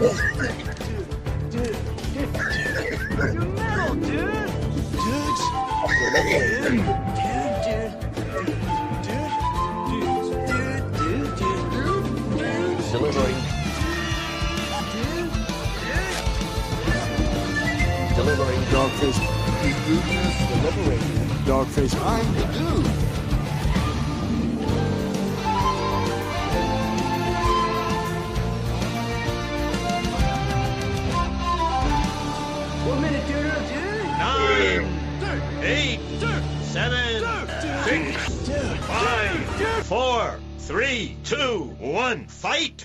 metal, dude. Delivering Dogface. Delivering Dogface. I'm the dude. One minute, dude. 9, 8, 7, 6, 5, 4, 3, 2, 1, fight!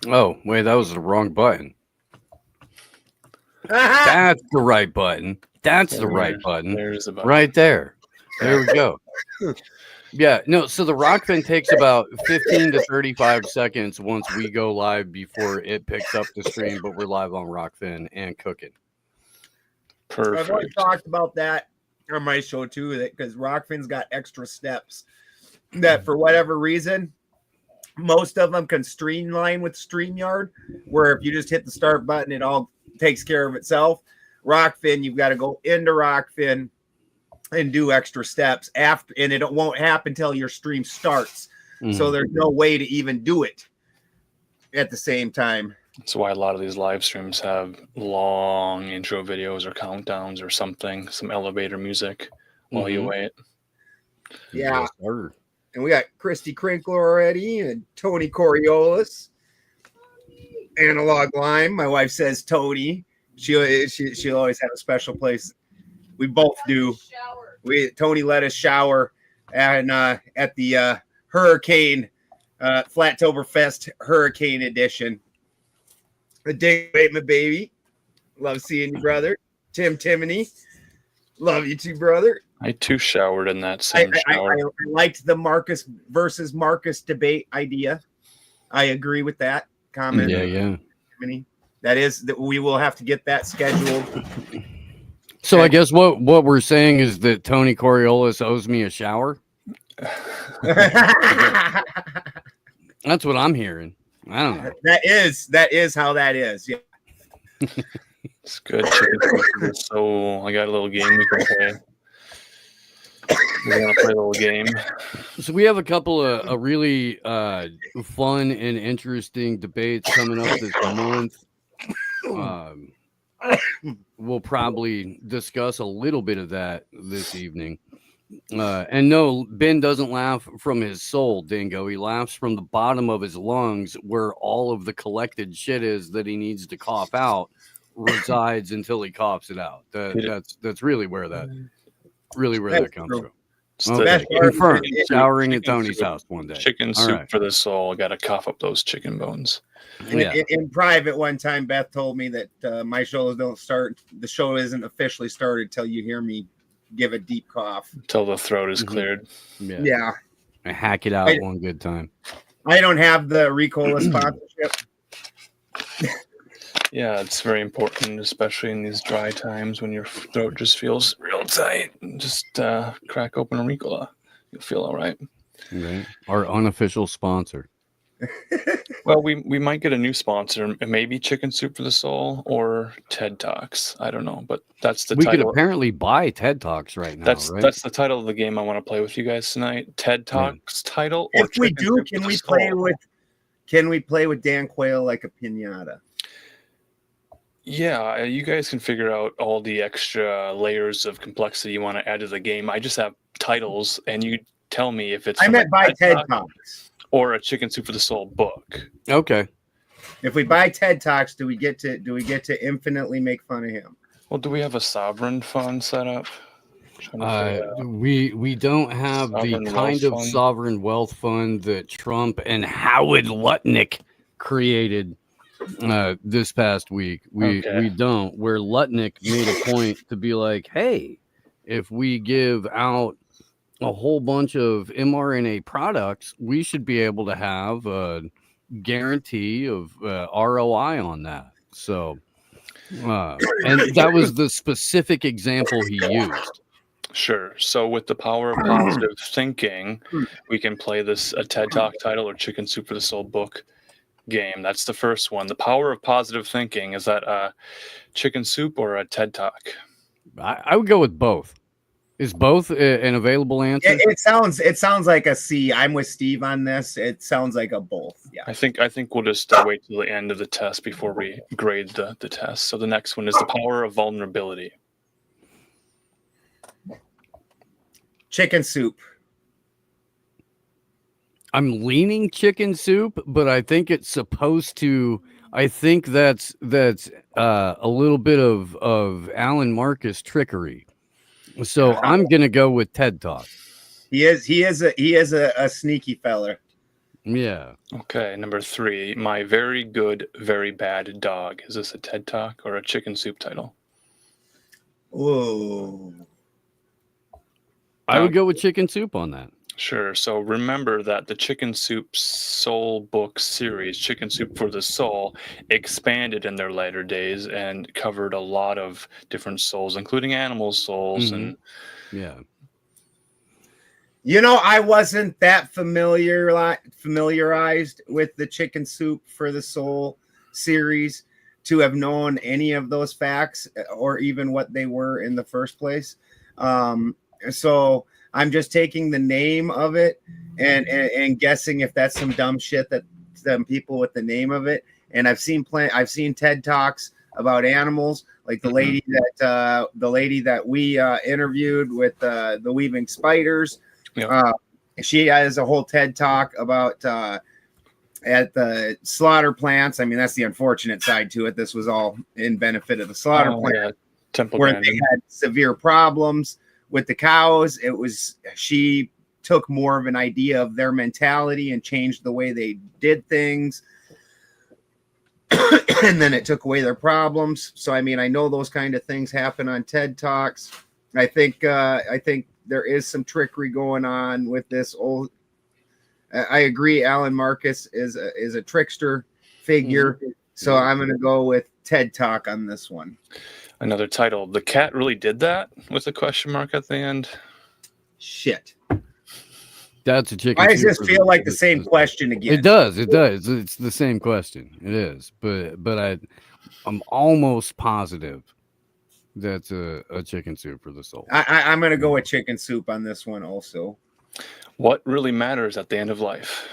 Oh, wait, that was the wrong button. That's the right button. That's the right button. There's the button. Right there. There we go. Yeah, no, so the Rockfin takes about 15 to 35 seconds once we go live before it picks up the stream, but we're live on Rockfin and cooking. Perfect. I've already talked about that on my show too, that because Rockfin's got extra steps that for whatever reason, most of them can streamline with StreamYard, where if you just hit the start button, it all takes care of itself. Rockfin, you've got to go into Rockfin and do extra steps after, and it won't happen until your stream starts. So there's no way to even do it at the same time. That's why a lot of these live streams have long intro videos or countdowns or something, some elevator music while you wait. Yeah. Yes, sir. And we got Christy Crinkle already and Tony Coriolis. Analog Lime. My wife says Tony. She'll always have a special place. We both do. Tony let us shower and at the Hurricane Flattoberfest Hurricane Edition. The day, wait, my baby. Love seeing you, brother. Timony. Love you too, brother. I too showered in that same shower. I liked the Marcus versus Marcus debate idea. I agree with that comment. Yeah. That is that we will have to get that scheduled. So I guess what we're saying is that Tony Coriolis owes me a shower. That's what I'm hearing. I don't know. That is how that is. Yeah. It's good. So I got a little game we can play. We're gonna play a little game. So we have a couple of really fun and interesting debates coming up this month. We'll probably discuss a little bit of that this evening. And no, Ben doesn't laugh from his soul, Dingo. He laughs from the bottom of his lungs, where all of the collected shit is that he needs to cough out resides until he coughs it out. That's really where that comes from. Okay. Confirmed. Showering at Tony's house one day. Chicken soup for the soul. I got to cough up those chicken bones. In private, one time Beth told me that my shows don't start. The show isn't officially started till you hear me give a deep cough. Until the throat is cleared. Yeah. I hack it out one good time. I don't have the Ricola sponsorship. Yeah, it's very important, especially in these dry times when your throat just feels real tight. Just crack open a Ricola. You'll feel all right. Right. Our unofficial sponsor. Well, we might get a new sponsor, maybe Chicken Soup for the Soul or TED Talks. I don't know, but that's the title. We could apparently buy TED Talks right now. That's right? That's the title of the game I want to play with you guys tonight. TED Talks title. Or If we Chicken do, Soup can for we the play Soul? with? Can we play with Dan Quayle like a piñata? Yeah, you guys can figure out all the extra layers of complexity you want to add to the game. I just have titles, and you tell me if it's. I from meant a buy TED Talk Talks. or a Chicken Soup for the Soul book. Okay. If we buy TED Talks, do we get to infinitely make fun of him? Well, do we have a sovereign fund set up? We don't have Sovereign the wealth kind of fund? sovereign wealth fund that Trump and Howard Lutnick created this past week. We don't. Where Lutnick made a point to be like, hey, if we give out a whole bunch of mRNA products, we should be able to have a guarantee of ROI on that. So, and that was the specific example he used. Sure. So with the power of positive thinking, we can play this a TED Talk title or Chicken Soup for the Soul book game. That's the first one. The power of positive thinking. Is that a Chicken Soup or a TED Talk? I would go with both. Is both an available answer? It sounds like a C. I'm with Steve on this. It sounds like a both. Yeah. I think we'll just wait till the end of the test before we grade the test. So the next one is the power of vulnerability. Chicken Soup. I'm leaning Chicken Soup, but I think it's supposed to. I think that's a little bit of Alan Marcus trickery. So I'm gonna go with TED Talk. He is a sneaky fella. Yeah. Okay, number 3. My very good, very bad dog. Is this a TED Talk or a Chicken Soup title? Whoa. I would go with Chicken Soup on that. Sure. So remember that the Chicken Soup Soul book series, Chicken Soup for the Soul, expanded in their later days and covered a lot of different souls, including animal souls. And yeah. You know, I wasn't that familiarized with the Chicken Soup for the Soul series to have known any of those facts or even what they were in the first place. So I'm just taking the name of it and guessing if that's some dumb shit that some people with the name of it. And I've seen TED Talks about animals, like the lady that we interviewed with the weaving spiders. Yeah. She has a whole TED Talk about at the slaughter plants. I mean, that's the unfortunate side to it. This was all in benefit of the slaughter plant, where they had severe problems with the cows. She took more of an idea of their mentality and changed the way they did things. And then it took away their problems. So, I mean, I know those kind of things happen on TED Talks. I think there is some trickery going on with this old. I agree. Alan Marcus is a trickster figure. So I'm going to go with TED Talk on this one. Another title. The cat really did that with a question mark at the end. Shit. That's a Chicken. Why does this feel like the same question again? It does. It's the same question. It is. But I'm almost positive that's a Chicken Soup for the Soul. I'm going to go with Chicken Soup on this one also. What really matters at the end of life?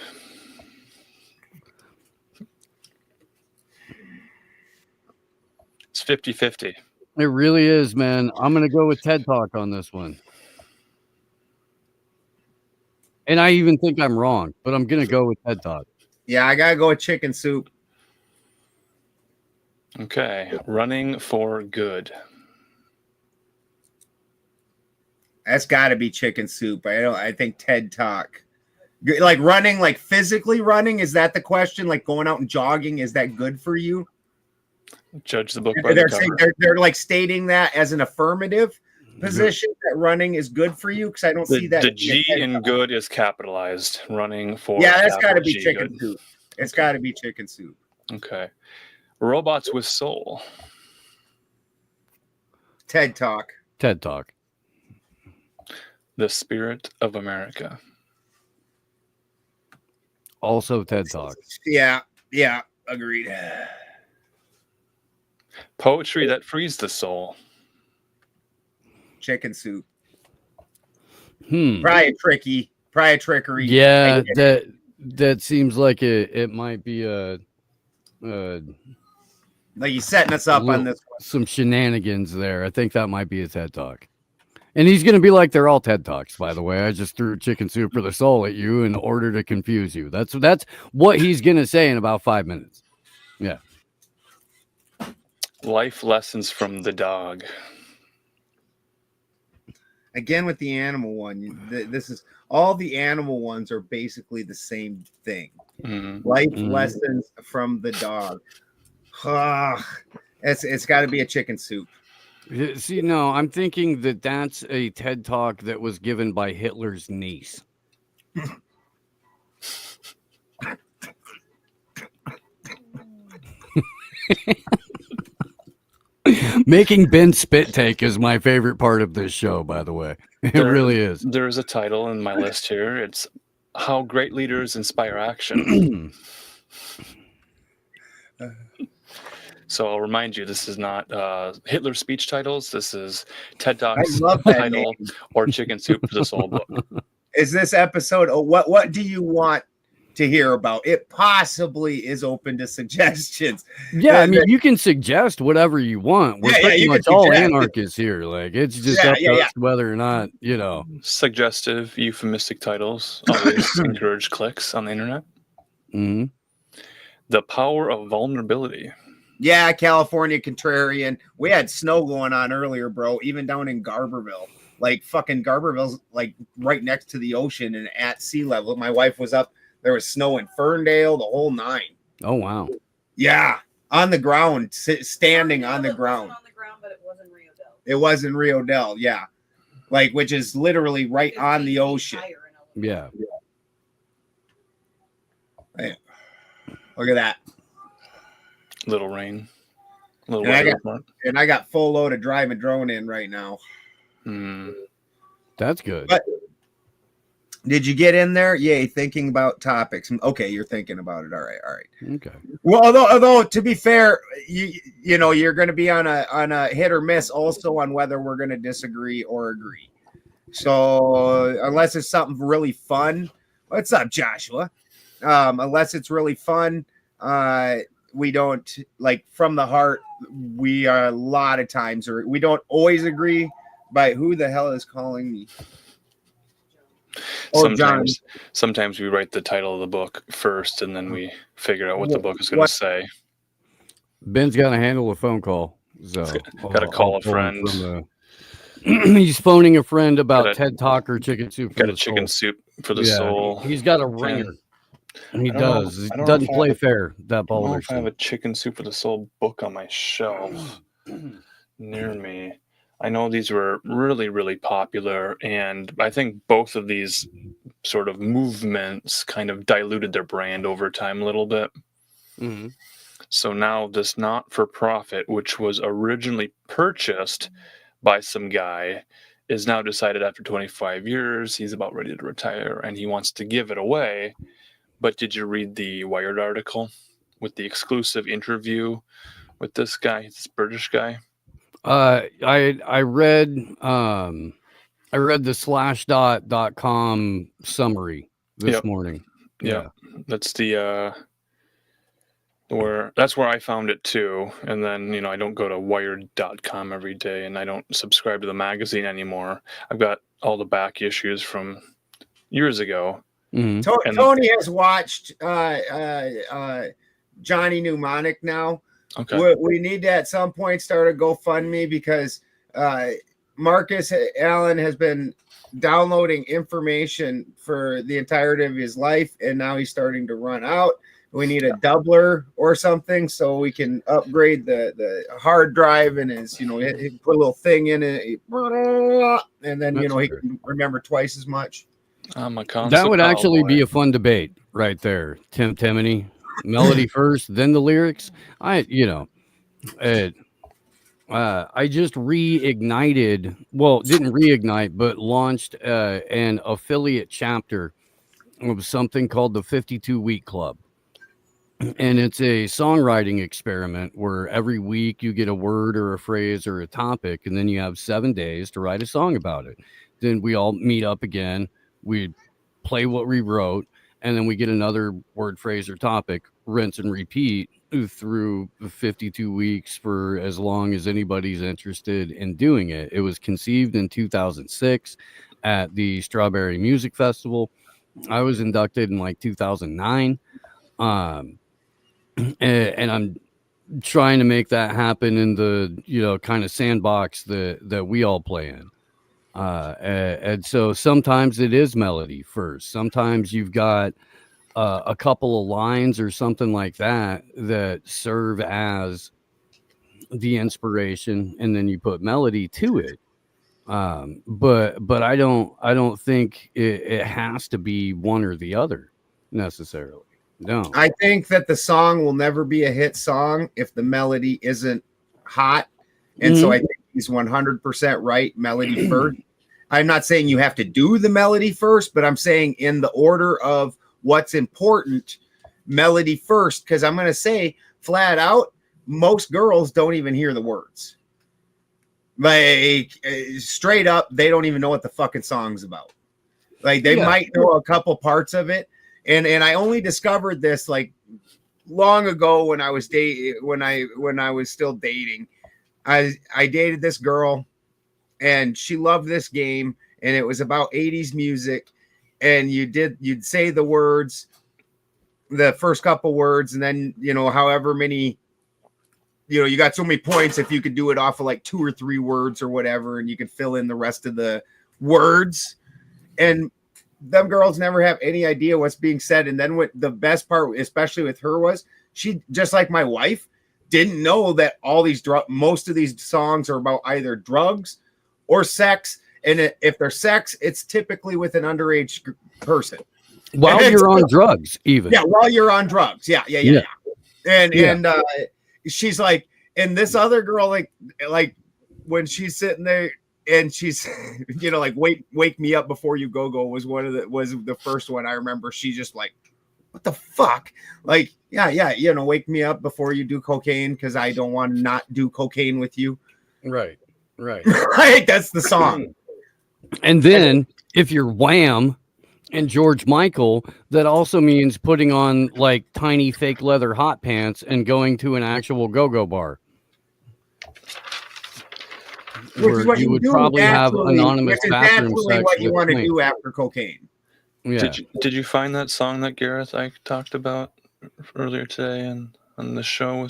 It's 50-50. It really is, man. I'm going to go with TED Talk on this one. And I even think I'm wrong, but I'm going to go with TED Talk. Yeah, I got to go with Chicken Soup. Okay. Running for good. That's got to be Chicken Soup. I think TED Talk. Like running, like physically running, is that the question? Like going out and jogging, is that good for you? Judge the book by the cover. They're like stating that as an affirmative position that running is good for you, because I don't see that. The G in good is capitalized. Running for that's got to be G Chicken good. Soup. It's got to be Chicken Soup. Okay. Robots with soul. TED Talk. TED Talk. The Spirit of America. Also TED Talk. Yeah, agreed. Poetry that frees the soul. Chicken Soup. Probably trickery. Yeah, that seems like it might be a like he's setting us up on this one. Some shenanigans there. I think that might be a TED Talk. And he's going to be like, they're all TED Talks, by the way. I just threw Chicken Soup for the Soul at you in order to confuse you. That's what he's going to say in about 5 minutes. Yeah. Life lessons from the dog. Again, with the animal one, this is all the animal ones are basically the same thing. Life lessons from the dog. It's got to be a Chicken Soup. See, no, I'm thinking that's a TED Talk that was given by Hitler's niece. Making Ben spit take is my favorite part of this show, by the way. It really is. There's a title in my list here. It's How Great Leaders Inspire Action. So I'll remind you, this is not Hitler speech titles. This is TED Talks title or Chicken Soup for the Soul book. Is this episode? What do you want to hear about? It possibly is open to suggestions. Yeah, I mean, you can suggest whatever you want. We're pretty much all anarchists here. Like, it's just up to us whether or not, Suggestive, euphemistic titles always encourage clicks on the internet. Mm-hmm. The Power of Vulnerability. Yeah, California Contrarian. We had snow going on earlier, bro, even down in Garberville. Like, fucking Garberville's, like, right next to the ocean and at sea level. My wife was up. There was snow in Ferndale, the whole 9. Oh, wow. Yeah, on the ground, standing on the ground. On the ground, but it wasn't Rio Del. It was in Rio Del, yeah. Like, which is literally right on the ocean. Yeah. Hey, look at that. Little rain. And I got full load of driving drone in right now. That's good. But did you get in there? Yay, thinking about topics. Okay, you're thinking about it. All right. Okay. Well, although to be fair, you know, you're going to be on a hit or miss also on whether we're going to disagree or agree. So unless it's something really fun, what's up, Joshua? Unless it's really fun, we don't, like, from the heart. We are a lot of times, or we don't always agree. But who the hell is calling me? Sometimes we write the title of the book first, and then we figure out what the book is going to say. Ben's got to handle a phone call. So got to call a friend. He's phoning a friend about TED Talk or Chicken Soup. Got a Chicken Soup for the soul. He's got a ringer. And he does. He doesn't play fair. That baller. I have a Chicken Soup for the Soul book on my shelf near me. I know these were really, really popular, and I think both of these sort of movements kind of diluted their brand over time a little bit. Mm-hmm. So now this not-for-profit, which was originally purchased by some guy, is now decided after 25 years he's about ready to retire, and he wants to give it away. But did you read the Wired article with the exclusive interview with this guy, this British guy? I read the slashdot.com summary this morning. Yeah. That's that's where I found it too. And then, you know, I don't go to wired.com every day, and I don't subscribe to the magazine anymore. I've got all the back issues from years ago. Mm-hmm. Tony has watched Johnny Mnemonic now. Okay. We need to at some point start a GoFundMe, because Marcus Allen has been downloading information for the entirety of his life, and now he's starting to run out. We need a doubler or something so we can upgrade the hard drive, and his, you know, he put a little thing in it, and then, you know, he can remember twice as much. That would actually be a fun debate right there. Timony. Melody first, then the lyrics. I just reignited, well, didn't reignite, but launched an affiliate chapter of something called the 52-Week Club. And it's a songwriting experiment where every week you get a word or a phrase or a topic, and then you have 7 days to write a song about it. Then we all meet up again. We play what we wrote, and then we get another word, phrase, or topic, rinse and repeat through 52 weeks for as long as anybody's interested in doing it. It was conceived in 2006 at the Strawberry Music Festival. I was inducted in like 2009. And I'm trying to make that happen in the, you know, kind of sandbox that we all play in. And so sometimes it is melody first. Sometimes you've got a couple of lines or something like that serve as the inspiration, and then you put melody to it. But I don't think it has to be one or the other necessarily. No, I think that the song will never be a hit song if the melody isn't hot And so I think he's 100% right. Melody first. I'm not saying you have to do the melody first, but I'm saying in the order of what's important, melody first. Because I'm going to say flat out, most girls don't even hear the words. Like straight up, they don't even know what the fucking song's about. Like they might know a couple parts of it. And I only discovered this like long ago when I was when I was still dating. I dated this girl and she loved this game, and it was about 80s music, and you'd say the words, the first couple words, and then however many, you got so many points if you could do it off of like 2 or 3 words or whatever, and you could fill in the rest of the words. And them girls never have any idea what's being said. And then what the best part, especially with her, was she, just like my wife, didn't know that most of these songs are about either drugs or sex. And if they're sex, it's typically with an underage person. While you're on drugs, even. Yeah, while you're on drugs. Yeah. And she's like, and this other girl, like when she's sitting there and she's, like, wake me up before you go was the first one I remember. She just like, what the fuck? Like, yeah, wake me up before you do cocaine because I don't want to not do cocaine with you. Right. Right. That's the song. And then if you're Wham and George Michael, that also means putting on like tiny fake leather hot pants and going to an actual go-go bar. Which you would probably have anonymous bathroom sex. What you want to do after cocaine. Yeah. Did you find that song that Gareth I talked about earlier today on the show?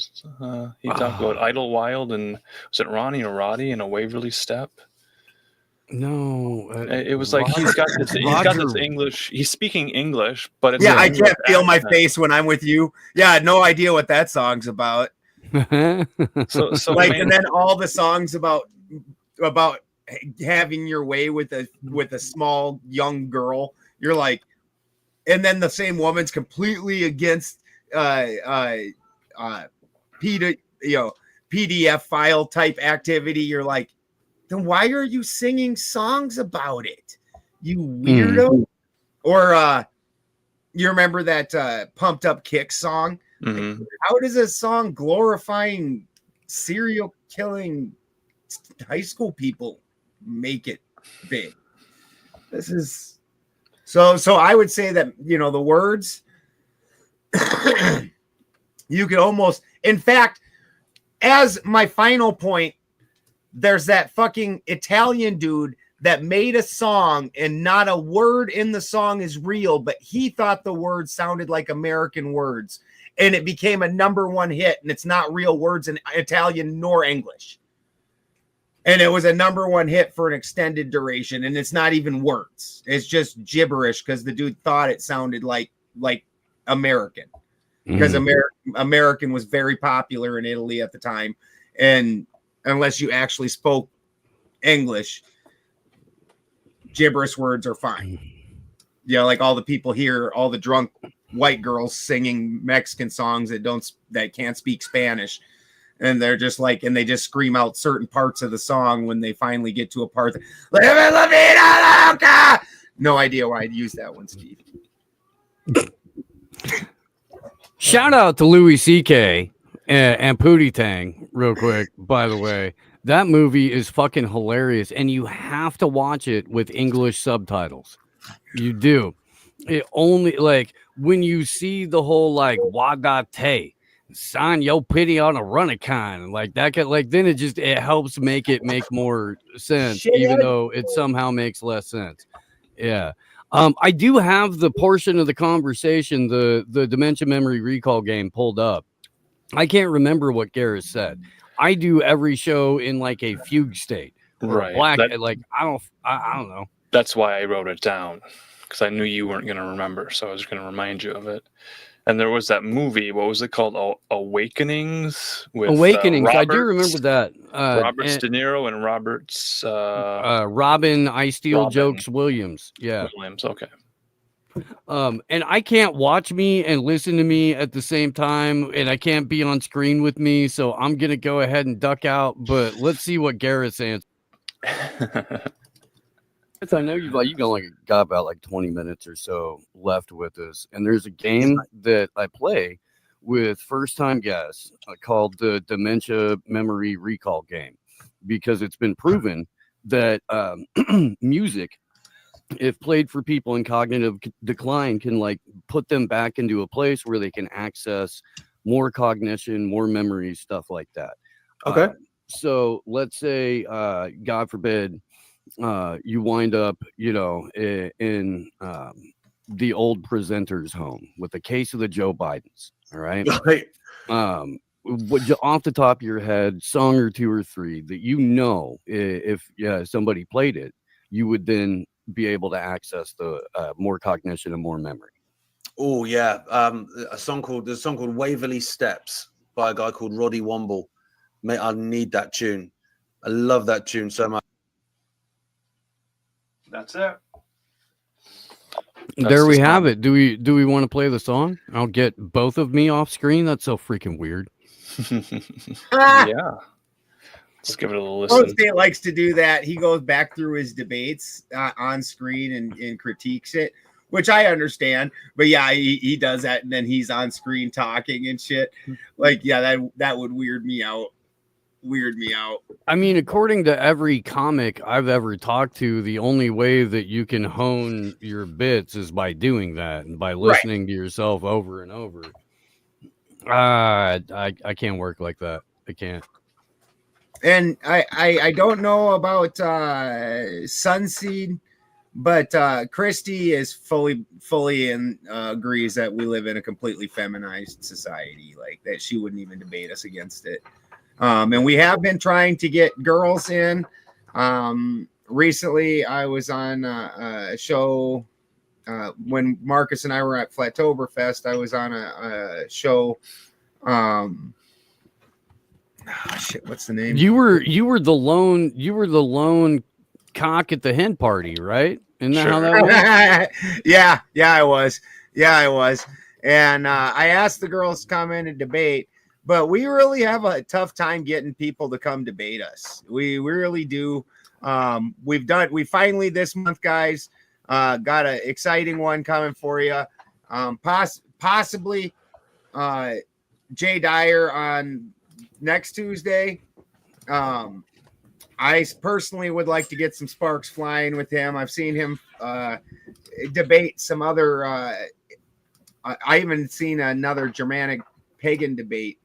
He talked about Idlewild, and was it Ronnie or Roddy in a Waverly Step? No, it was like he's got this English. He's speaking English, but it's I can't feel my face when I'm with you. Yeah, no idea what that song's about. so like, and then all the songs about having your way with a small young girl. You're like, and then the same woman's completely against PDF file type activity. You're like, then why are you singing songs about it, you weirdo? Or you remember that Pumped Up Kicks song? Mm-hmm. Like, how does a song glorifying serial killing high school people make it big? This is so I would say that the words you could almost, in fact, as my final point, there's that fucking Italian dude that made a song and not a word in the song is real, but he thought the words sounded like American words, and it became a #1 hit, and it's not real words in Italian nor English. And it was a #1 hit for an extended duration, and it's not even words. It's just gibberish because the dude thought it sounded like American. Because American was very popular in Italy at the time, and unless you actually spoke English, gibberish words are fine. Like all the people here, all the drunk white girls singing Mexican songs that can't speak Spanish, and they're just like, and they just scream out certain parts of the song when they finally get to a part that, La vida loca! No idea why I'd use that one, Steve. Shout out to Louis C.K. and Pootie Tang real quick, by the way. That movie is fucking hilarious, and you have to watch it with English subtitles. You do. It only, like, when you see the whole, like, Wadate, sign your pity on a runnicon, like that, then it helps make it make more sense, even though it somehow makes less sense. Yeah. I do have the portion of the conversation, the Dementia Memory Recall game pulled up. I can't remember what Gareth said. I do every show in like a fugue state, right? I don't know. That's why I wrote it down, because I knew you weren't going to remember, so I was going to remind you of it. And there was that movie. What was it called? Awakenings. With Awakenings. I do remember that. Roberts De Niro and Roberts. Robin I Steal Jokes Williams. Yeah. Williams. Okay. And I can't watch me and listen to me at the same time, and I can't be on screen with me, so I'm gonna go ahead and duck out. But let's see what Garrett's answer. I know you only got about like 20 minutes or so left with us, and there's a game that I play with first-time guests called the Dementia Memory Recall game, because it's been proven that music, if played for people in cognitive decline, can like put them back into a place where they can access more cognition, more memories, stuff like that. Okay. So let's say, God forbid, you wind up, in the old presenter's home with a case of the Joe Bidens. All right. Right. Off the top of your head, song or two or three that if somebody played it, you would then be able to access the more cognition and more memory. Oh yeah, there's a song called Waverley Steps by a guy called Roddy Womble. Mate, I need that tune. I love that tune so much. That's it. There we have it. Do we want to play the song? I'll get both of me off screen. That's so freaking weird. Yeah. Let's give it a little listen. State likes to do that. He goes back through his debates on screen and critiques it, which I understand. But yeah, he does that, and then he's on screen talking and shit. Like, yeah, that would weird me out. I mean, according to every comic I've ever talked to, the only way that you can hone your bits is by doing that and by listening to yourself over and over. I can't work like that. I can't. And I don't know about Sunseed, but Christy is fully in agrees that we live in a completely feminized society, like that she wouldn't even debate us against it. And we have been trying to get girls in. Recently, I was on a show when Marcus and I were at Flattoberfest. I was on a show. What's the name? You were the lone cock at the hen party, right? Isn't that how that was? Yeah, I was. And I asked the girls to come in and debate. But we really have a tough time getting people to come debate us. We really do. We finally this month, guys, got an exciting one coming for you. Possibly Jay Dyer on next Tuesday. I personally would like to get some sparks flying with him. I've seen him debate some other. I even seen another Germanic pagan debate.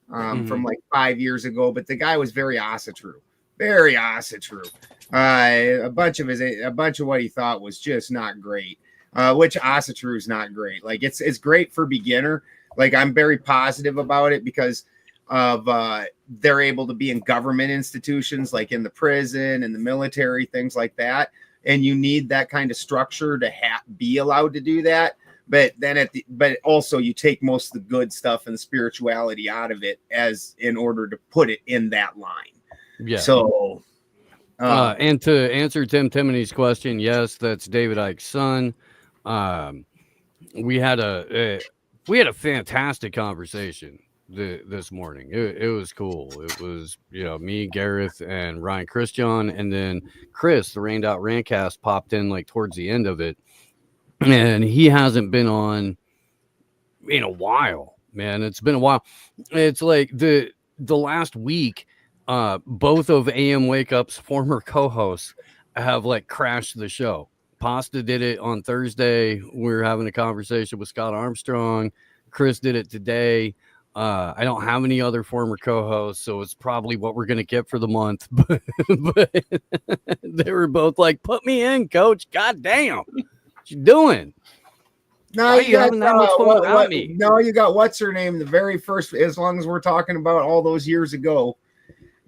From like 5 years ago, but the guy was very Esoteric. A bunch of what he thought was just not great. Which Esoteric is not great. Like it's great for beginner. Like I'm very positive about it because of they're able to be in government institutions, like in the prison and the military, things like that. And you need that kind of structure to be allowed to do that. But then but also you take most of the good stuff and the spirituality out of it as in order to put it in that line. Yeah. So, and to answer Tim Timony's question, yes, that's David Icke's son. We had a fantastic conversation this morning. It was cool. It was, me, Gareth, and Ryan Christian, and then Chris, the Rained Out Rantcast, popped in like towards the end of it. And he hasn't been on in a while, man. It's been a while. It's like the last week, both of AM Wake Up's former co-hosts have like crashed the show. Pasta did it on Thursday. We were having a conversation with Scott Armstrong. Chris did it today. I don't have any other former co-hosts, so it's probably what we're going to get for the month. But they were both like, put me in, coach. God damn. What you doing? No, you got that much fun without me. No, you got what's her name? The very first, as long as we're talking about all those years ago,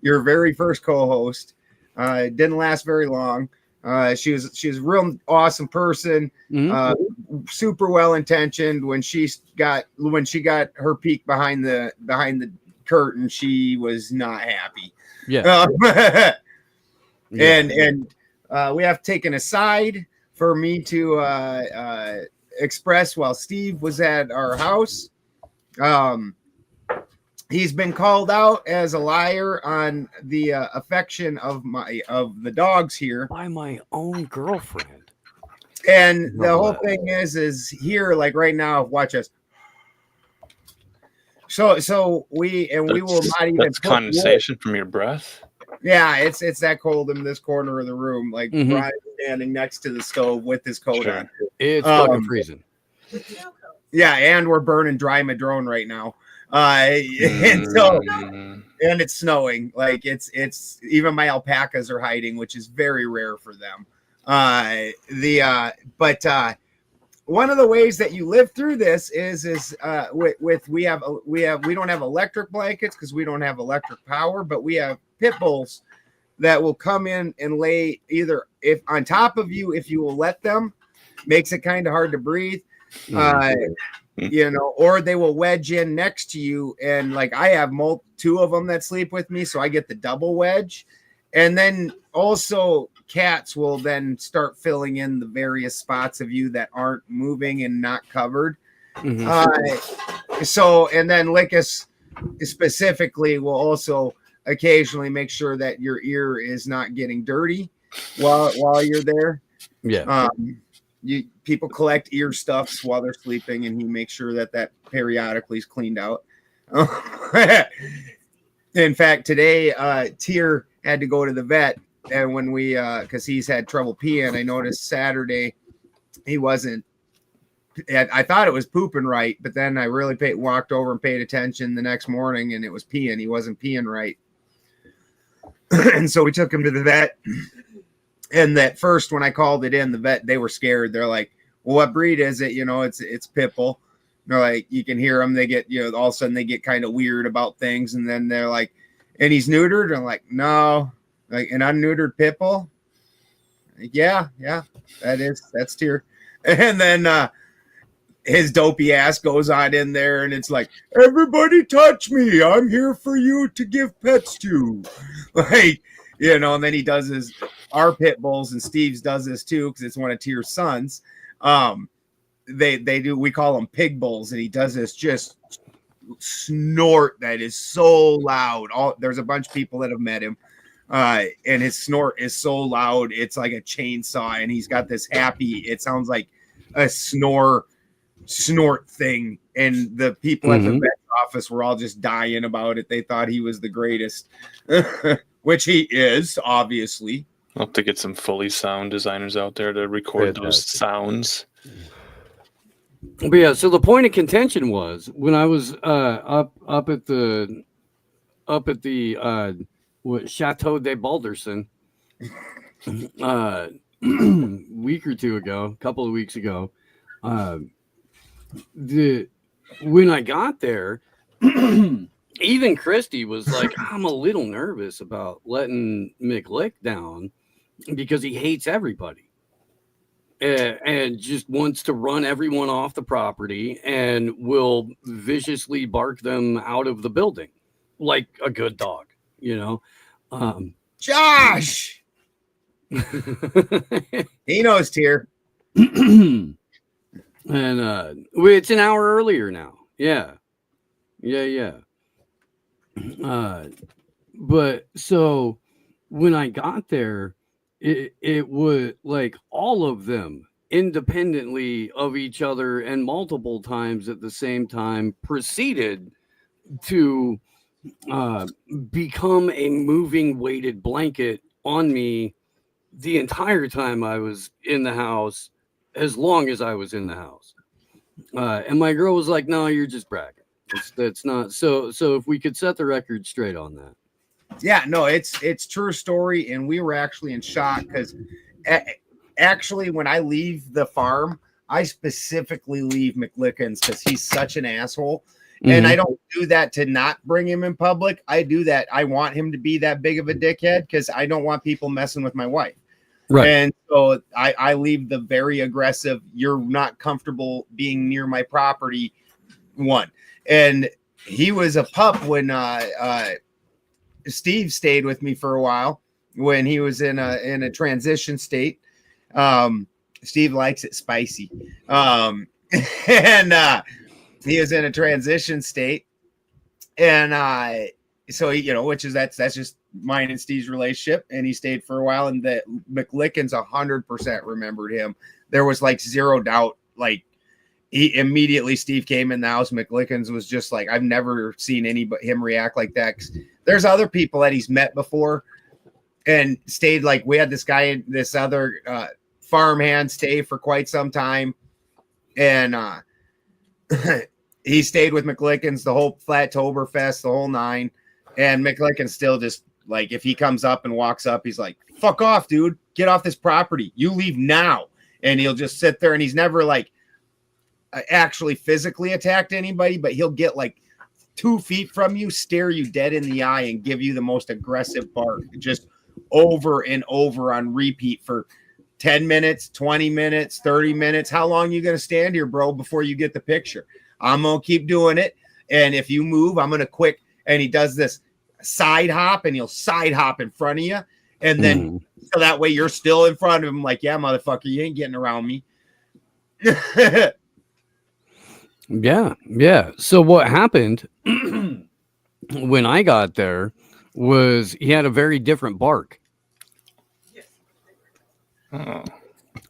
your very first co-host. It didn't last very long. She was a real awesome person, super well intentioned. When she got her peek behind the curtain, she was not happy. Yeah, and we have taken aside for me to expressed while Steve was at our house. He's been called out as a liar on the affection of the dogs here by my own girlfriend. And the whole thing is here, like right now, watch us. So we will not even. That's condensation from your breath. Yeah, it's that cold in this corner of the room. Like Brian standing next to the stove with his coat on. It's fucking freezing. Yeah, and we're burning dry madrone right now. And so and it's snowing. Like it's even my alpacas are hiding, which is very rare for them. But one of the ways that you live through this is we don't have electric blankets because we don't have electric power, but we have pit bulls that will come in and lay either if on top of you if you will let them. Makes it kind of hard to breathe. You know, or they will wedge in next to you, and like I have two of them that sleep with me, so I get the double wedge. And then also cats will then start filling in the various spots of you that aren't moving and not covered. So, and then Lickus specifically will also occasionally make sure that your ear is not getting dirty while you're there. Yeah. People collect ear stuffs while they're sleeping, and he makes sure that periodically is cleaned out. In fact, today, Tyr had to go to the vet, and when we, because he's had trouble peeing, I noticed Saturday he wasn't. I thought it was pooping right, but then I really walked over and paid attention the next morning, and it was peeing. He wasn't peeing right, and so we took him to the vet. And that first, when I called it in, the vet, they were scared. They're like, well, what breed is it? You know, it's pit bull. They're like, you can hear them. They get, you know, all of a sudden they get kind of weird about things. And then they're like, and he's neutered. I'm like, no, like an unneutered pit bull. Like, yeah, that's Tyr. And then his dopey ass goes on in there and it's like, everybody touch me. I'm here for you to give pets to. Like, you know, and then he does our pit bulls, and Steve's does this too because it's one of Tyr's sons. They do, we call them pig bulls, and he does this just snort that is so loud. There's a bunch of people that have met him, and his snort is so loud it's like a chainsaw, and he's got this happy. It sounds like a snort thing, and the people at the vet office were all just dying about it. They thought he was the greatest. Which he is, obviously. I'll have to get some Foley sound designers out there to record those sounds. But yeah, so the point of contention was when I was up at the Chateau de Balderson week or two ago, a couple of weeks ago, when I got there. Even Christy was like, I'm a little nervous about letting McLick down because he hates everybody and just wants to run everyone off the property and will viciously bark them out of the building like a good dog, you know. Josh! He knows Tyr. And it's an hour earlier now. Yeah. But so when I got there, it was like all of them independently of each other and multiple times at the same time proceeded to become a moving weighted blanket on me the entire time I was in the house, as long as I was in the house. And my girl was like, no, you're just bragging. That's not so if we could set the record straight on that. Yeah, no, it's true story, and we were actually in shock because actually when I leave the farm, I specifically leave McLickens because he's such an asshole. And I don't do that to not bring him in public. I do that. I want him to be that big of a dickhead because I don't want people messing with my wife. Right. And so I leave the very aggressive, you're not comfortable being near my property one. And he was a pup when Steve stayed with me for a while when he was in a transition state. Steve likes it spicy. And he was in a transition state. And so he, which is that's just mine and Steve's relationship. And he stayed for a while, and the McLickens 100% remembered him. There was like zero doubt. Like he immediately, Steve came in the house. McLickens was just like, I've never seen him react like that. There's other people that he's met before and stayed. Like we had this guy, this other farmhand stay for quite some time. And he stayed with McLickens the whole Flattoberfest, the whole 9. And McLickens still just like, if he comes up and walks up, he's like, fuck off, dude. Get off this property. You leave now. And he'll just sit there, and he's never like actually physically attacked anybody, but he'll get like 2 feet from you, stare you dead in the eye, and give you the most aggressive bark just over and over on repeat for 10 minutes, 20 minutes, 30 minutes. How long you going to stand here, bro, before you get the picture? I'm going to keep doing it. And if you move, I'm going to quick. And he does this side hop, and he'll side hop in front of you. And then so that way you're still in front of him. Like, yeah, motherfucker, you ain't getting around me. Yeah. So what happened when I got there was he had a very different bark.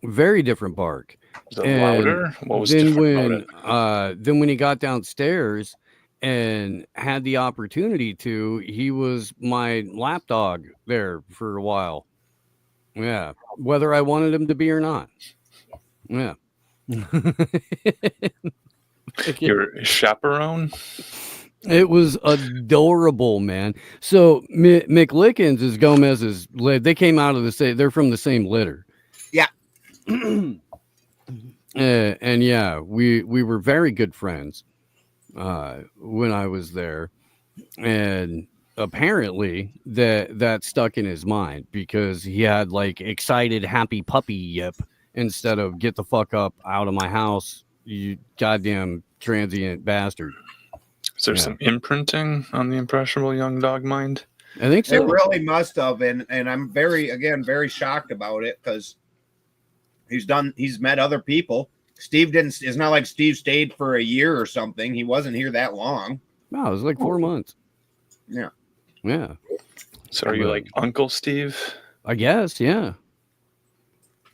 Very different bark. Was it louder? What was then different about it? Then when he got downstairs and had the opportunity to, he was my lapdog there for a while. Yeah, whether I wanted him to be or not. Yeah. Your chaperone? It was adorable, man. So McLickens is Gomez's lid. They came out of the same. They're from the same litter. Yeah. And yeah, we were very good friends when I was there, and apparently that stuck in his mind because he had like excited happy puppy yip instead of get the fuck up out of my house, you goddamn transient bastard. Is there some imprinting on the impressionable young dog mind? I think so. It really must have, and I'm very shocked about it because he's met other people. Steve didn't. It's not like Steve stayed for a year or something. He wasn't here that long. No, it was like 4 months. Yeah. So are you like Uncle Steve? I guess, yeah.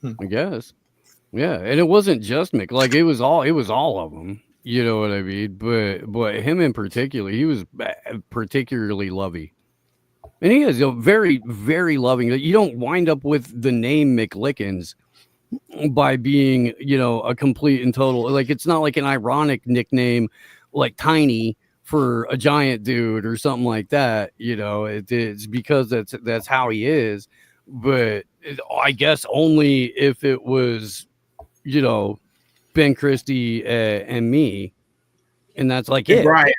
I guess, yeah. And it wasn't just Mick. Like it was all of them. You know what I mean? But him in particular, he was particularly lovey. And he is very, very loving. You don't wind up with the name McLickens by being, a complete and total, like, it's not like an ironic nickname like Tiny for a giant dude or something like that. It's because that's how he is. But I guess only if it was, Ben Christie and me, and that's like it. Brian.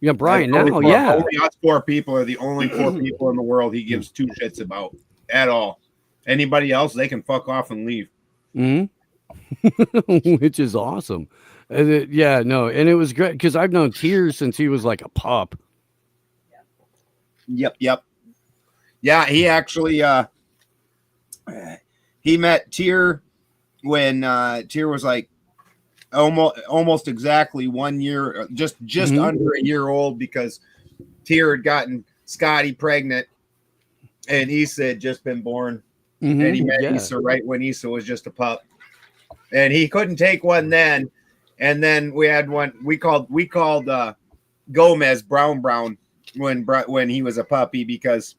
Yeah, Brian. Now, only us 4 people are the only 4 people in the world he gives 2 shits about at all. Anybody else, they can fuck off and leave. Which is awesome. And it was great because I've known Tears since he was like a pup. Yep. Yeah, he actually he met Tear when Tear was like almost exactly 1 year, just under a year old, because Tear had gotten Scotty pregnant and Issa had just been born. And he met Issa right when Issa was just a pup, and he couldn't take one then. And then we had one we called Gomez Brown when he was a puppy, because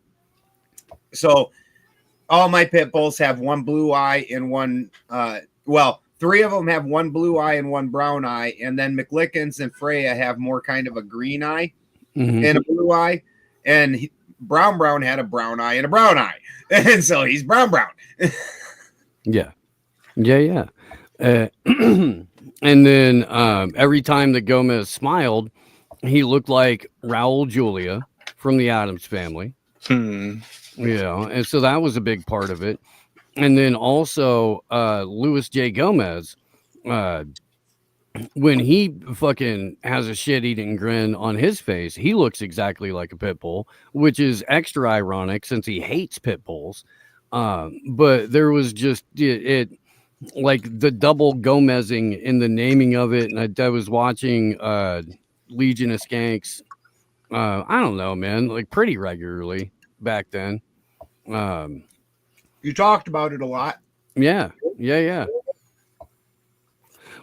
all my pit bulls have one blue eye and one 3 of them have one blue eye and one brown eye, and then McLickens and Freya have more kind of a green eye and a blue eye, and Brown had a brown eye and a brown eye, and so he's Brown. Yeah. And then every time that Gomez smiled, he looked like Raul Julia from the Addams Family. And so that was a big part of it. And then also Louis J. Gomez, when he fucking has a shit-eating grin on his face, he looks exactly like a pit bull, which is extra ironic since he hates pit bulls. But there was just like the double Gomezing in the naming of it. And I was watching Legion of Skanks. I don't know, man, like pretty regularly back then. You talked about it a lot. Yeah.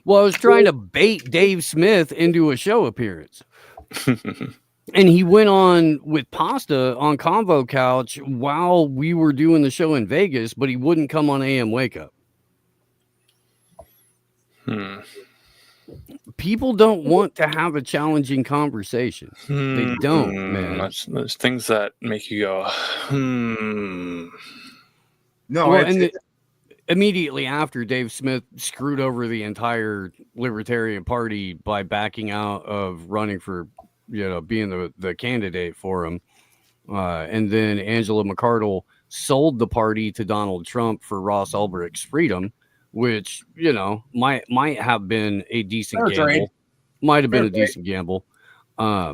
Well, I was trying to bait Dave Smith into a show appearance. And he went on with Pasta on Convo Couch while we were doing the show in Vegas, but he wouldn't come on AM Wake Up. People don't want to have a challenging conversation. They don't, man. There's things that make you go, No, Well, immediately after, Dave Smith screwed over the entire Libertarian Party by backing out of running for, being the candidate for him. And then Angela McArdle sold the party to Donald Trump for Ross Ulbricht's freedom, which, might have been a decent gamble. Might have been a decent gamble. I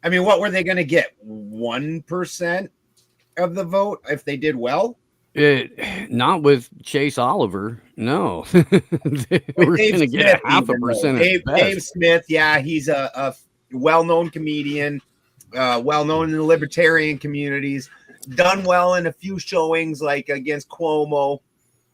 mean, what were they going to get? 1% of the vote if they did well? Not with Chase Oliver. No. We're going to get 0.5%. Dave Smith, yeah, he's a well-known comedian, well-known in the libertarian communities, done well in a few showings like against Cuomo.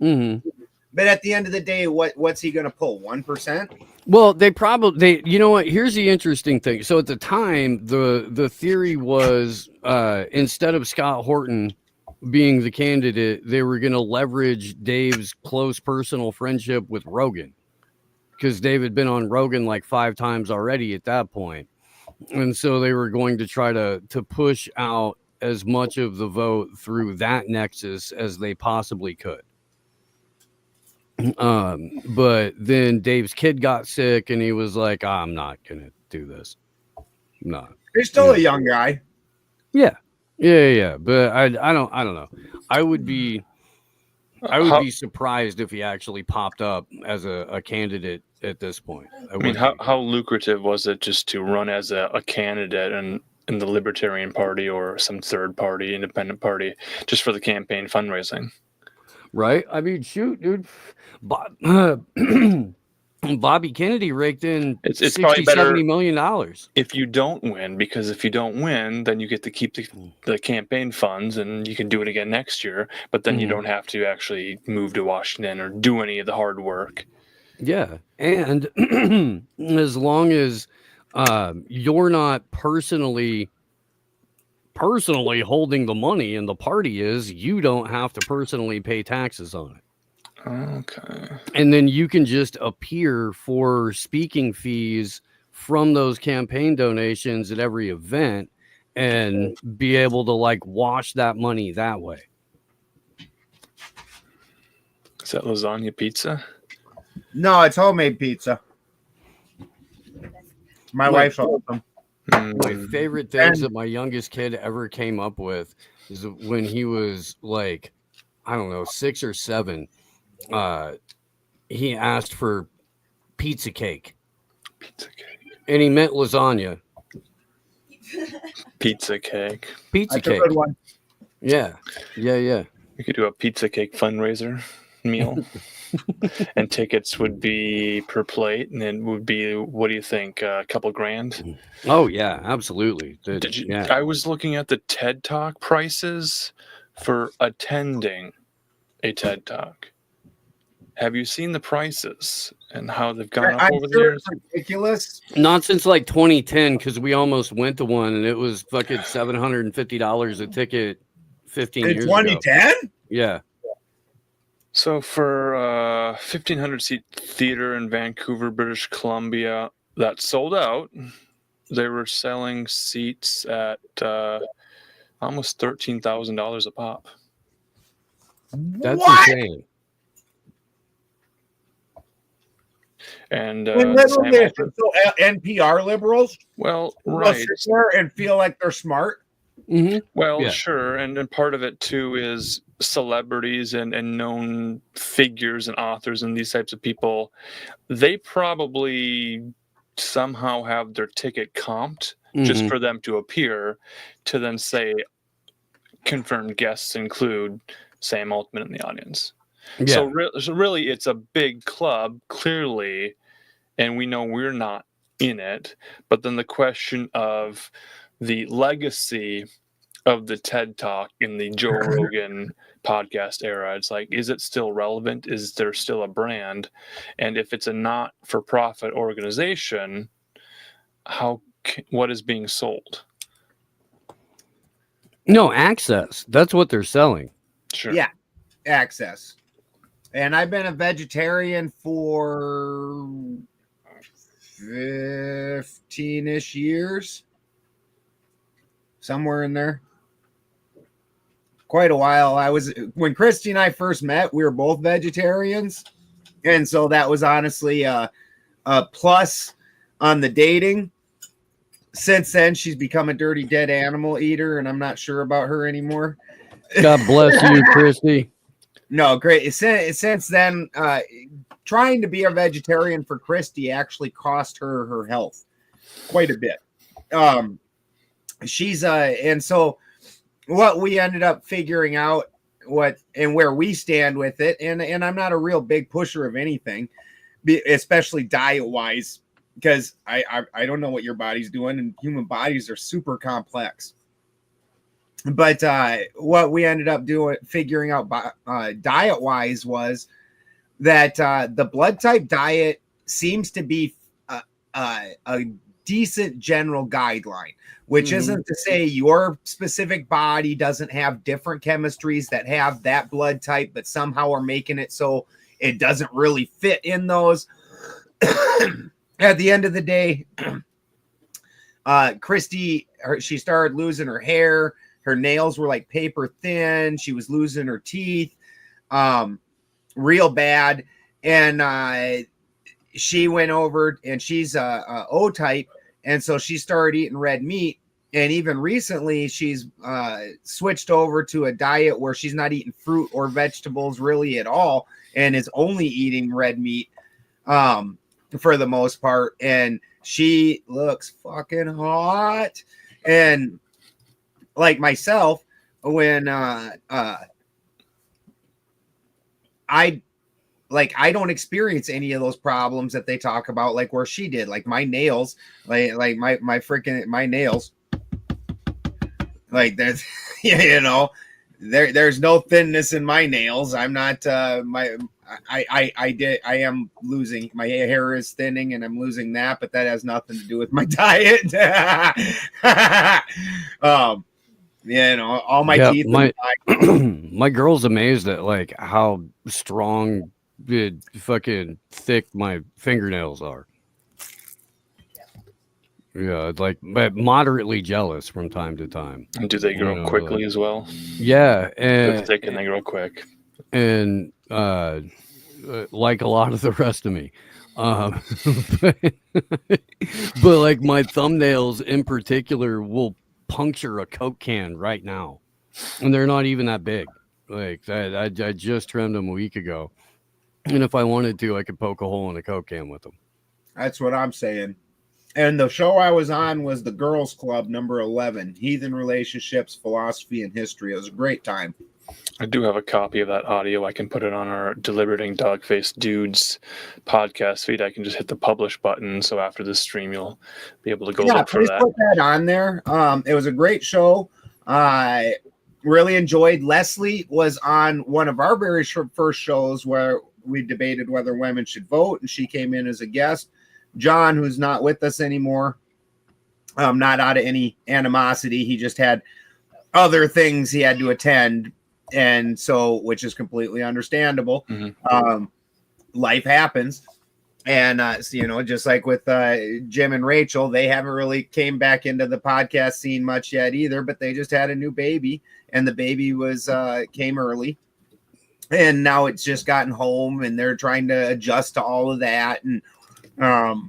Mm-hmm. But at the end of the day, what's he going to pull? 1%? Well, you know what? Here's the interesting thing. So at the time, the theory was instead of Scott Horton being the candidate, they were going to leverage Dave's close personal friendship with Rogan, because Dave had been on Rogan like 5 times already at that point. And so they were going to try to push out as much of the vote through that nexus as they possibly could. But then Dave's kid got sick and he was like, I'm not going to do this. No. He's still a young guy. Yeah. But I don't know. I would be surprised if he actually popped up as a candidate at this point. I mean, how lucrative was it just to run as a candidate in the Libertarian Party or some third party, independent party, just for the campaign fundraising? Right? I mean, shoot, dude. Bobby Kennedy raked in it's $60, probably better $70 million. If you don't win, because if you don't win, then you get to keep the campaign funds and you can do it again next year, but then you don't have to actually move to Washington or do any of the hard work. Yeah. And as long as you're not personally holding the money and the party is, you don't have to personally pay taxes on it. Okay. And then you can just appear for speaking fees from those campaign donations at every event and be able to like wash that money that way. Is that lasagna pizza? No, it's homemade pizza. My wife's awesome. My favorite things that my youngest kid ever came up with is when he was like, I don't know, 6 or 7. He asked for pizza cake. And he meant lasagna. Pizza cake. That's a good one. Yeah. We could do a pizza cake fundraiser meal. And tickets would be per plate, and it would be, what do you think, a couple grand? Oh yeah, absolutely. I was looking at the TED Talk prices for attending a TED Talk. Have you seen the prices and how they've gone up over the years? It's ridiculous. Not since like 2010, because we almost went to one and it was fucking $750 a ticket 15 years ago. 2010? Yeah. So for 1,500 seat theater in Vancouver, British Columbia, that sold out. They were selling seats at almost $13,000 a pop. That's insane. And so NPR liberals, well, right, sit there and feel like they're smart. Mm-hmm. Well, sure, and part of it too is celebrities and known figures and authors and these types of people. They probably somehow have their ticket comped just for them to appear, to then say confirmed guests include Sam Altman in the audience. Yeah. So really, it's a big club, clearly, and we know we're not in it. But then the question of the legacy of the TED Talk in the Joe Rogan podcast era, it's like, is it still relevant? Is there still a brand? And if it's a not-for-profit organization, what is being sold? No, access. That's what they're selling. Sure. Yeah, access. And I've been a vegetarian for 15-ish years. Somewhere in there. Quite a while. When Christy and I first met, we were both vegetarians. And so that was honestly a plus on the dating. Since then, she's become a dirty dead animal eater, and I'm not sure about her anymore. God bless you, Christy. No, great. Since then, trying to be a vegetarian for Christy actually cost her health quite a bit. She's and so what we ended up figuring out where we stand with it, and I'm not a real big pusher of anything, especially diet wise, because I don't know what your body's doing, and human bodies are super complex. But what we ended up figuring out diet wise was that the blood type diet seems to be a decent general guideline, which isn't to say your specific body doesn't have different chemistries that have that blood type, but somehow are making it so it doesn't really fit in those. At the end of the day, Christy, she started losing her hair. Her nails were like paper thin. She was losing her teeth real bad. And she went over, and she's O type. And so she started eating red meat. And even recently, she's switched over to a diet where she's not eating fruit or vegetables really at all, and is only eating red meat for the most part. And she looks fucking hot. And like myself, when I don't experience any of those problems that they talk about, like where she did, like my nails, like my freaking nails, like there's there's no thinness in my nails. I'm not I am losing, my hair is thinning and I'm losing that, but that has nothing to do with my diet. All my teeth. My girl's amazed at like how strong, fucking thick my fingernails are. Yeah, like, but moderately jealous from time to time. And do they grow quickly as well? Yeah, and they're thick and they grow quick. And like a lot of the rest of me. But like my thumbnails in particular will puncture a Coke can right now, and they're not even that big. Like I just trimmed them a week ago, and if I wanted to, I could poke a hole in a Coke can with them. That's what I'm saying. And the show I was on was the Girls Club number 11, Heathen Relationships, Philosophy, and History. It was a great time. I do have a copy of that audio. I can put it on our Deliberating Dogface Dudes podcast feed. I can just hit the publish button. So after this stream, you'll be able to go look for that. Put that on there. It was a great show. I really enjoyed. Leslie was on one of our very first shows where we debated whether women should vote, and she came in as a guest. John, who's not with us anymore, not out of any animosity. He just had other things he had to attend. And so, which is completely understandable. Mm-hmm. Life happens. And, just like with Jim and Rachel, they haven't really came back into the podcast scene much yet either, but they just had a new baby, and the baby came early. And now it's just gotten home, and they're trying to adjust to all of that. And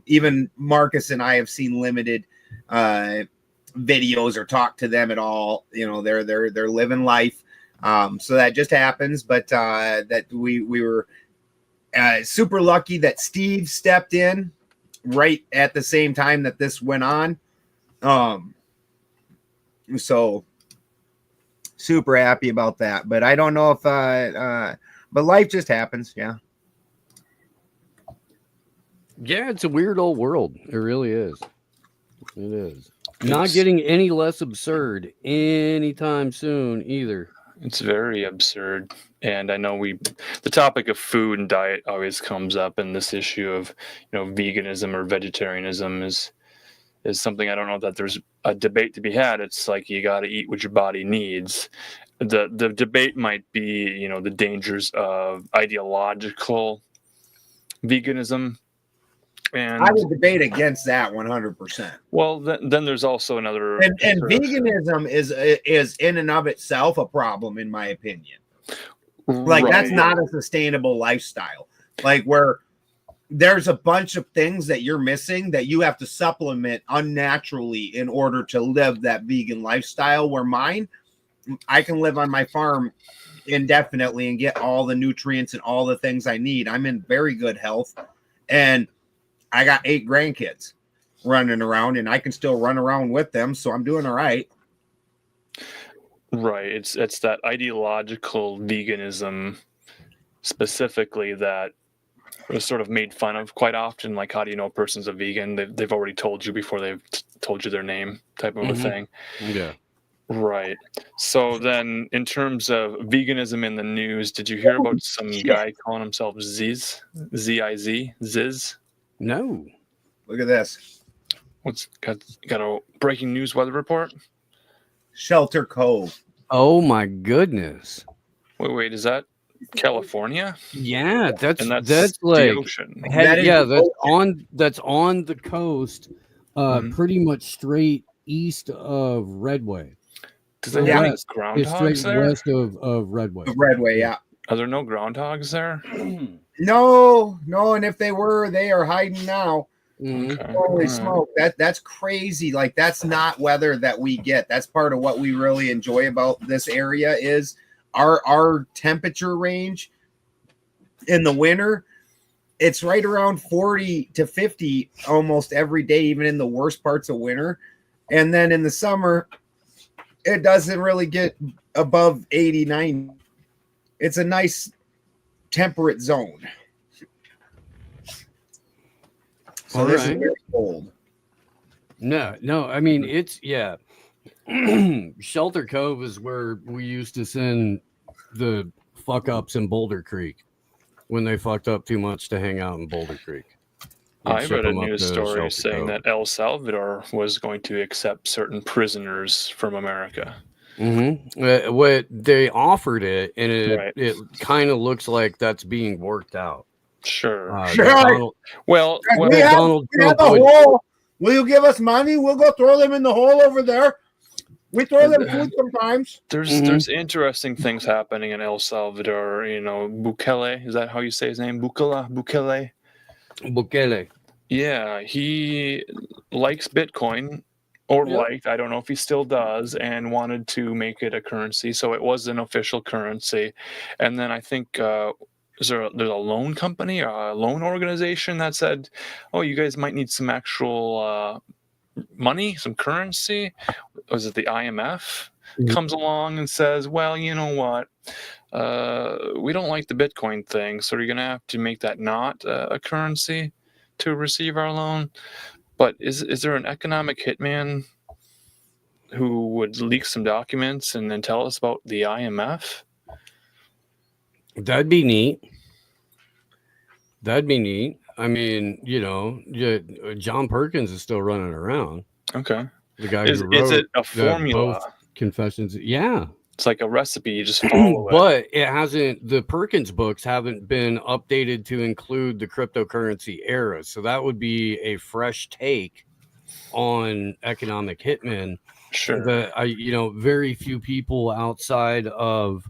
even Marcus and I have seen limited videos or talked to them at all. They're living life. So that just happens, but that we were super lucky that Steve stepped in right at the same time that this went on. So super happy about that. But I don't know if But life just happens. Yeah. Yeah, it's a weird old world. It really is. It is. Not getting any less absurd anytime soon either. It's very absurd. And I know the topic of food and diet always comes up, and this issue of, veganism or vegetarianism is something. I don't know that there's a debate to be had. It's like you got to eat what your body needs. The debate might be, the dangers of ideological veganism. And I would debate against that 100%. Well, then there's also another. And veganism is in and of itself a problem, in my opinion. Like, right. That's not a sustainable lifestyle. Like, where there's a bunch of things that you're missing that you have to supplement unnaturally in order to live that vegan lifestyle. Where mine, I can live on my farm indefinitely and get all the nutrients and all the things I need. I'm in very good health, and I got 8 grandkids running around, and I can still run around with them, so I'm doing all right. Right. It's that ideological veganism specifically that was sort of made fun of quite often. Like, how do you know a person's a vegan? They've already told you before they've told you their name, type of a thing. Yeah. Right. So then, in terms of veganism in the news, did you hear about some guy calling himself Ziz? Z-I-Z? Ziz? No. Look at this. What's got a breaking news weather report? Shelter Cove. Oh my goodness. Wait, is that California? Yeah, that's And like the ocean. That's on the coast, pretty much straight east of Redway. Does it have any It's groundhogs straight there? west of Redway. Redway, yeah. Are there no groundhogs there? No, and if they were, they are hiding now. Okay. Holy smoke, that's crazy. Like, that's not weather that we get. That's part of what we really enjoy about this area is our temperature range in the winter. It's right around 40 to 50 almost every day, even in the worst parts of winter. And then in the summer, it doesn't really get above 89. It's a nice temperate zone. So this is very cold. No. I mean, it's Shelter Cove is where we used to send the fuck ups in Boulder Creek when they fucked up too much to hang out in Boulder Creek. I read a news story saying that El Salvador was going to accept certain prisoners from America. What they offered it, and it kind of looks like that's being worked out. Sure. Donald, we have a hole. Will you give us money? We'll go throw them in the hole over there. We throw them food sometimes. There's interesting things happening in El Salvador. Bukele, is that how you say his name? Bukele. Yeah, he likes Bitcoin, or liked, I don't know if he still does, and wanted to make it a currency. So it was an official currency. And then I think there's a loan company, a loan organization that said, oh, you guys might need some actual money, some currency. Was it the IMF? Comes along and says, well, you know what? We don't like the Bitcoin thing, so you're going to have to make that not a currency to receive our loan. But is there an economic hitman who would leak some documents and then tell us about the IMF? That'd be neat. I mean, John Perkins is still running around. Okay. The guy is it a formula? Both Confessions. Yeah. It's like a recipe. You just follow it. But it hasn't. The Perkins books haven't been updated to include the cryptocurrency era. So that would be a fresh take on economic hitmen. Sure. Very few people outside of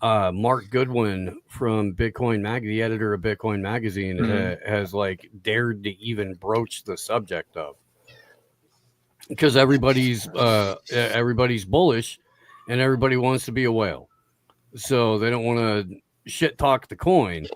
Mark Goodwin from Bitcoin the editor of Bitcoin Magazine, has dared to even broach the subject of, because everybody's bullish and everybody wants to be a whale, so they don't want to shit talk the coin,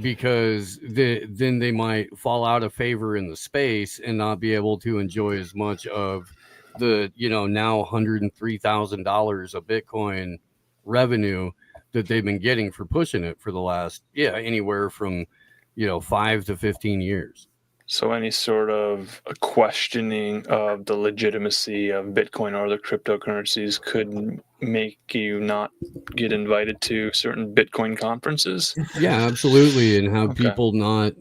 because then they might fall out of favor in the space and not be able to enjoy as much of the now $103,000 of Bitcoin revenue that they've been getting for pushing it for the last anywhere from 5 to 15 years. So any sort of a questioning of the legitimacy of Bitcoin or other cryptocurrencies could make you not get invited to certain Bitcoin conferences? Yeah, absolutely. And have people not,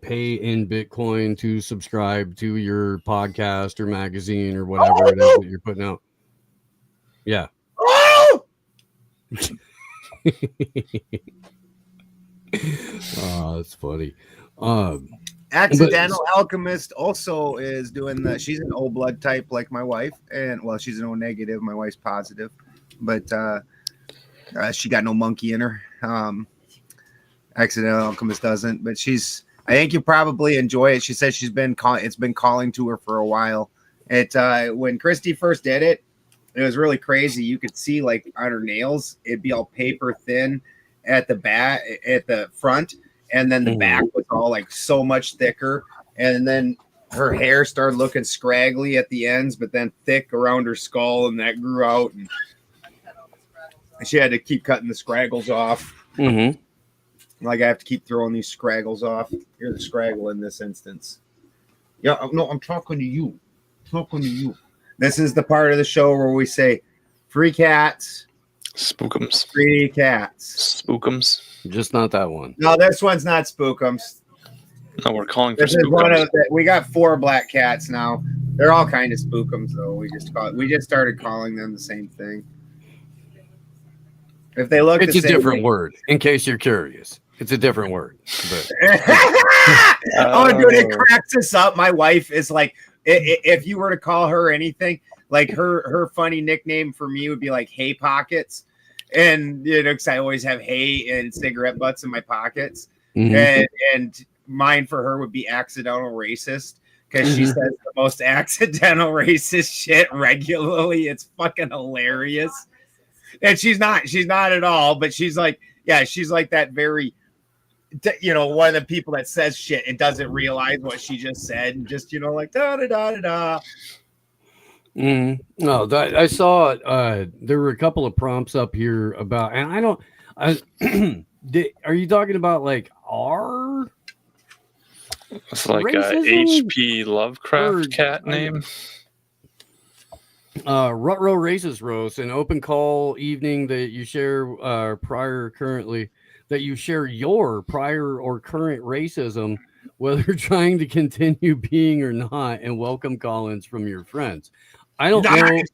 pay in Bitcoin to subscribe to your podcast or magazine or whatever it is that you're putting out. Yeah. Oh, that's funny. Accidental Alchemist also is doing she's an O blood type like my wife, and she's an O negative. My wife's positive, but she got no monkey in her. Accidental Alchemist doesn't, but I think you probably enjoy it. She says it's been calling to her for a while. When Christy first did it, it was really crazy. You could see like on her nails, it'd be all paper thin at the front. And then the back was all like so much thicker. And then her hair started looking scraggly at the ends, but then thick around her skull. And that grew out. And she had to keep cutting the scraggles off. Mm-hmm. Like I have to keep throwing these scraggles off. You're the scraggle in this instance. Yeah, no, I'm talking to you. This is the part of the show where we say free cats. Spookums. Free cats. Spookums. Just not that one. No, this one's not Spookums. No, we're calling for This is Spookums. we got 4 black cats now. They're all kind of Spookums though. We just started calling them the same thing. If they look, it's a different word. In case you're curious, it's a different word. But... oh, dude, it cracks us up. My wife is like, if you were to call her anything, like her funny nickname for me would be like Hay Pockets. And because I always have hay and cigarette butts in my pockets, and mine for her would be Accidental Racist because she says the most accidental racist shit regularly. It's fucking hilarious, and she's not at all. But she's like that very, one of the people that says shit and doesn't realize what she just said, and just like da da da da da. No, I saw there were a couple of prompts up here about, and are you talking about like R? It's like H.P. Lovecraft cat name. Rutro Racist Roast, an open call evening that you share that you share your prior or current racism, whether trying to continue being or not, and welcome call-ins from your friends. I don't know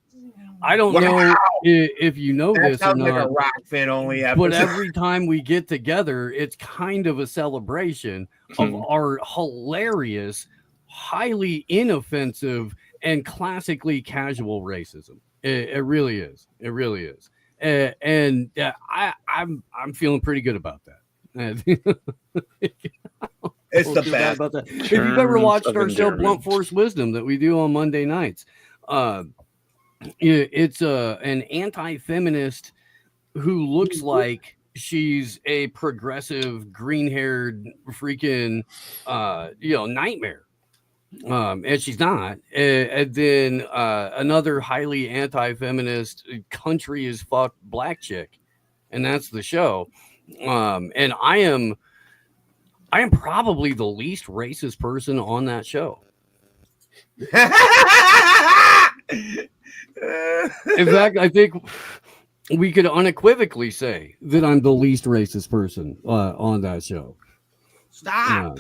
if you know that this or not. like a Rock Fit only episode. But every time we get together, it's kind of a celebration of our hilarious, highly inoffensive, and classically casual racism. It really is. It really is. And I'm feeling pretty good about that. It's the best. About that. If you've ever watched our show Blunt Force Wisdom that we do on Monday nights, it's an anti-feminist who looks like she's a progressive, green-haired freaking nightmare. And she's not. And then another highly anti-feminist, country as fuck black chick, and that's the show. And I am probably the least racist person on that show. In fact, I think we could unequivocally say that I'm the least racist person on that show. Stop.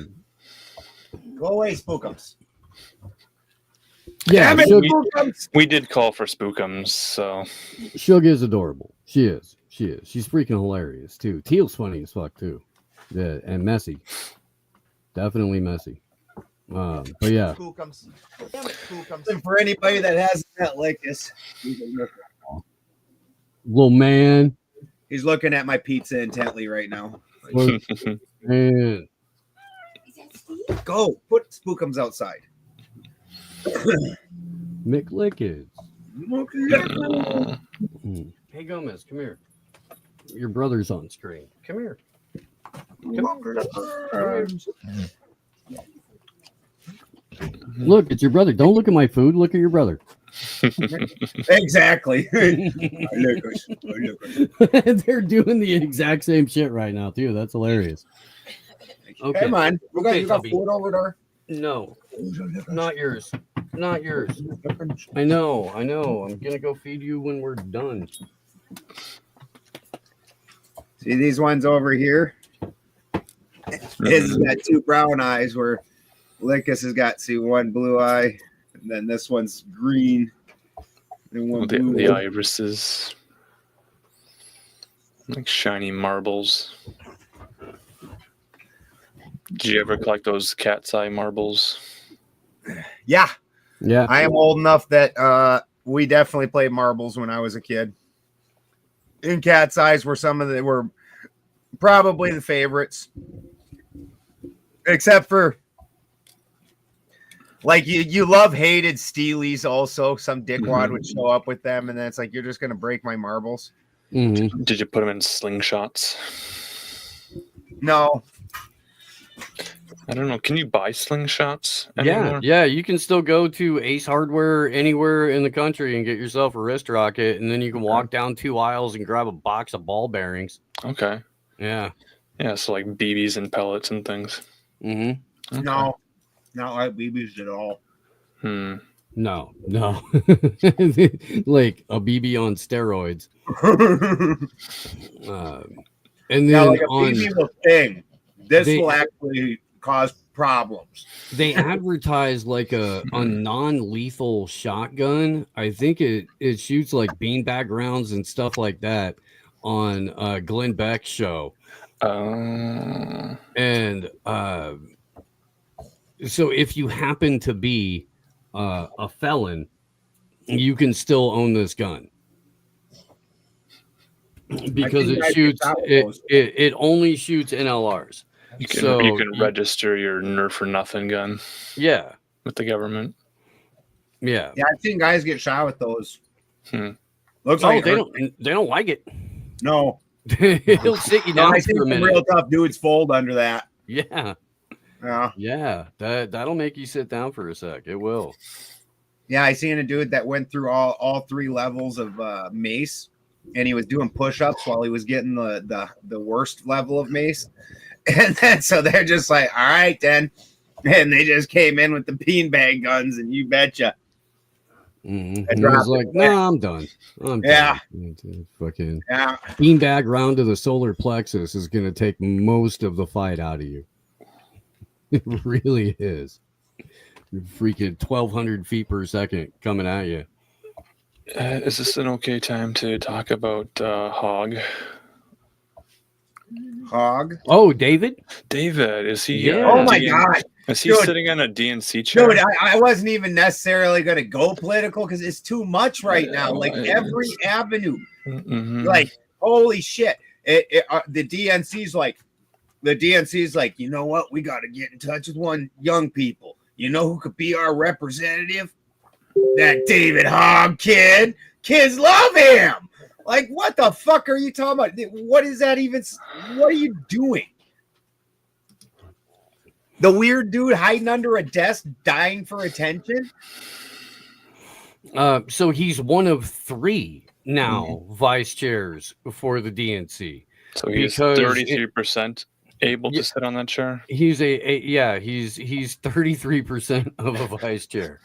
Go away, Spookums. Yeah, we did call for Spookums, so Shug is adorable. She is. She's freaking hilarious too. Teal's funny as fuck too. Yeah, and messy. Definitely messy. But yeah. Spookums. And for anybody that hasn't met like this, little man. He's looking at my pizza intently right now. Man. Go put Spookums outside. McLickets. Hey Gomez, come here. Your brother's on screen. Come here. Look, it's your brother. Don't look at my food. Look at your brother. Exactly. They're doing the exact same shit right now too. That's hilarious. Okay. Hey man, you got Tubby. food over there? No, not yours. Not yours. I know. I'm gonna go feed you when we're done. See these ones over here? His has got two brown eyes, where Lickus has got one blue eye, and then this one's green. And one blue The one. irises, like shiny marbles. Did you ever collect those cat's eye marbles? Yeah, Yeah. I am old enough that we definitely played marbles when I was a kid. And cat's eyes were were probably the favorites, except for like you hated Steelies also. Some dickwad would show up with them, and then it's like, you're just gonna break my marbles. Mm-hmm. Did you put them in slingshots? No. I don't know. Can you buy slingshots anymore? Yeah. You can still go to Ace Hardware anywhere in the country and get yourself a wrist rocket, and then you can walk down 2 aisles and grab a box of ball bearings. Okay. Yeah. Yeah, so like BBs and pellets and things. Mm-hmm. Okay. No, not like BBs at all. No. Like a BB on steroids. And then Now, like a on BB will sting. This will actually cause problems. They advertise like a non-lethal shotgun. I think it shoots like beanbag rounds and stuff like that on Glenn Beck's show. And so if you happen to be a felon, you can still own this gun. Because it shoots it only shoots NLRs. You can register your Nerf for nothing gun. Yeah. With the government. Yeah. Yeah, I've seen guys get shot with those. Looks like they don't like it. No. It'll sit you down I for think a minute. real tough dudes fold under that. Yeah. Yeah. That'll make you sit down for a sec. It will. Yeah, I seen a dude that went through all 3 levels of mace, and he was doing push-ups while he was getting the worst level of mace. And then so they're just like, all right then. And they just came in with the beanbag guns, and you betcha. And I was like, nah, I'm done. Yeah. Fucking yeah. Beanbag round to the solar plexus is gonna take most of the fight out of you. It really is. You're freaking 1,200 feet per second coming at you. Is this an okay time to talk about Hog? Hog? Oh, David? David, is he? Yeah. Oh my God. Is he sitting in a DNC chair? Dude, I wasn't even necessarily going to go political because it's too much right now. Like every avenue. Like, holy shit. The DNC's like, you know what? We got to get in touch with young people. You know who could be our representative? That David Hogg kid. Kids love him. Like, what the fuck are you talking about? What is that even? What are you doing? The weird dude hiding under a desk, dying for attention. So he's one of 3 now vice chairs for the DNC. So he's 33% able to sit on that chair. He's he's 33% of a vice chair.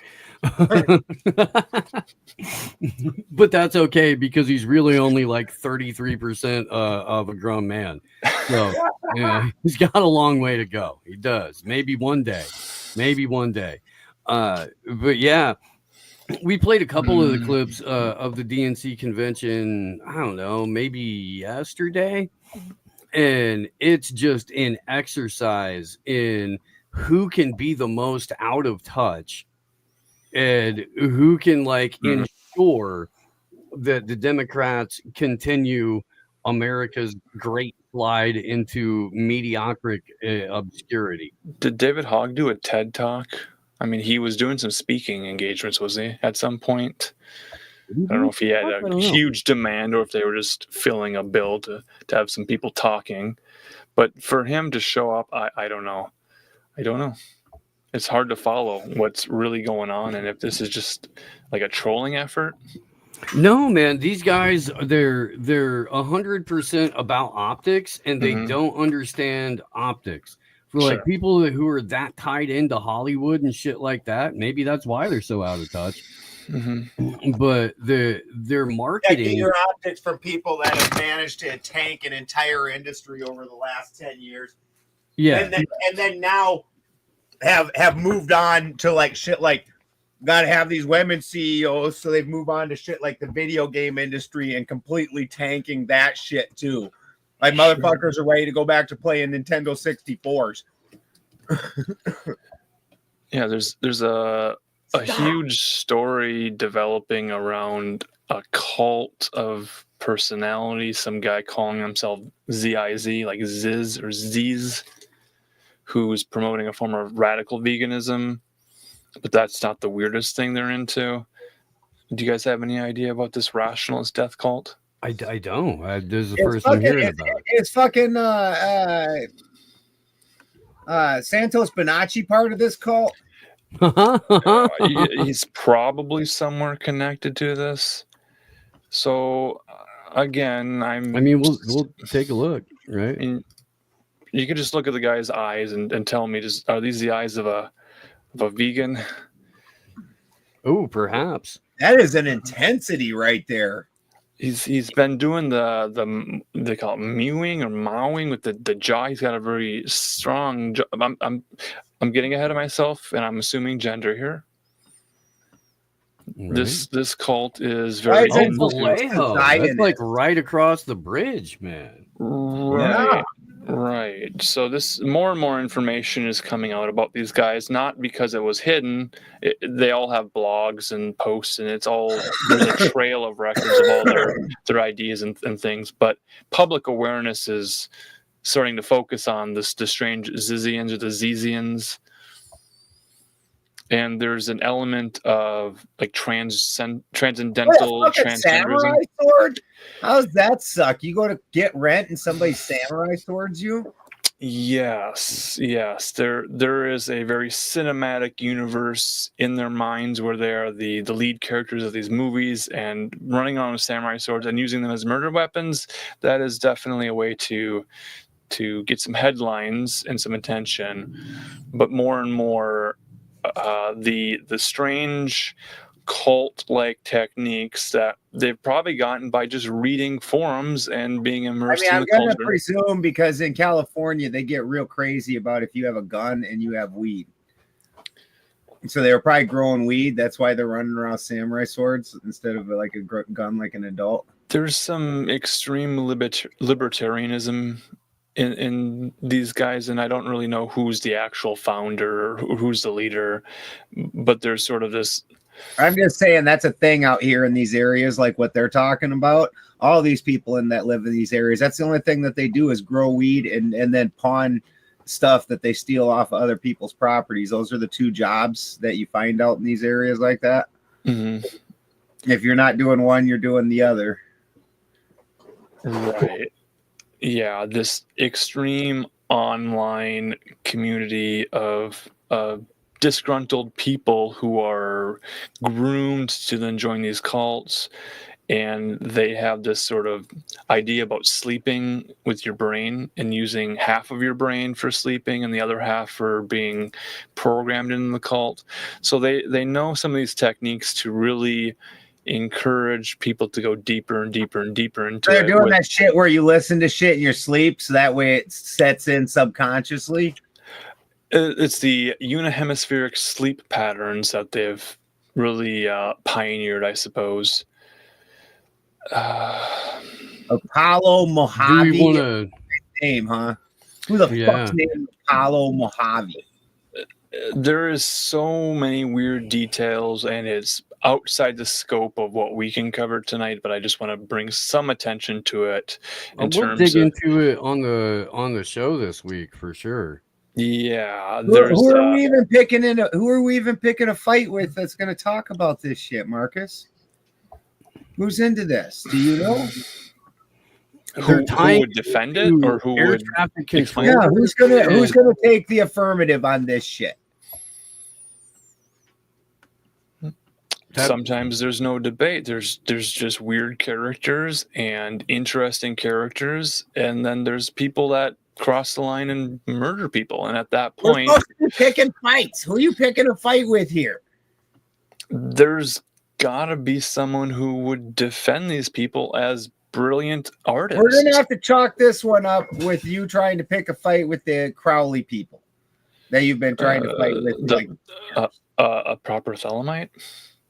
But that's okay because he's really only like 33% of a grown man. So yeah, he's got a long way to go. He does. Maybe one day. But yeah, we played a couple of the clips of the DNC convention. I don't know, maybe yesterday. And it's just an exercise in who can be the most out of touch and who can ensure that the Democrats continue America's great slide into mediocrity obscurity. Did David Hogg do a TED Talk? I mean, he was doing some speaking engagements, was he, at some point? I don't know if he had a huge demand or if they were just filling a bill to have some people talking. But for him to show up, I don't know. it's hard to follow what's really going on, and if this is just like a trolling effort. No, man, these guys, they're 100% about optics, and they don't understand optics. For like people who are that tied into Hollywood and shit like that, maybe that's why they're so out of touch. But their marketing, your optics from people that have managed to tank an entire industry over the last 10 years. Yeah, and then now have moved on to like shit like gotta have these women CEOs, so they've moved on to shit like the video game industry and completely tanking that shit too. Like motherfuckers are ready to go back to playing Nintendo 64s. Yeah, there's a huge story developing around a cult of personality. Some guy calling himself ZIZ, like Ziz or Ziz, who's promoting a form of radical veganism. But that's not the weirdest thing they're into. Do you guys have any idea about this rationalist death cult? I don't. This is the first I'm hearing about it. It's fucking Santos Bonacci part of this cult. He's probably somewhere connected to this. So again, we'll take a look, right? And you can just look at the guy's eyes and tell me, are these the eyes of a vegan? Oh, perhaps. That is an intensity right there. He's been doing the they call it mewing or mowing with the jaw. He's got a very strong jaw. I'm getting ahead of myself, and I'm assuming gender here. Right. This cult is very Vallejo. That's like right across the bridge, man. Right. Yeah. Right. So this more and more information is coming out about these guys, not because it was hidden. They all have blogs and posts, and it's all there's a trail of records of all their ideas and things. But public awareness is starting to focus on the strange Zizians or the Zizians. And there's an element of like transcendental transgenderism. Samurai sword? How does that suck? You go to get rent and somebody samurai swords you? Yes. There is a very cinematic universe in their minds where they are the lead characters of these movies and running on with samurai swords and using them as murder weapons. That is definitely a way to get some headlines and some attention, but more and more the strange cult-like techniques that they've probably gotten by just reading forums and being immersed in the culture. I'm going to presume because in California they get real crazy about if you have a gun and you have weed. So they were probably growing weed. That's why they're running around samurai swords instead of like a gun like an adult. There's some extreme libertarianism in these guys, and I don't really know who's the actual founder or who's the leader, but there's sort of this. I'm just saying that's a thing out here in these areas, like what they're talking about. All these people that live in these areas, that's the only thing that they do is grow weed and then pawn stuff that they steal off of other people's properties. Those are the two jobs that you find out in these areas like that. Mm-hmm. If you're not doing one, you're doing the other. Right. Yeah, this extreme online community of disgruntled people who are groomed to then join these cults, and they have this sort of idea about sleeping with your brain and using half of your brain for sleeping and the other half for being programmed in the cult. So they know some of these techniques to really encourage people to go deeper and deeper and deeper into They're doing that shit where you listen to shit in your sleep, so that way it sets in subconsciously. It's the unihemispheric sleep patterns that they've really pioneered, I suppose. Apollo Mojave. Name, huh? Who the fuck's named Apollo Mojave? There is so many weird details, and it's outside the scope of what we can cover tonight, but I just want to bring some attention to it. We'll dig into it on the show this week for sure. Yeah, who are we even picking a fight with that's going to talk about this shit, Marcus? Who's into this? Do you know? Who would defend it, or who would explain? Yeah, who's gonna take the affirmative on this shit? sometimes there's no debate. There's just weird characters and interesting characters, and then there's people that cross the line and murder people. And at that point, we're supposed to be picking fights. Who are you picking a fight with here? there's gotta be someone who would defend these people as brilliant artists. We're gonna have to chalk this one up with you trying to pick a fight with the Crowley people that you've been trying to fight with. A proper Thelemite.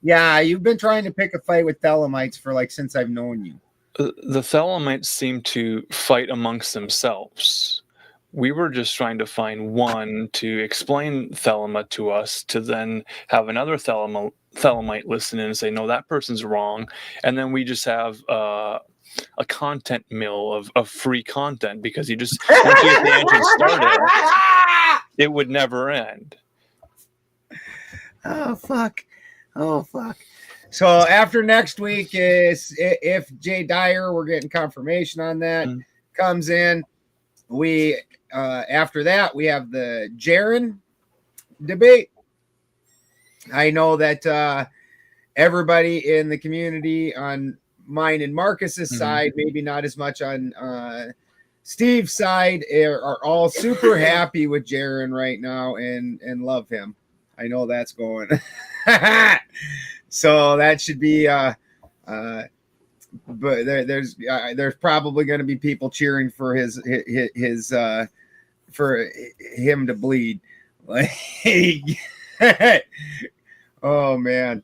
Yeah, you've been trying to pick a fight with Thelemites for like since I've known you. The Thelemites seem to fight amongst themselves. We were just trying to find one to explain Thelema to us, to then have another Thelemite listen in and say, no, that person's wrong. And then we just have a content mill of free content, because you just, once you get the engine started, it would never end. Oh, fuck. Oh, fuck. So after next week is if Jay Dyer, we're getting confirmation on that, comes in, we after that we have the Jaren debate. I know that everybody in the community on mine and Marcus's side, maybe not as much on Steve's side, are all super happy with Jaren right now and love him. I know that's going. So that should be but there's probably going to be people cheering for his for him to bleed. Like, oh man.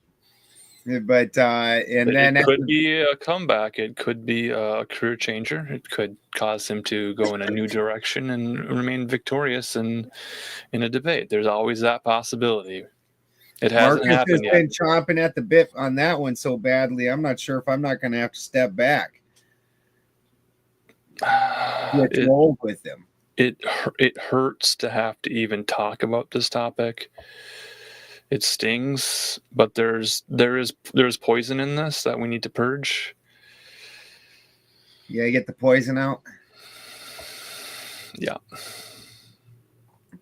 But and then it could be a comeback. It could be a career changer. It could cause him to go in a new direction and remain victorious in a debate. There's always that possibility. It hasn't happened yet. Marcus has been chomping at the bit on that one so badly. I'm not sure if I'm not going to have to step back. Get rolled with him. It hurts to have to even talk about this topic. It stings, but there is poison in this that we need to purge. Yeah, get the poison out. Yeah.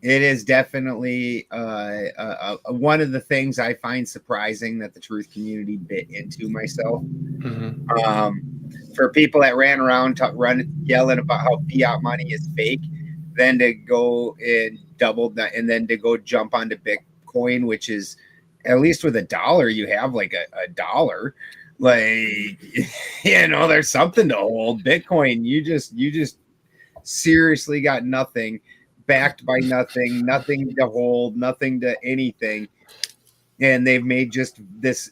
It is definitely one of the things I find surprising that the truth community bit into myself. For people that ran around yelling about how fiat money is fake, then to go and double that, and then to go jump onto Bitcoin, which is, at least with $1, you have like a dollar. Like, there's something to hold. Bitcoin, you just seriously got nothing. Backed by nothing to hold, nothing to anything, and they've made just this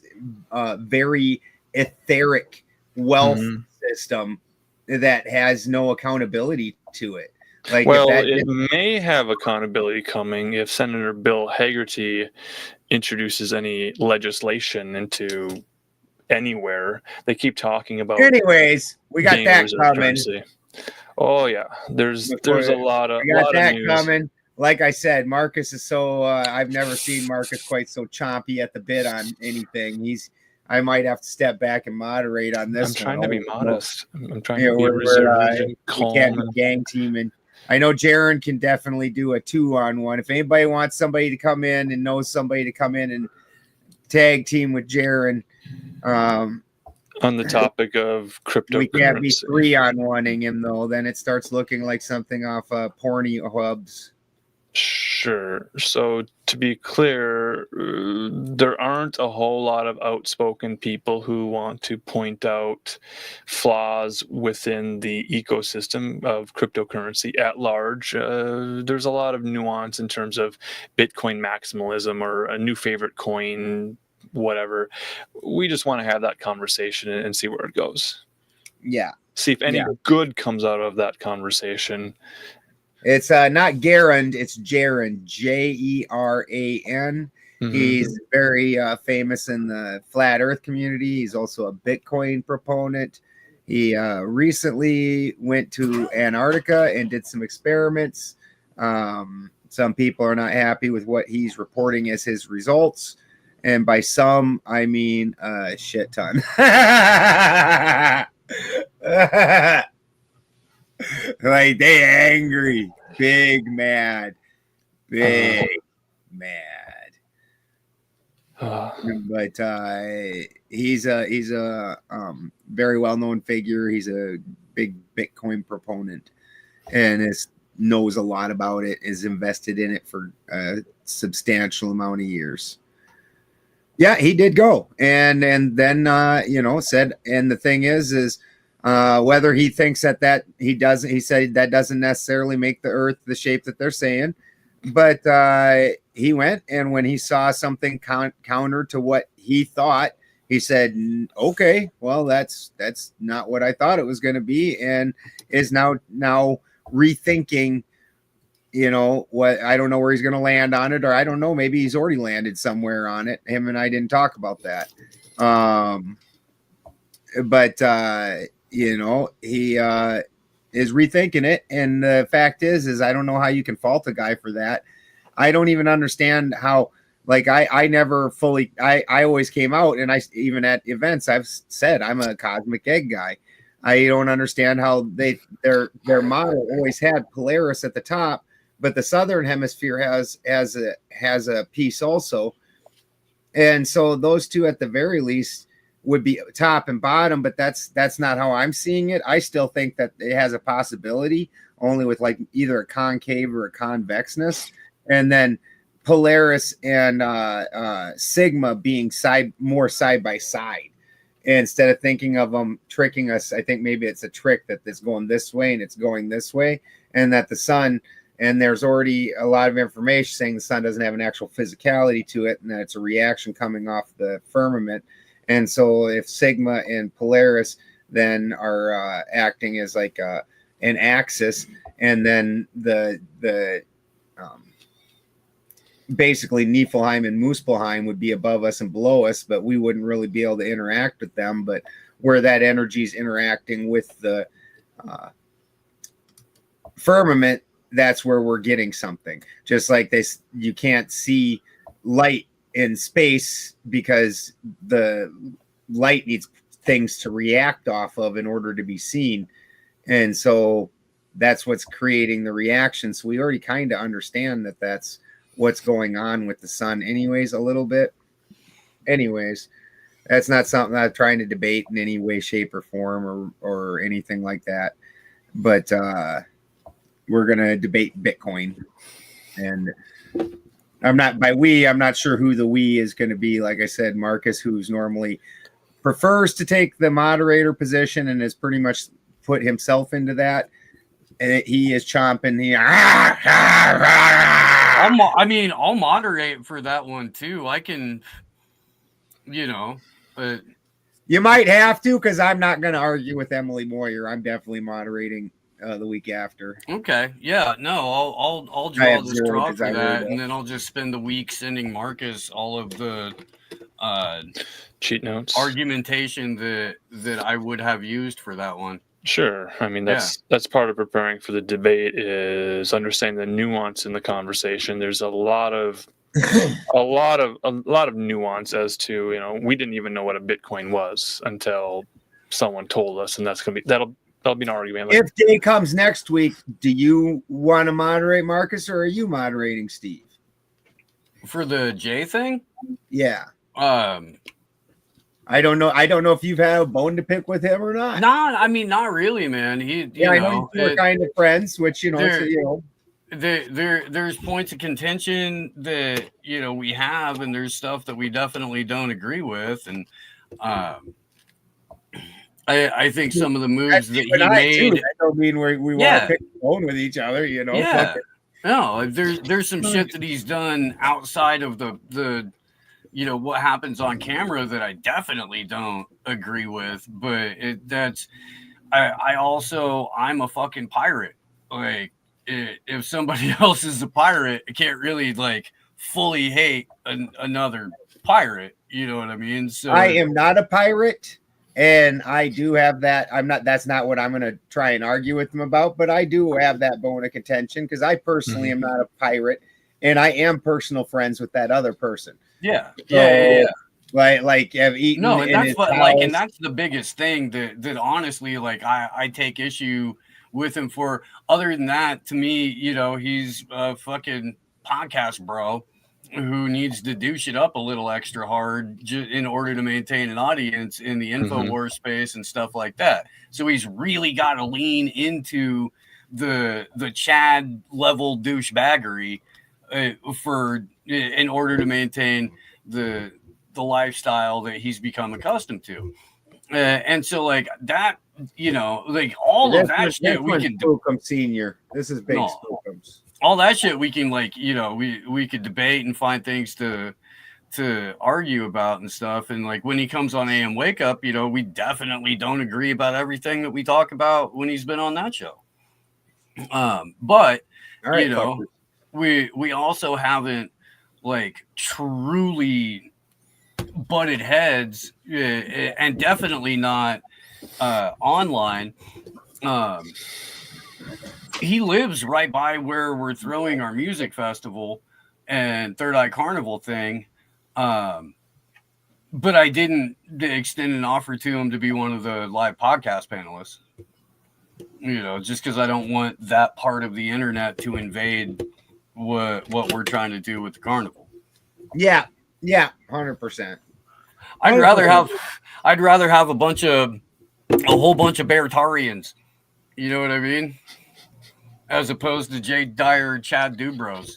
very etheric wealth system that has no accountability to it. Like, well, it may have accountability coming if Senator Bill Hagerty introduces any legislation into anywhere. They keep talking about. Anyways, we got that coming. Oh yeah, there's a lot of news coming. Like I said, Marcus is so I've never seen Marcus quite so chompy at the bit on anything. I might have to step back and moderate on this. I'm trying to be modest. I'm trying to be reserved and calm. We can't be gang teaming. I know Jaren can definitely do a 2-on-1. If anybody wants somebody to come in and knows somebody to come in and tag team with Jaren, on the topic of cryptocurrency. We can't be 3-on-1ing him, though. Then it starts looking like something off Porny Hubs. Sure. So to be clear, there aren't a whole lot of outspoken people who want to point out flaws within the ecosystem of cryptocurrency at large. There's a lot of nuance in terms of Bitcoin maximalism or a new favorite coin, whatever. We just want to have that conversation and see where it goes. Yeah. See if any good comes out of that conversation. It's not Garen, it's Jaren, Jeran. He's very famous in the flat earth community. He's also a Bitcoin proponent. He recently went to Antarctica and did some experiments. Some people are not happy with what he's reporting as his results. And by some, I mean a shit ton. Like, they angry, big mad. But he's a very well known figure. He's a big Bitcoin proponent, and knows a lot about it. Is invested in it for a substantial amount of years. Yeah, he did go, and then said. And the thing is whether he thinks that he doesn't. He said that doesn't necessarily make the Earth the shape that they're saying, but he went, and when he saw something counter to what he thought, he said, "Okay, well, that's not what I thought it was going to be," and is now rethinking. What, I don't know where he's going to land on it, or I don't know, maybe he's already landed somewhere on it. Him and I didn't talk about that. But he is rethinking it. And the fact is I don't know how you can fault a guy for that. I don't even understand how, like, I never fully, I always came out, and I, even at events, I've said I'm a cosmic egg guy. I don't understand how their model always had Polaris at the top, but the southern hemisphere has a piece also, and so those two at the very least would be top and bottom. But that's not how I'm seeing it. I still think that it has a possibility, only with like either a concave or a convexness, and then Polaris and Sigma being more side by side. Instead of thinking of them tricking us, I think maybe it's a trick that it's going this way and it's going this way, and that the sun. And there's already a lot of information saying the sun doesn't have an actual physicality to it, and that it's a reaction coming off the firmament. And so if Sigma and Polaris then are acting as like an axis, and then the basically Niflheim and Muspelheim would be above us and below us, but we wouldn't really be able to interact with them. But where that energy is interacting with the firmament, that's where we're getting something. Just like this, you can't see light in space because the light needs things to react off of in order to be seen. And so that's what's creating the reaction. So we already kind of understand that that's what's going on with the sun anyways, a little bit. Anyways, that's not something I'm trying to debate in any way, shape, or form or anything like that. But we're going to debate Bitcoin. And I'm not sure who the we is going to be. Like I said, Marcus, who's normally prefers to take the moderator position and has pretty much put himself into that. And he is chomping the. I'll moderate for that one too. I can, but you might have to, because I'm not going to argue with Emily Moyer. I'm definitely moderating the week after. Okay, yeah, no, I'll draw the straw for that, and then I'll just spend the week sending Marcus all of the cheat notes, argumentation that I would have used for that one. Sure. I mean, that's part of preparing for the debate, is understanding the nuance in the conversation. There's a lot of nuance as to, we didn't even know what a Bitcoin was until someone told us, and that'll be an argument. If Day comes next week, do you want to moderate, Marcus, or are you moderating, Steve? For the J thing? Yeah. I don't know if you've had a bone to pick with him or not. Not really, man. I know we're kind of friends, which there's points of contention that we have, and there's stuff that we definitely don't agree with, and I think some of the moves that he made. Too. I don't mean we want to pick the bone with each other, Yeah. No, there's some shit that he's done outside of the what happens on camera that I definitely don't agree with. But I'm a fucking pirate. Like, if somebody else is a pirate, I can't really like fully hate another pirate. You know what I mean? So I am not a pirate. And I do have that. That's not what I'm going to try and argue with them about, but I do have that bone of contention because I personally am not a pirate, and I am personal friends with that other person. Yeah. So, yeah. Like have eaten. No, and that's what, like, and that's the biggest thing that honestly, like, I take issue with him for. Other than that, to me, he's a fucking podcast bro. who needs to douche it up a little extra hard in order to maintain an audience in the InfoWars space and stuff like that. So he's really got to lean into the Chad level douchebaggery in order to maintain the lifestyle that he's become accustomed to. And so like that, you know, like all of that shit we can do. Senior. This is big Slocum's. All that shit we can, like, you know, we could debate and find things to argue about and stuff. And like when he comes on AM Wake Up, you know, we definitely don't agree about everything that we talk about when he's been on that show. But right, you know, we also haven't like truly butted heads, and definitely not online. He lives right by where we're throwing our music festival and Third Eye Carnival thing. But I didn't extend an offer to him to be one of the live podcast panelists, you know, just because I don't want that part of the internet to invade what we're trying to do with the carnival. Yeah. 100%. I'd rather have a whole bunch of Libertarians. You know what I mean? As opposed to Jay Dyer, Chad Dubros.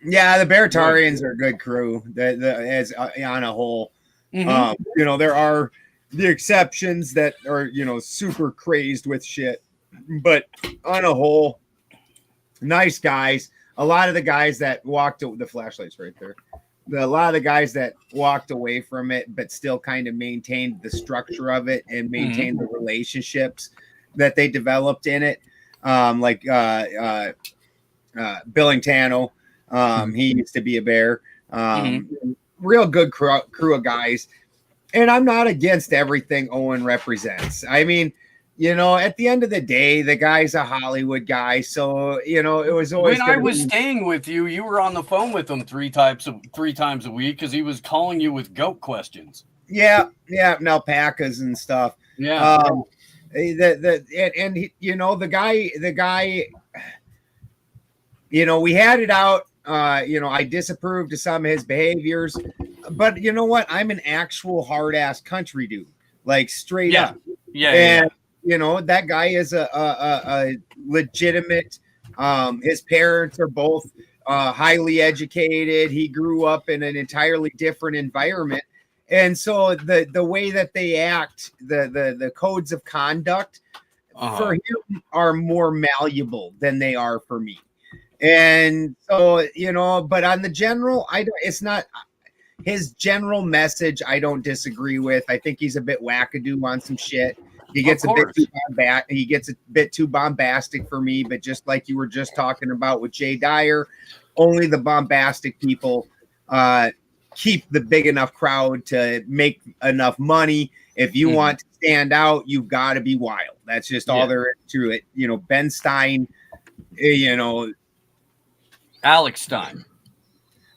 Yeah, the Libertarians are a good crew. As on a whole, you know, there are the exceptions that are, you know, super crazed with shit, but on a whole, nice guys. A lot of the guys that walked the flashlight's right there. A lot of the guys that walked away from it, but still kind of maintained the structure of it and maintained the relationships that they developed in it. Like Billingtano, he used to be a bear. Real good crew of guys. And I'm not against everything Owen represents. I mean, you know, at the end of the day, the guy's a Hollywood guy. So, you know, it was always. When I was staying with you, you were on the phone with him three times a week because he was calling you with goat questions. Yeah, and alpacas and stuff. Yeah. And he, you know, the guy, you know, we had it out. You know, I disapproved of some of his behaviors, but you know what? I'm an actual hard ass country dude, like straight up. Yeah. You know, that guy is a legitimate. His parents are both highly educated. He grew up in an entirely different environment. And so the way that they act, the codes of conduct for him are more malleable than they are for me. And so, you know, but on the general, it's not his general message. I don't disagree with. I think he's a bit wackadoo on some shit. He gets a bit too bombastic for me, but just like you were just talking about with Jay Dyer, only the bombastic people keep the big enough crowd to make enough money. If you want to stand out, you've got to be wild. That's just all there is to it. You know, Ben Stein, you know, Alex Stein.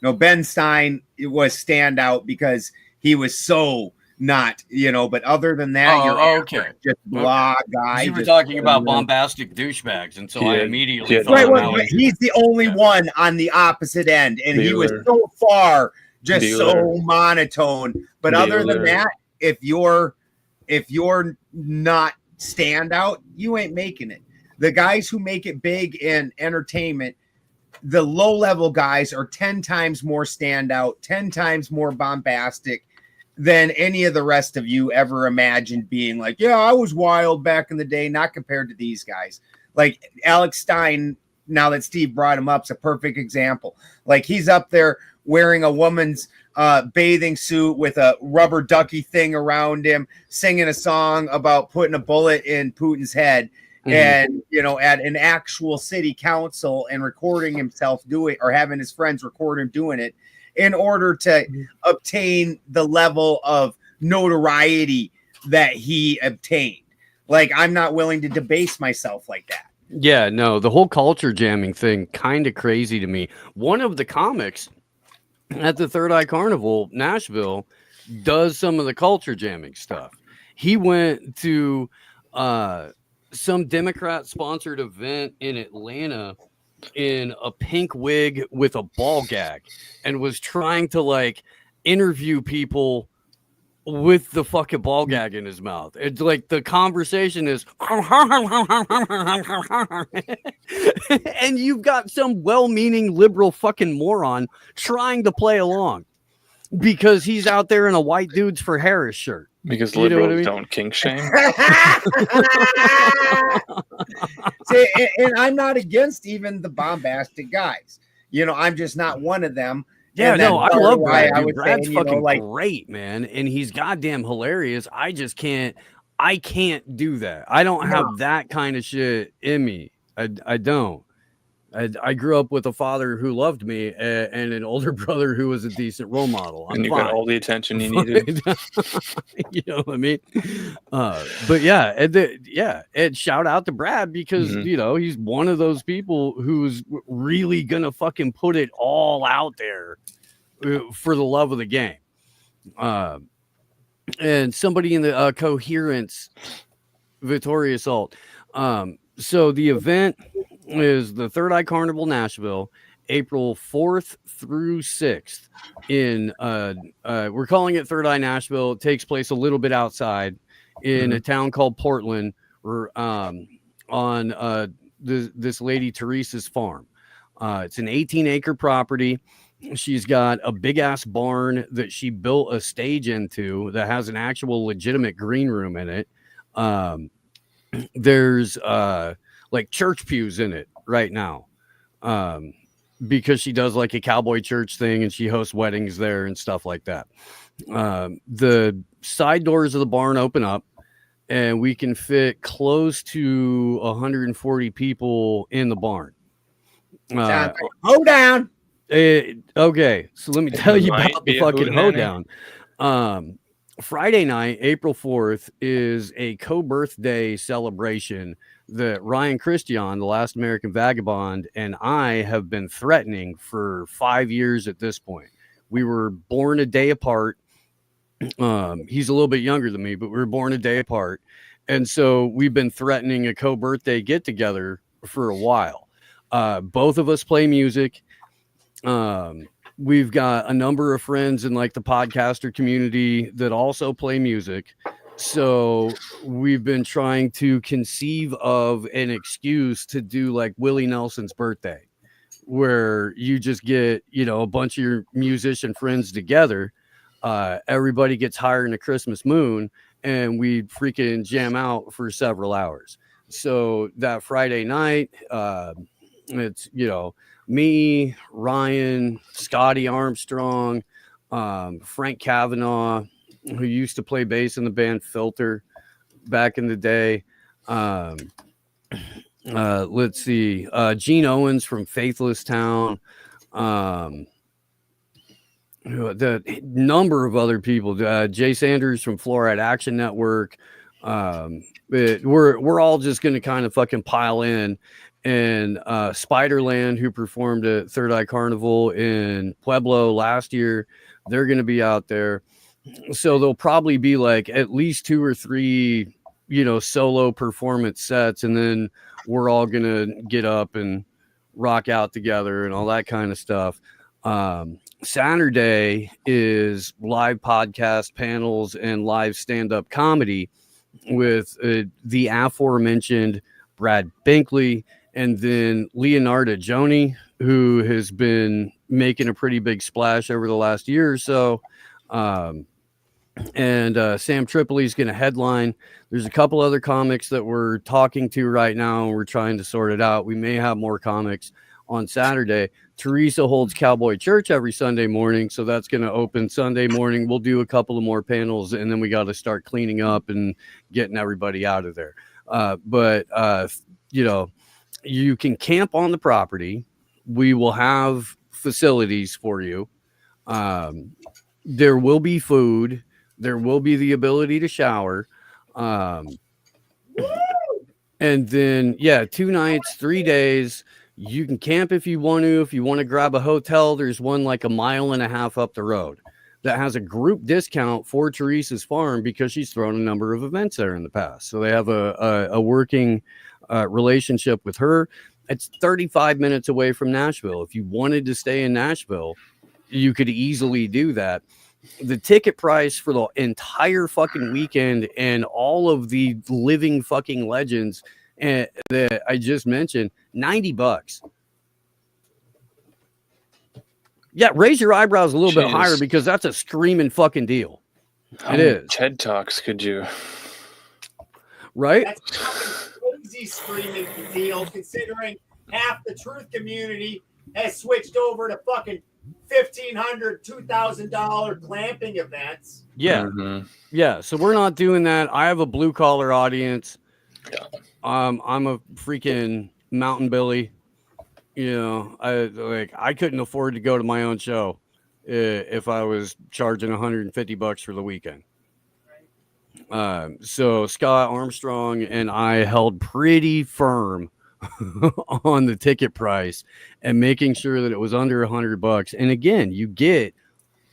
No, Ben Stein, it was standout because he was so not, you know, but other than that, you're okay. Just blah guy. You were talking about bombastic douchebags, and so I immediately thought right. He's the only one on the opposite end, and he was so far just so monotone. But other than that, if you're not standout, you ain't making it. The guys who make it big in entertainment, the low-level guys are 10 times more standout, 10 times more bombastic than any of the rest of you ever imagined being like, yeah, I was wild back in the day, not compared to these guys. Like Alex Stein, now that Steve brought him up, is a perfect example. Like he's up there wearing a woman's bathing suit with a rubber ducky thing around him, singing a song about putting a bullet in Putin's head. And, you know, at an actual city council and recording himself doing, or having his friends record him doing it in order to obtain the level of notoriety that he obtained. Like, I'm not willing to debase myself like that. Yeah, no, the whole culture jamming thing, kind of crazy to me. One of the comics at the Third Eye Carnival, Nashville, does some of the culture jamming stuff. He went to, some Democrat-sponsored event in Atlanta in a pink wig with a ball gag and was trying to like interview people with the fucking ball gag in his mouth. It's like the conversation is and you've got some well-meaning liberal fucking moron trying to play along because he's out there in a white dudes for Harris shirt. Because You know what I liberals mean? don't kink shame. See, and I'm not against even the bombastic guys. You know, I'm just not one of them. Yeah, And no, I that's love why Brad. I Dude, was Brad's saying, you know, fucking like, great, man, and he's goddamn hilarious. I just can't. I can't do that. I don't have that kind of shit in me. I don't. I grew up with a father who loved me and an older brother who was a decent role model. I'm And you fine. got all the attention you needed. You know what I mean? But yeah, and shout out to Brad because you know he's one of those people who's really gonna fucking put it all out there for the love of the game. And somebody in the coherence, Victoria Salt. So the event is the Third Eye Carnival Nashville, April 4th through 6th in we're calling it Third Eye Nashville. It takes place a little bit outside in a town called Portland, or on this lady Teresa's farm. It's an 18-acre property. She's got a big ass barn that she built a stage into that has an actual legitimate green room in it. There's like church pews in it right now, because she does like a cowboy church thing and she hosts weddings there and stuff like that. The side doors of the barn open up and we can fit close to 140 people in the barn. hold down. Okay, so let me tell you Might about be the a fucking hootenanny. hoedown. Friday night, April 4th, is a co-birthday celebration that Ryan Christian, the last American vagabond, and I have been threatening for 5 years at this point. We were born a day apart. He's a little bit younger than me, but we were born a day apart. And so we've been threatening a co-birthday get-together for a while. Both of us play music. We've got a number of friends in like the podcaster community that also play music. So we've been trying to conceive of an excuse to do like Willie Nelson's birthday, where you just get, you know, a bunch of your musician friends together. Everybody gets higher in a Christmas moon and we freaking jam out for several hours. So that Friday night, it's, you know, me, Ryan, Scotty Armstrong, Frank Kavanaugh, who used to play bass in the band Filter back in the day. Let's see, Gene Owens from Faithless Town, the number of other people, Jay Sanders from Fluoride Action Network. We're all just going to kind of fucking pile in. And Spiderland, who performed at Third Eye Carnival in Pueblo last year, they're going to be out there. So there'll probably be like at least 2 or 3, you know, solo performance sets, and then we're all going to get up and rock out together and all that kind of stuff. Saturday is live podcast panels and live stand-up comedy with the aforementioned Brad Binkley, and then Leonardo Joni, who has been making a pretty big splash over the last year or so. And Sam Tripoli is going to headline. There's a couple other comics that we're talking to right now, and we're trying to sort it out. We may have more comics on Saturday. Teresa holds Cowboy Church every Sunday morning, so that's going to open Sunday morning. We'll do a couple of more panels, and then we got to start cleaning up and getting everybody out of there. But you know, you can camp on the property. We will have facilities for you. There will be food. There will be the ability to shower. And then, 2 nights, 3 days. You can camp if you want to. If you want to grab a hotel, there's one like 1.5 miles up the road that has a group discount for Teresa's farm because she's thrown a number of events there in the past. So they have a working relationship with her. It's 35 minutes away from Nashville. If you wanted to stay in Nashville, you could easily do that. The ticket price for the entire fucking weekend and all of the living fucking legends that I just mentioned, $90. Yeah, raise your eyebrows a little bit higher because that's a screaming fucking deal. How many TED Talks could you? Right? That's a fucking crazy screaming deal, considering half the truth community has switched over to fucking $1,500, $2,000 clamping events. Yeah. Mm-hmm. Yeah. So we're not doing that. I have a blue collar audience. Yeah. I'm a freaking mountain Billy. You know, I couldn't afford to go to my own show if I was charging $150 for the weekend. So Scott Armstrong and I held pretty firm on the ticket price and making sure that it was under $100. And again, you get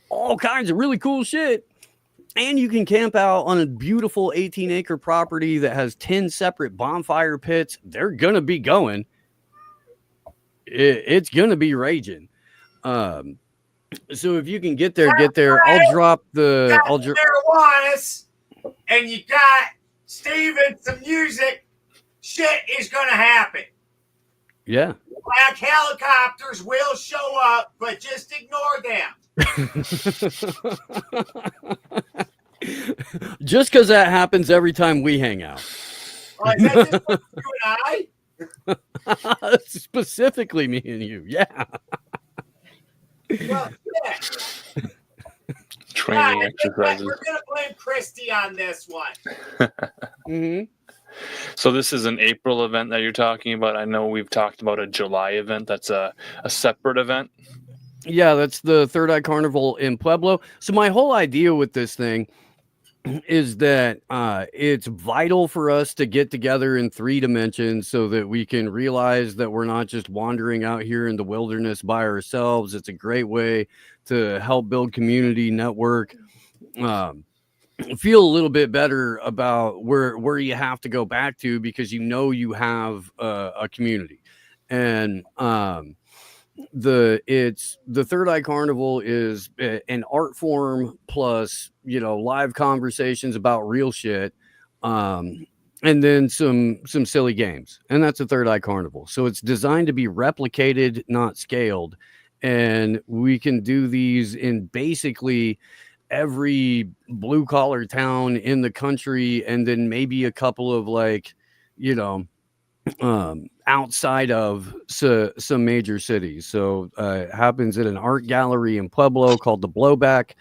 all kinds of really cool shit. And you can camp out on a beautiful 18-acre property that has 10 separate bonfire pits. They're going to be going. It's going to be raging. So if you can get there, get there. I'll drop the... marijuanas, and you got Steven, some music. Shit is going to happen. Yeah. Black helicopters will show up, but just ignore them. Just because that happens every time we hang out. Is that just you and I? Specifically me and you. Yeah. Well, yeah. Training exercises. We're going to blame Christy on this one. Mm-hmm. So this is an April event that you're talking about. I know we've talked about a July event. That's a separate event. Yeah, that's the Third Eye Carnival in Pueblo. So my whole idea with this thing is that it's vital for us to get together in 3 dimensions so that we can realize that we're not just wandering out here in the wilderness by ourselves. It's a great way to help build community, network, feel a little bit better about where you have to go back to because you know you have a community. And the Third Eye Carnival is an art form plus, you know, live conversations about real shit, and then some silly games, and that's a Third Eye Carnival. So it's designed to be replicated, not scaled, and we can do these in basically every blue collar town in the country, and then maybe a couple of, like, you know, outside of some major cities. So it happens at an art gallery in Pueblo called The Blowback.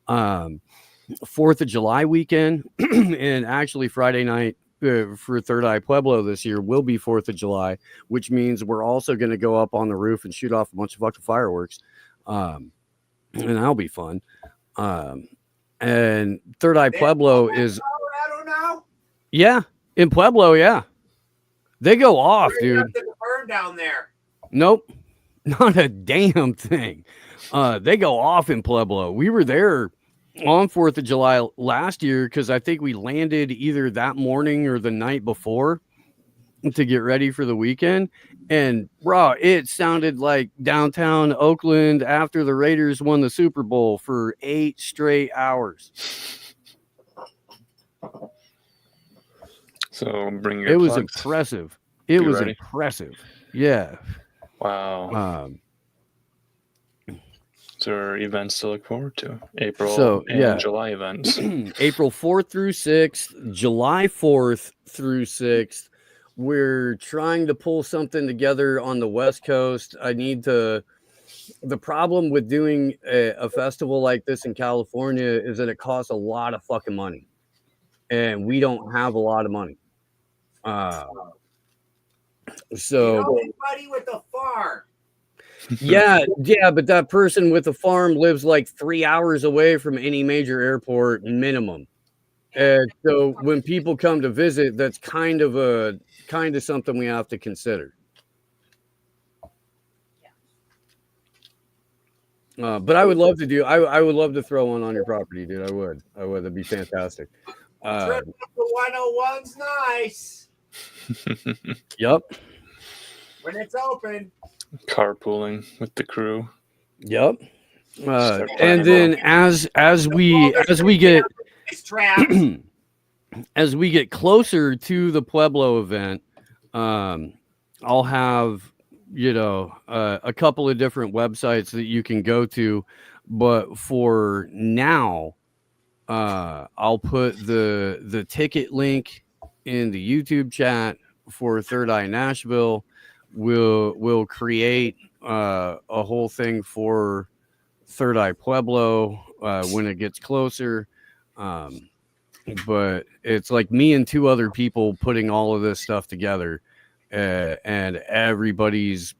4th of July weekend, and actually Friday night for Third Eye Pueblo this year will be 4th of July, which means we're also going to go up on the roof and shoot off a bunch of fucking fireworks, and that'll be fun. And Third Eye Pueblo is Colorado now? Yeah, in Pueblo. Yeah, they go off, dude. Burn down there. Nope, not a damn thing. They go off in Pueblo. We were there on 4th of July last year because I think we landed either that morning or the night before to get ready for the weekend. And bro, it sounded like downtown Oakland after the Raiders won the Super Bowl for 8 straight hours. So bring your It was plugs. impressive. It was ready? impressive. Yeah. Wow. So there are events to look forward to. April and July events. April 4th through 6th, July 4th through 6th. We're trying to pull something together on the West Coast. The problem with doing a festival like this in California is that it costs a lot of fucking money. And we don't have a lot of money. So anybody with a farm. yeah, but that person with a farm lives like 3 hours away from any major airport minimum. And so when people come to visit, that's kind of something we have to consider. But I would love to do. I would love to throw one on your property, dude. I would. That'd be fantastic. Trip up to 101's nice. Yep. When it's open. Carpooling with the crew. Yep. And then as we get It's trapped. as we get closer to the Pueblo event, I'll have a couple of different websites that you can go to, but for now, I'll put the ticket link in the YouTube chat for Third Eye Nashville. We'll create a whole thing for Third Eye Pueblo when it gets closer. But it's like me and two other people putting all of this stuff together, and everybody's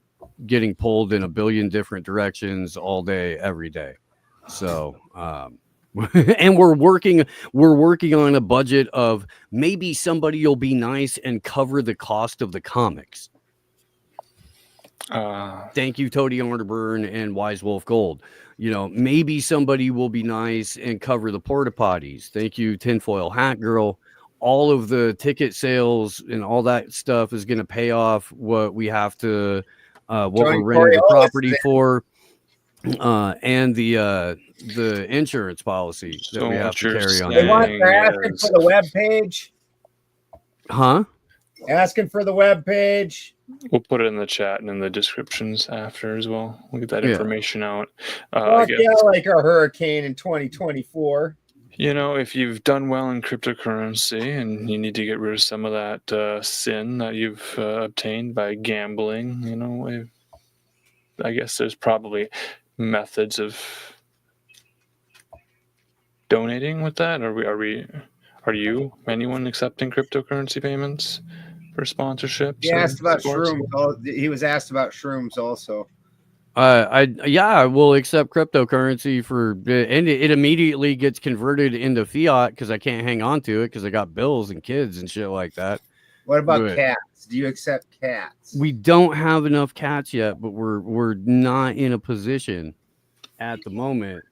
getting pulled in a billion different directions all day, every day. So, and we're working on a budget of maybe somebody will be nice and cover the cost of the comics. Thank you, Toady Arterburn and Wise Wolf Gold. Maybe somebody will be nice and cover the porta potties. Thank you, Tinfoil Hat Girl. All of the ticket sales and all that stuff is going to pay off what we have to, what we're renting the property for, and the insurance policy that we have to carry on. They're asking for the web page. Huh? Asking for the web page. We'll put it in the chat and in the descriptions after as well. We'll get that information out. Like a hurricane in 2024. If you've done well in cryptocurrency and you need to get rid of some of that sin that you've obtained by gambling, I guess there's probably methods of donating with that. Are you anyone accepting cryptocurrency payments for sponsorships? He asked about shrooms. He was asked about shrooms also. I will accept cryptocurrency and it immediately gets converted into fiat because I can't hang on to it because I got bills and kids and shit like that. What about cats? Do you accept cats? We don't have enough cats yet, but we're not in a position at the moment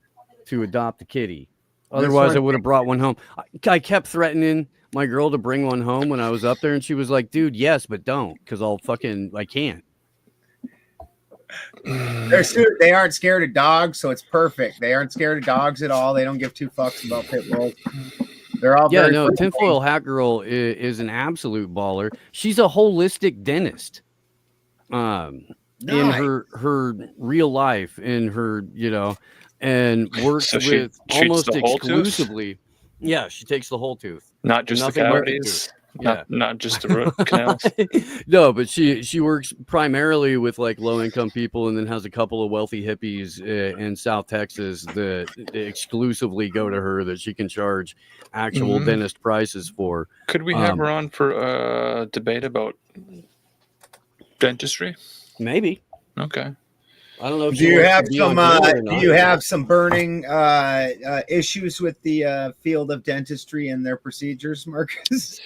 to adopt a kitty. Otherwise, I would have brought one home. I kept threatening my girl to bring one home when I was up there, and she was like, "Dude, yes, but don't, because I can't." They aren't scared of dogs, so it's perfect. They aren't scared of dogs at all. They don't give two fucks about pit bulls. They're all Tinfoil Hat Girl is an absolute baller. She's a holistic dentist. In her real life, in her and works with almost exclusively. Yeah, she takes the whole tooth. Not just the cavities. Not just the root canals. No, but she works primarily with like low income people, and then has a couple of wealthy hippies in South Texas that exclusively go to her that she can charge actual dentist prices for. Could we have her on for a debate about dentistry? Maybe. Okay. I don't know. Do you have some burning issues with the field of dentistry and their procedures, Marcus?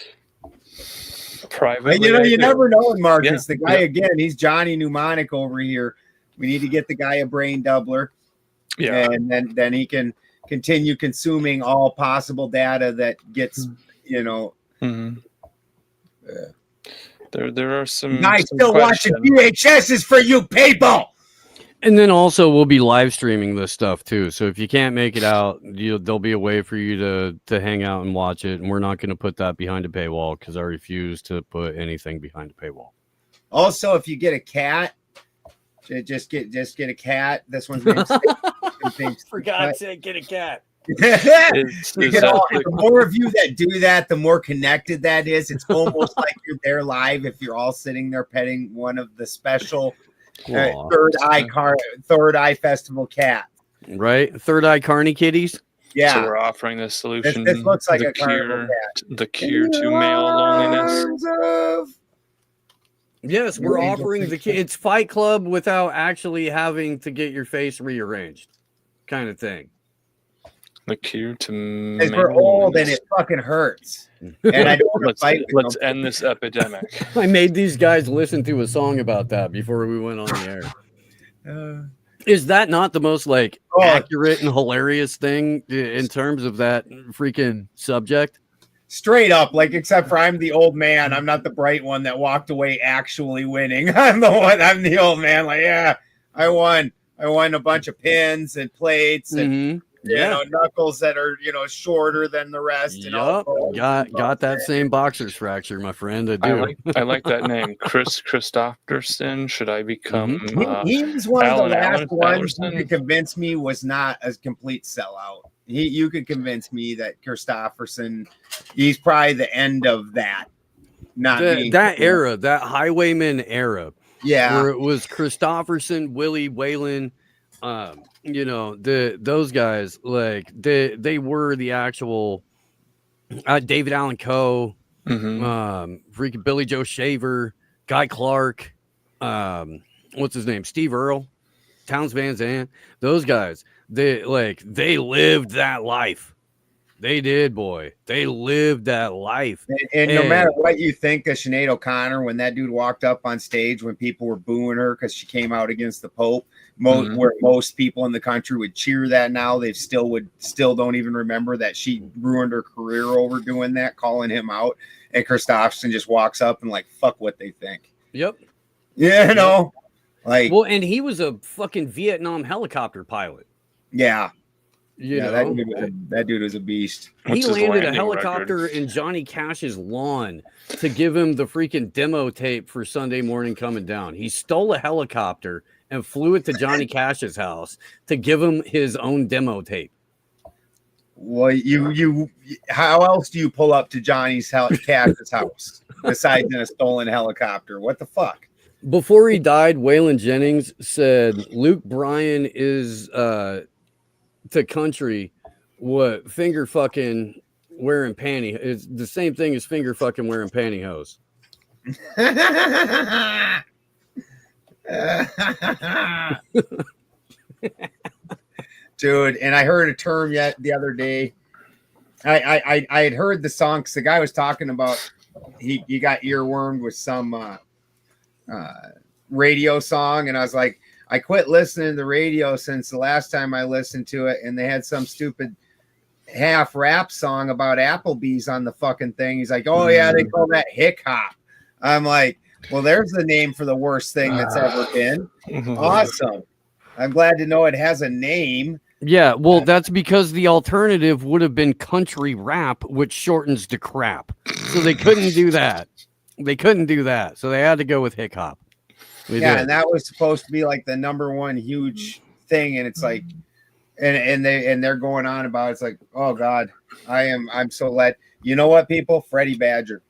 Privately, you never know, Marcus. The guy again, he's Johnny Mnemonic over here. We need to get the guy a brain doubler, and then he can continue consuming all possible data that gets There are some. Guys still watching VHSs for you people. And then also we'll be live streaming this stuff too. So if you can't make it out, there'll be a way for you to hang out and watch it. And we're not going to put that behind a paywall because I refuse to put anything behind a paywall. Also, if you get a cat, just get a cat. This one's name's for God's sake, get a cat. The more of you that do that, the more connected that is. It's almost like you're there live if you're all sitting there petting one of the special Third Eye Festival cat. Right? Third Eye Carney kitties. Yeah. So we're offering this solution. This looks like a carnival cat. The cure to male loneliness. Yes, we're offering it's Fight Club without actually having to get your face rearranged, kind of thing. The cure to because we're old and it fucking hurts. And I don't want to fight. Let's end this epidemic. I made these guys listen to a song about that before we went on the air. Is that not the most accurate and hilarious thing in terms of that freaking subject? Straight up, like, except for I'm the old man. I'm not the bright one that walked away actually winning. I'm the old man. Like, yeah, I won. I won a bunch of pins and plates and knuckles that are shorter than the rest. And all got that same boxer's fracture, my friend. I do. I like that name, Chris Christopherson. Should I become? He was one of the last ones Allen who could convince me was not a complete sellout. You could convince me that Christopherson, he's probably the end of that. That era, that Highwayman era. Yeah, where it was Christopherson, Willie Whalen, those guys, like they were the actual David Allen Coe, freaking Billy Joe Shaver, Guy Clark, what's his name, Steve Earle, Towns Van Zandt. Those guys, they lived that life. They did, boy. They lived that life. And no matter what you think of Sinead O'Connor, when that dude walked up on stage, when people were booing her because she came out against the Pope, where most people in the country would cheer that now, they still don't even remember that she ruined her career over doing that, calling him out. And Christopherson just walks up and like, fuck what they think. Yep. Like, well, and he was a fucking Vietnam helicopter pilot. Yeah. That dude was a beast. He landed a helicopter in Johnny Cash's lawn to give him the freaking demo tape for Sunday Morning Coming Down. He stole a helicopter and flew it to Johnny Cash's house to give him his own demo tape. Well, how else do you pull up to Johnny's Cash's house besides in a stolen helicopter? What the fuck? Before he died, Waylon Jennings said Luke Bryan is to country what finger fucking wearing panty is the same thing as finger fucking wearing pantyhose. Dude, and I heard a term the other day. I had heard the song because the guy was talking about he got earwormed with some radio song, and I was like, I quit listening to the radio since the last time I listened to it, and they had some stupid half rap song about Applebee's on the fucking thing. He's like, oh yeah, they call that hick hop. I'm like, well, there's the name for the worst thing that's ever been. Awesome. I'm glad to know it has a name. Yeah, well, that's because the alternative would have been country rap, which shortens to crap. So they couldn't do that. So they had to go with hick hop. And that was supposed to be like the number one huge thing, and it's like, and they're going on about it. It's like, oh God, I'm so glad. You know what, people? Freddie Badger.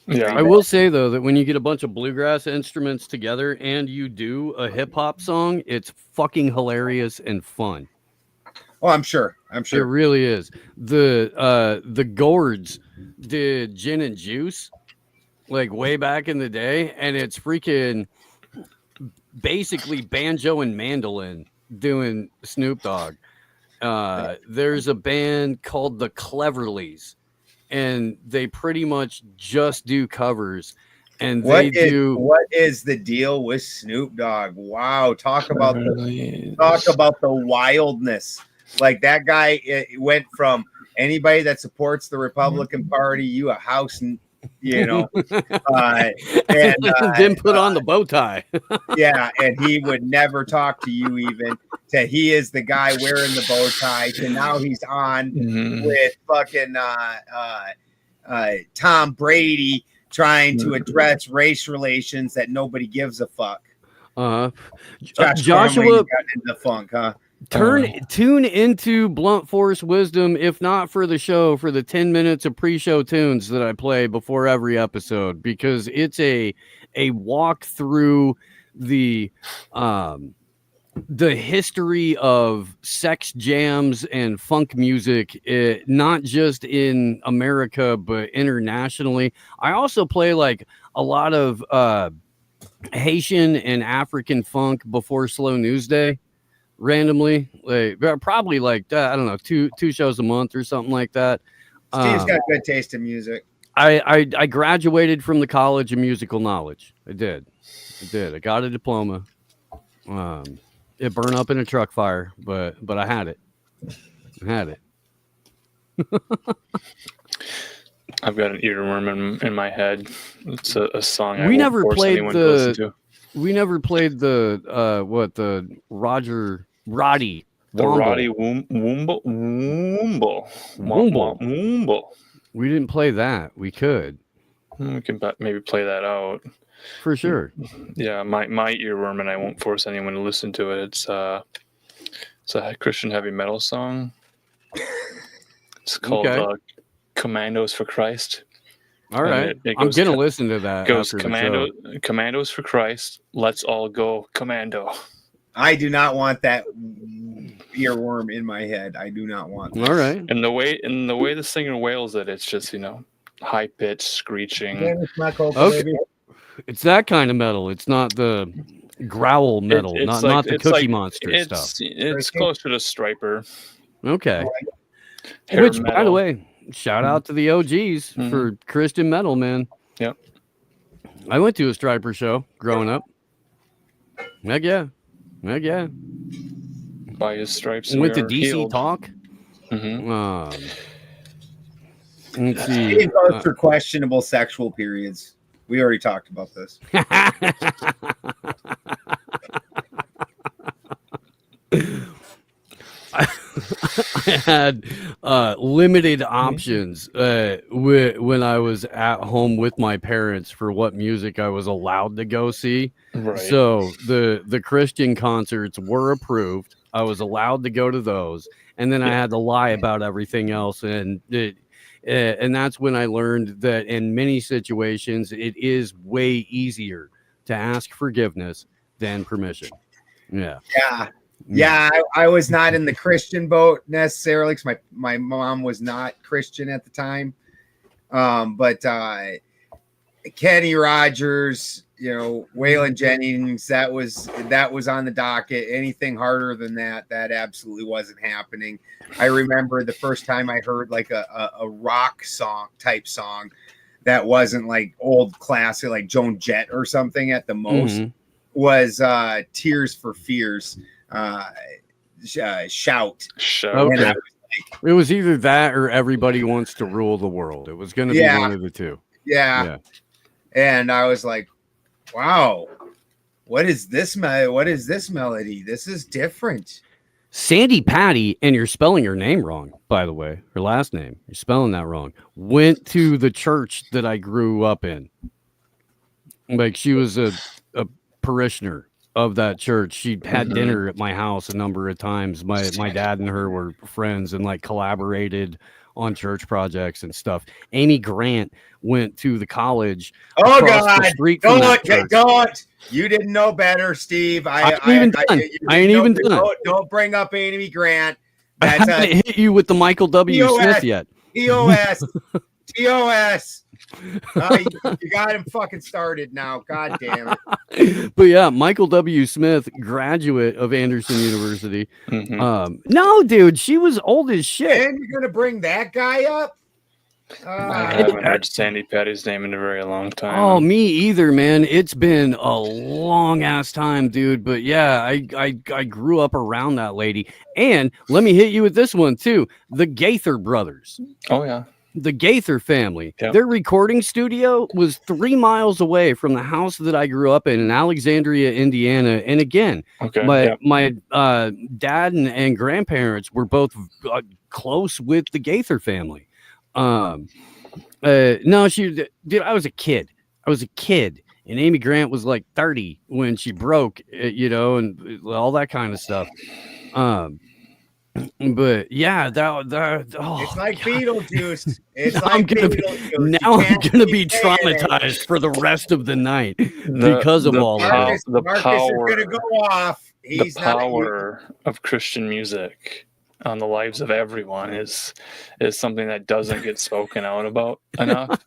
Yeah, I will say though that when you get a bunch of bluegrass instruments together and you do a hip hop song, it's fucking hilarious and fun. Oh, I'm sure. It really is. The Gourds did Gin and Juice like way back in the day, and it's freaking basically banjo and mandolin doing Snoop Dogg. There's a band called the Cleverleys, and they pretty much just do covers. And what is the deal with Snoop Dogg? Wow, talk about the wildness. Like that guy, it went from anybody that supports the Republican Party, you a house, and then put on the bow tie. Yeah, and he would never talk to you even. To he is the guy wearing the bow tie. And now he's on with fucking Tom Brady trying to address race relations that nobody gives a fuck. Joshua got into the funk, huh? Tune into Blunt Force Wisdom, if not for the show, for the 10 minutes of pre-show tunes that I play before every episode, because it's a walk through the history of sex jams and funk music, not just in America but internationally. I also play like a lot of Haitian and African funk before Slow News Day. Randomly, like probably like I don't know, two shows a month or something like that. Steve's got good taste in music. I graduated from the College of Musical Knowledge. I did. I got a diploma. It burned up in a truck fire, but I had it. I've got an earworm in my head. It's a song I We won't never force played anyone to listen to. We never played the Roddy The Womble. Roddy Woomble. We didn't play that. We could We can maybe play that out. for sure. Yeah, my earworm, and I won't force anyone to listen to it. It's a Christian heavy metal song. It's called Commandos for Christ. All right, I'm gonna listen to that. Goes after the show. Commandos for Christ. Let's all go commando. I do not want that earworm in my head. I do not want that. All right. And the way the singer wails it, it's just high pitched screeching. Okay. It's that kind of metal. It's not the growl metal, not the Cookie Monster stuff. It's closer to Striper. Okay. Hair Which, by the metal. way, shout out to the OGs for Christian metal, man. Yep. I went to a Striper show growing up. Heck yeah. By his stripes. Went to we are DC healed. Talk. Mhm. Let's see. It goes for questionable sexual periods. We already talked about this. I had limited options when I was at home with my parents for what music I was allowed to go see. Right. So the Christian concerts were approved. I was allowed to go to those, and then I had to lie about everything else. And that's when I learned that in many situations it is way easier to ask forgiveness than permission. Yeah. Yeah, I was not in the Christian boat necessarily because my mom was not Christian at the time. But Kenny Rogers, Waylon Jennings, that was on the docket. Anything harder than that absolutely wasn't happening. I remember the first time I heard like a rock type song that wasn't like old classic like Joan Jett or something at the most was Tears for Fears. Shout. Okay. It was either that or Everybody Wants to Rule the World. It was going to be one of the two. Yeah. And I was like, wow, what is this melody? This is different. Sandy Patty, and you're spelling her name wrong, by the way, her last name. You're spelling that wrong. Went to the church that I grew up in. Like she was a parishioner of that church. She had dinner at my house a number of times. My dad and her were friends and like collaborated on church projects and stuff. Amy Grant went to the college. Oh God! Don't! You didn't know better, Steve. I ain't even done. Don't bring up Amy Grant. I haven't hit you with the Michael W. Smith yet. TOS. You got him fucking started now. God damn it. But yeah, Michael W. Smith, graduate of Anderson University. No, dude, she was old as shit. And you're gonna bring that guy up? I haven't heard Sandy Patty's name in a very long time. Oh, me either, man. It's been a long ass time, dude. But yeah, I grew up around that lady. And let me hit you with this one too. The Gaither brothers. Oh yeah. The Gaither family, yep. Their recording studio was 3 miles away from the house that I grew up in Alexandria, Indiana. And again, my dad and grandparents were both close with the Gaither family. No, dude, I was a kid. And Amy Grant was like 30 when she broke, and all that kind of stuff. But yeah, it's like Beetlejuice. I'm gonna be traumatized for the rest of the night because of all that. The power is gonna go off. The power of Christian music on the lives of everyone is something that doesn't get spoken out about enough.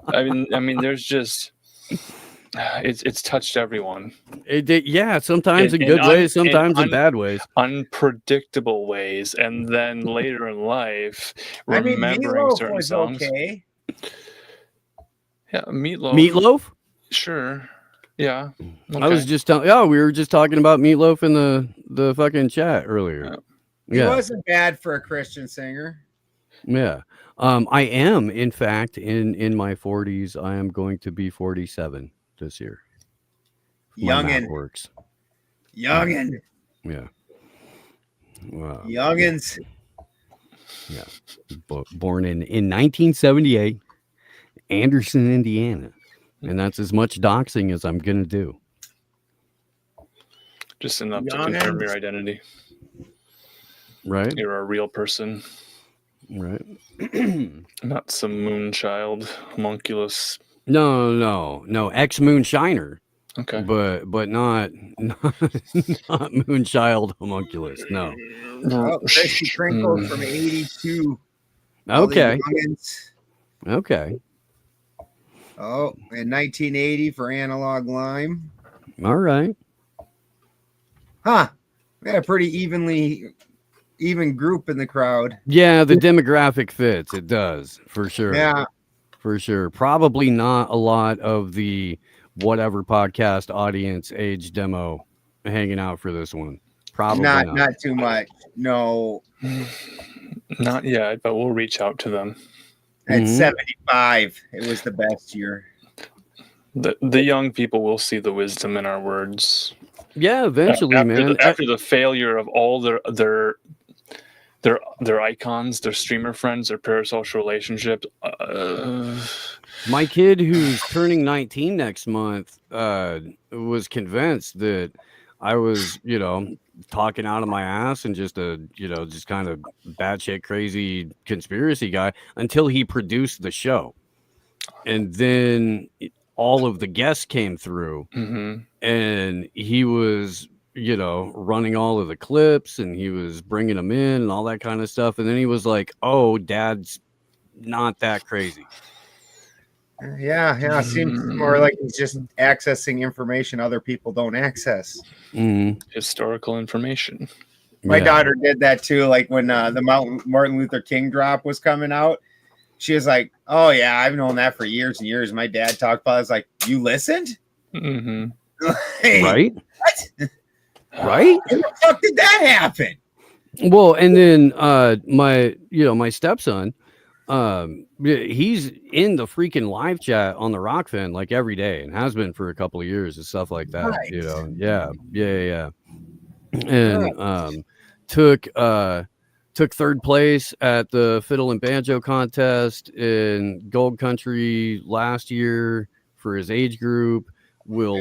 I mean, there's just. It's touched everyone. Sometimes in good ways, sometimes in bad ways, unpredictable ways, and then later in life, remembering certain songs. Okay. Yeah, Meatloaf. Sure. Yeah. Okay. I was just telling. Oh, we were just talking about Meatloaf in the fucking chat earlier. He wasn't bad for a Christian singer. Yeah. I am, in fact, in my 40s. I am going to be 47 this year. My math Youngin. works. Youngin. Yeah. Youngins. Yeah. Born in 1978, Anderson, Indiana. And that's as much doxing as I'm going to do. Just enough to confirm your identity. Right. You're a real person. Right. Not some moonchild, homunculus. No. Ex-moonshiner. Okay. But not moonchild homunculus. No. Oh, Christy Crinkles from 82. Okay. Okay. Oh, in 1980 for Analog Lime. All right. Huh. We had a pretty even group in the crowd. Yeah, the demographic fits. It does, for sure. Yeah. For sure. Probably not a lot of the whatever podcast audience age demo hanging out for this one. Probably not too much. No. Not yet, but we'll reach out to them. At 75, it was the best year. The young people will see the wisdom in our words. Yeah, eventually, man. After the failure of all their icons, their streamer friends, their parasocial relationships. My kid, who's turning 19 next month, was convinced that I was, talking out of my ass and just just kind of batshit crazy conspiracy guy until he produced the show. And then all of the guests came through and he was, running all of the clips and he was bringing them in and all that kind of stuff. And then he was like, oh, Dad's not that crazy. Yeah. It seems more like he's just accessing information other people don't access. Historical information. My daughter did that too. Like when the Martin Luther King drop was coming out, she was like, "Oh yeah, I've known that for years and years." My dad talked about it. I was like, "You listened?" Right? What? Right? When the fuck did that happen? Well, and then my stepson, he's in the freaking live chat on the Rockfin like every day and has been for a couple of years and stuff like that. Nice. And took third place at the fiddle and banjo contest in Gold Country last year for his age group. Will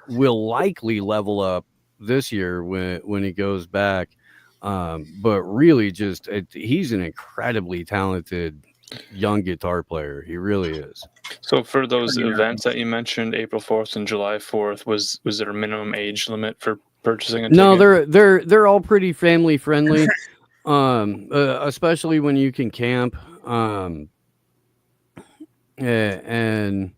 likely level up this year when he goes back. But really he's an incredibly talented young guitar player. He really is. So for those events that you mentioned, April 4th and July 4th, was there a minimum age limit for purchasing a ticket? No, they're all pretty family friendly. Especially when you can camp. And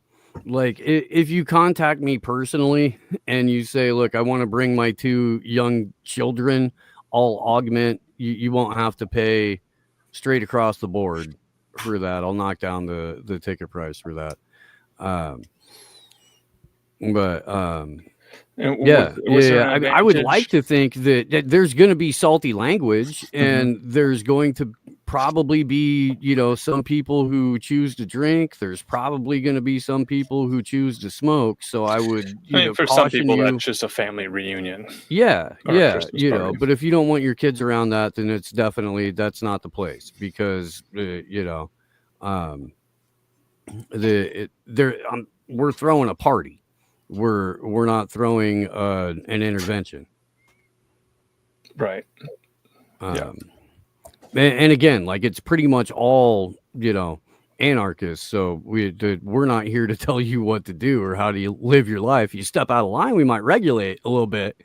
like if you contact me personally and you say, look, I want to bring my 2 young children, I'll augment. You won't have to pay straight across the board for that. I'll knock down the ticket price for that. I would like to think that there's going to be salty language and there's going to probably be, some people who choose to drink. There's probably going to be some people who choose to smoke. So I would, for some people, that's just a family reunion. Yeah. But if you don't want your kids around that, then it's definitely, that's not the place because, we're throwing a party. We're not throwing an intervention. Right. And again, like it's pretty much all, anarchists. So we're not here to tell you what to do or how to live your life. You step out of line, we might regulate a little bit,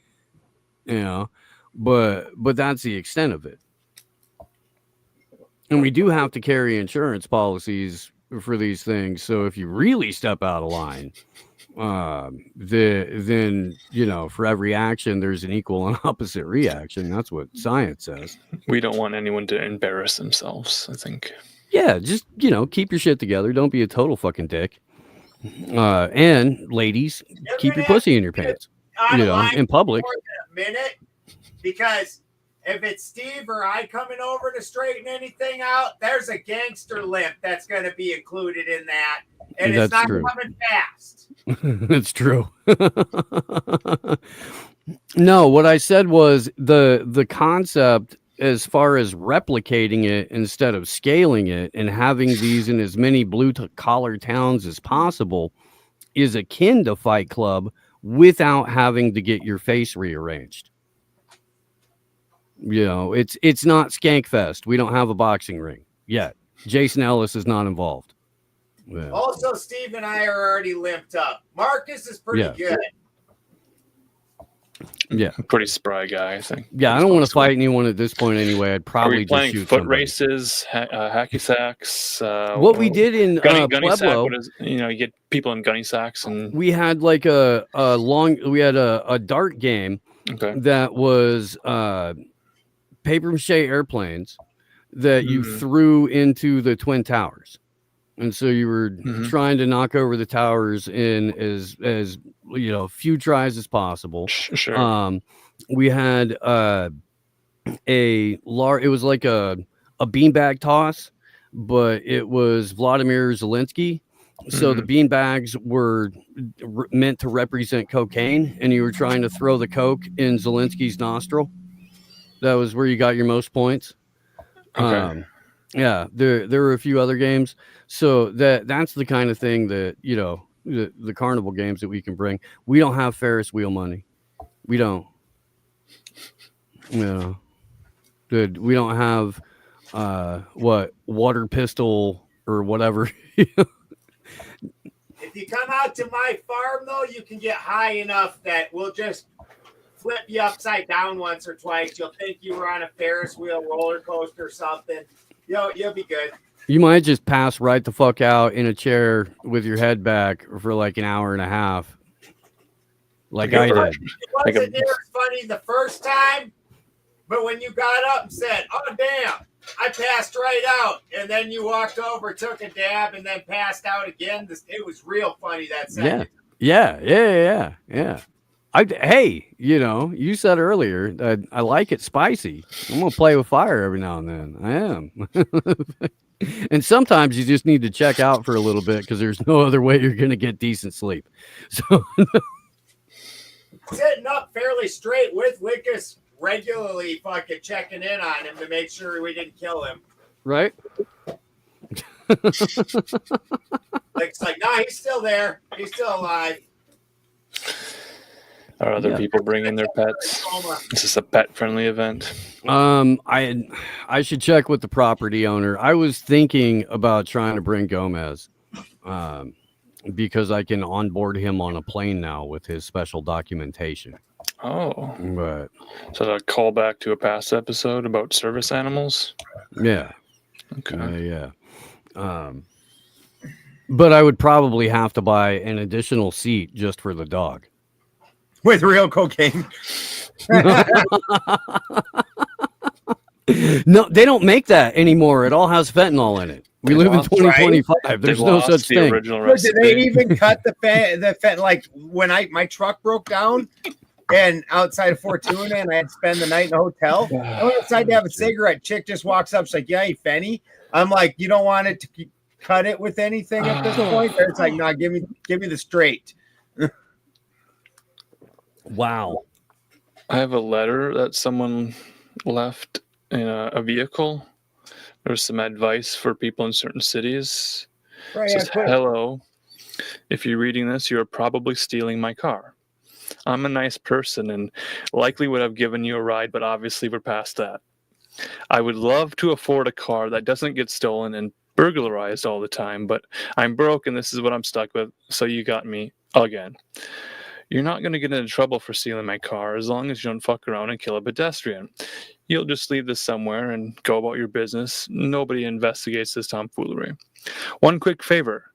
but that's the extent of it. And we do have to carry insurance policies for these things. So if you really step out of line, then for every action there's an equal and opposite reaction. That's what science says. We don't want anyone to embarrass themselves, I think. Yeah, just keep your shit together. Don't be a total fucking dick. And ladies, keep your pussy in your pants. In public. A minute, because if it's Steve or I coming over to straighten anything out, there's a gangster limp that's going to be included in that. And it's not coming fast. It's true. No, what I said was the concept as far as replicating it instead of scaling it and having these in as many blue-collar towns as possible is akin to Fight Club without having to get your face rearranged. You know, it's not Skankfest. We don't have a boxing ring yet. Jason Ellis is not involved. Yeah. Also, Steve and I are already limped up. Marcus is pretty good. Yeah, pretty spry guy, I think. Yeah, I don't want to fight anyone at this point anyway. I'd probably just playing shoot foot somebody. Races, hacky sacks. What we did in gunny Pueblo, sack, what is, you get people in gunny sacks, and we had like a dart game that was paper mache airplanes that you threw into the Twin Towers. And so you were trying to knock over the towers in as few tries as possible. Sure. We had it was like a beanbag toss, but it was Vladimir Zelensky. So the beanbags were meant to represent cocaine, and you were trying to throw the coke in Zelensky's nostril. That was where you got your most points. Okay. Yeah, there were a few other games. So that's the kind of thing that, the carnival games that we can bring. We don't have Ferris wheel money. We don't. Good. We don't have water pistol or whatever. If you come out to my farm, though, you can get high enough that we'll just flip you upside down once or twice. You'll think you were on a Ferris wheel roller coaster or something. You'll be good. You might just pass right the fuck out in a chair with your head back for like an hour and a half. Like I did. It wasn't near as funny the first time, but when you got up and said, "Oh, damn, I passed right out," and then you walked over, took a dab, and then passed out again, it was real funny that second. Yeah. Hey, you said earlier that I like it spicy. I'm going to play with fire every now and then. I am. And sometimes you just need to check out for a little bit because there's no other way you're going to get decent sleep. So sitting up fairly straight with Wickus, regularly fucking checking in on him to make sure we didn't kill him. Right? It's like, no, he's still there. He's still alive. Are other people bringing their pets? Is this a pet-friendly event? I should check with the property owner. I was thinking about trying to bring Gomez, because I can onboard him on a plane now with his special documentation. Oh, but so a callback to a past episode about service animals. Yeah. Okay. Yeah. But I would probably have to buy an additional seat just for the dog. With real cocaine. No, they don't make that anymore. It all has fentanyl in it. We live in 2025. Right? There's no such thing. Did they even cut the fentanyl? Like when my truck broke down and outside of Fortuna and I had to spend the night in a hotel, I went outside to have a cigarette. Chick just walks up. She's like, "Yeah, you Fenny?" I'm like, "You don't want it to cut it with anything at this point?" It's like, "No, give me the straight." Wow. I have a letter that someone left in a vehicle. There's some advice for people in certain cities. Right, It says, "Hello. If you're reading this, you are probably stealing my car. I'm a nice person and likely would have given you a ride, but obviously we're past that. I would love to afford a car that doesn't get stolen and burglarized all the time, but I'm broke and this is what I'm stuck with, so you got me again. You're not going to get into trouble for stealing my car as long as you don't fuck around and kill a pedestrian. You'll just leave this somewhere and go about your business. Nobody investigates this tomfoolery. One quick favor.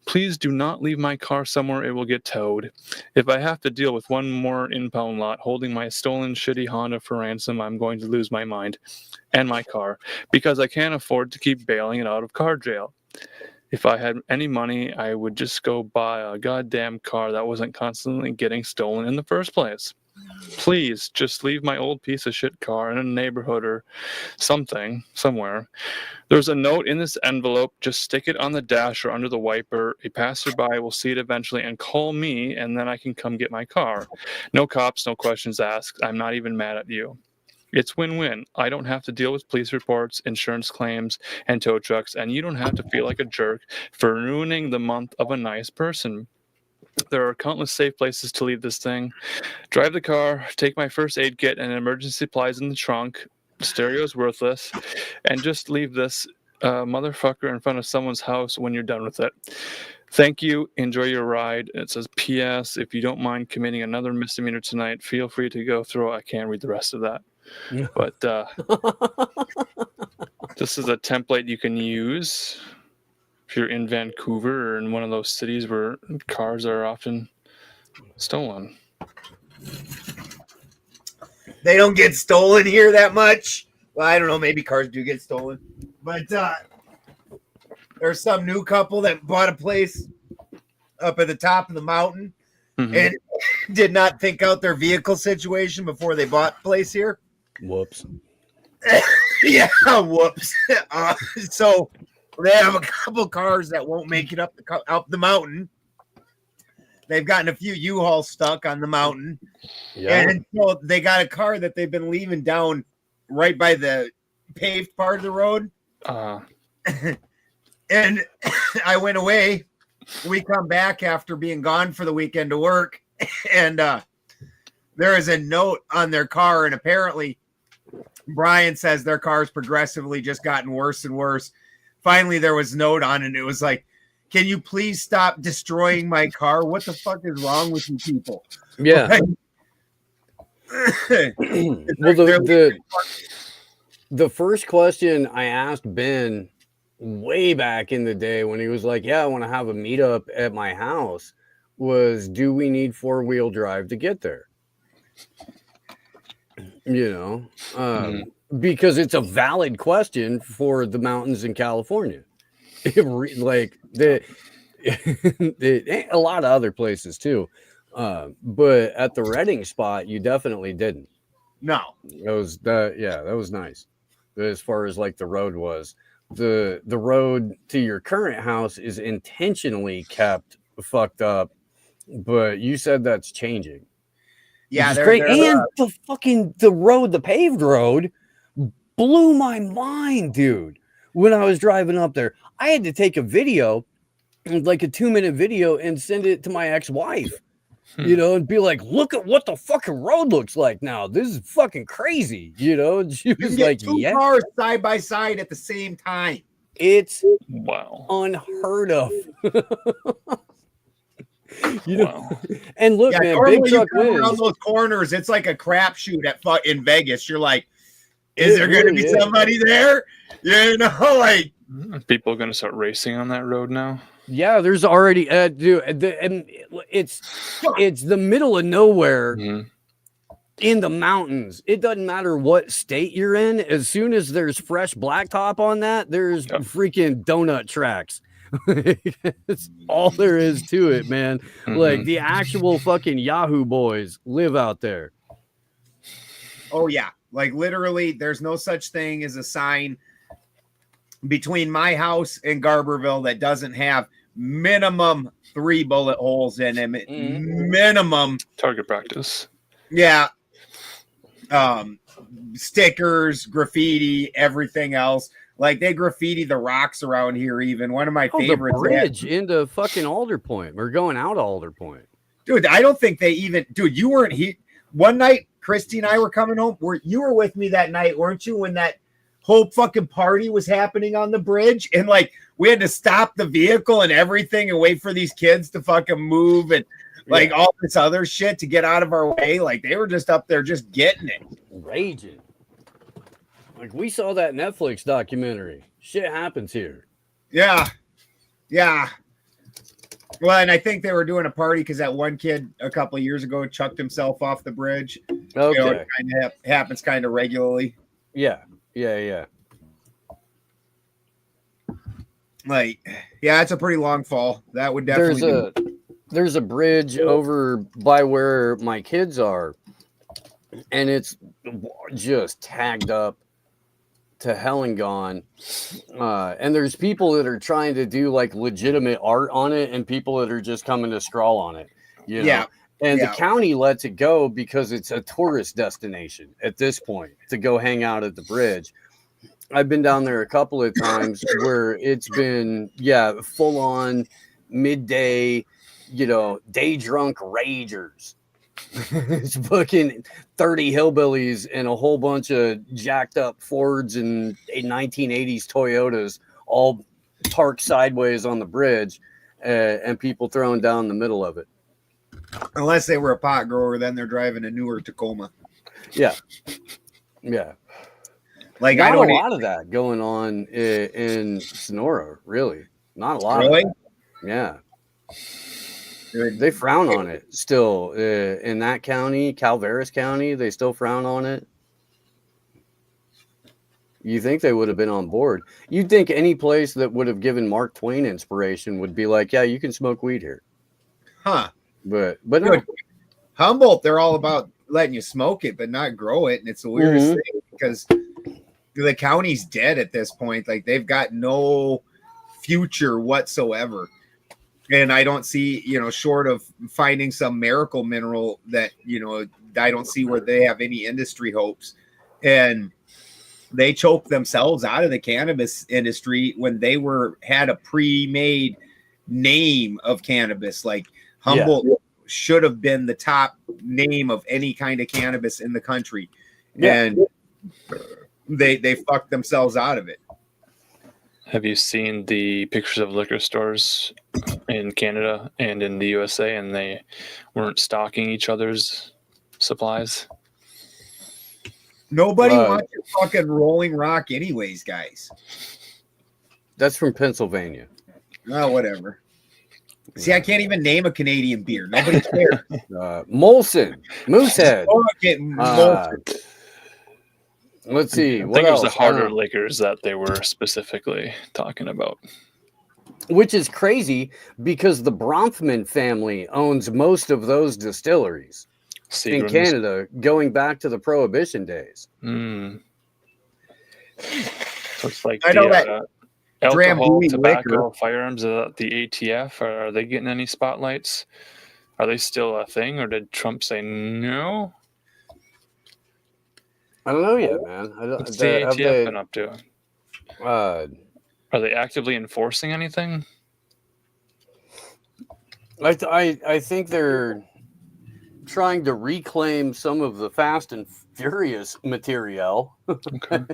Please do not leave my car somewhere it will get towed. If I have to deal with one more impound lot holding my stolen shitty Honda for ransom, I'm going to lose my mind and my car because I can't afford to keep bailing it out of car jail. If I had any money, I would just go buy a goddamn car that wasn't constantly getting stolen in the first place. Please just leave my old piece of shit car in a neighborhood or something, somewhere. There's a note in this envelope. Just stick it on the dash or under the wiper. A passerby will see it eventually and call me, and then I can come get my car. No cops, no questions asked. I'm not even mad at you. It's win-win. I don't have to deal with police reports, insurance claims, and tow trucks, and you don't have to feel like a jerk for ruining the month of a nice person. There are countless safe places to leave this thing. Drive the car, take my first aid kit and emergency supplies in the trunk. Stereo's worthless. And just leave this motherfucker in front of someone's house when you're done with it. Thank you. Enjoy your ride. It says, P.S. If you don't mind committing another misdemeanor tonight, feel free to go through. I can't read the rest of that. But this is a template you can use if you're in Vancouver or in one of those cities where cars are often stolen. They don't get stolen here that much. Well, I don't know. Maybe cars do get stolen. But there's some new couple that bought a place up at the top of the mountain and did not think out their vehicle situation before they bought a place here. Whoops. Yeah, whoops. So they have a couple cars that won't make it up the mountain. They've gotten a few U-Hauls stuck on the mountain. Yeah. And so they got a car that they've been leaving down right by the paved part of the road. And I went away. We come back after being gone for the weekend to work. And there is a note on their car. And apparently Brian says their car's progressively just gotten worse and worse. Finally, there was a note on it. And it was like, can you please stop destroying my car? What the fuck is wrong with you people? Yeah. Well, the first question I asked Ben way back in the day when he was like, yeah, I want to have a meetup at my house was, do we need 4-wheel drive to get there? You know, because it's a valid question for the mountains in California. Like a lot of other places too. But at the Redding spot, you definitely didn't. No. That was nice. As far as like the road was. The road to your current house is intentionally kept fucked up, but you said that's changing. Yeah, it's great. And the paved road blew my mind, dude. When I was driving up there, I had to take a video, like a 2-minute video, and send it to my ex-wife, you know, and be like, look at what the fucking road looks like now. This is fucking crazy, you know? And she was like, two cars side by side at the same time. It's unheard of. You know, and look, man, big truck wins. Around those corners, it's like a crapshoot in Vegas. You're like, is there going to be somebody there? You know, like people are going to start racing on that road now. Yeah, there's already and it's the middle of nowhere in the mountains. It doesn't matter what state you're in. As soon as there's fresh blacktop on that, there's freaking donut tracks. It's all there is to it, man. Like the actual fucking Yahoo boys live out there. Oh yeah, like literally, there's no such thing as a sign between my house and Garberville that doesn't have minimum 3 bullet holes in them. Minimum target practice. Yeah. Stickers, graffiti, everything else. Like they graffiti the rocks around here. Even one of my favorites. The bridge into fucking Alder Point. We're going out Alder Point. Dude, I don't think they even. Dude, you weren't here one night. Christy and I were coming home. You were with me that night, weren't you? When that whole fucking party was happening on the bridge, and like we had to stop the vehicle and everything and wait for these kids to fucking move and like all this other shit to get out of our way. Like they were just up there just getting it, raging. Like we saw that Netflix documentary. Shit happens here. Yeah. Yeah. Well, and I think they were doing a party because that one kid a couple of years ago chucked himself off the bridge. Okay. You know, it kind of happens kind of regularly. Yeah. Yeah. Like, yeah, it's a pretty long fall. That would definitely There's a bridge over by where my kids are. and it's just tagged up to hell and gone. And there's people that are trying to do like legitimate art on it, and people that are just coming to scrawl on it. You know? Yeah. And the county lets it go because it's a tourist destination at this point to go hang out at the bridge. I've been down there a couple of times where it's been, full on midday, day drunk ragers. It's fucking 30 hillbillies and a whole bunch of jacked up Fords and 1980s Toyotas all parked sideways on the bridge, and people throwing down the middle of it. Unless they were a pot grower, then they're driving a newer Tacoma. Yeah. Like, not a lot of that going on in Sonora, really. Not a lot. Really? Yeah. They frown on it still. In that county, Calaveras County, they still frown on it. You think they would have been on board. You'd think any place that would have given Mark Twain inspiration would be like, yeah, you can smoke weed here. Huh. But no. Humboldt, they're all about letting you smoke it, but not grow it. And it's the weirdest thing because the county's dead at this point. Like, they've got no future whatsoever. And I don't see, short of finding some miracle mineral that, I don't see where they have any industry hopes. And they choked themselves out of the cannabis industry when they had a pre-made name of cannabis. Like, Humboldt should have been the top name of any kind of cannabis in the country. Yeah. And they fucked themselves out of it. Have you seen the pictures of liquor stores in Canada and in the USA, and they weren't stocking each other's supplies? Nobody wants your fucking Rolling Rock anyways, guys. That's from Pennsylvania. Oh, whatever. See, I can't even name a Canadian beer. Nobody cares. Molson. Moosehead. Molson. Let's see. I think it was the harder liquors that they were specifically talking about. Which is crazy because the Bronfman family owns most of those distilleries in Canada, going back to the Prohibition days. So it's like alcohol, tobacco, firearms, the ATF, are they getting any spotlights? Are they still a thing, or did Trump say no? I don't know yet, man. What's the ATF been up to? Are they actively enforcing anything? I think they're trying to reclaim some of the Fast and Furious material. Okay.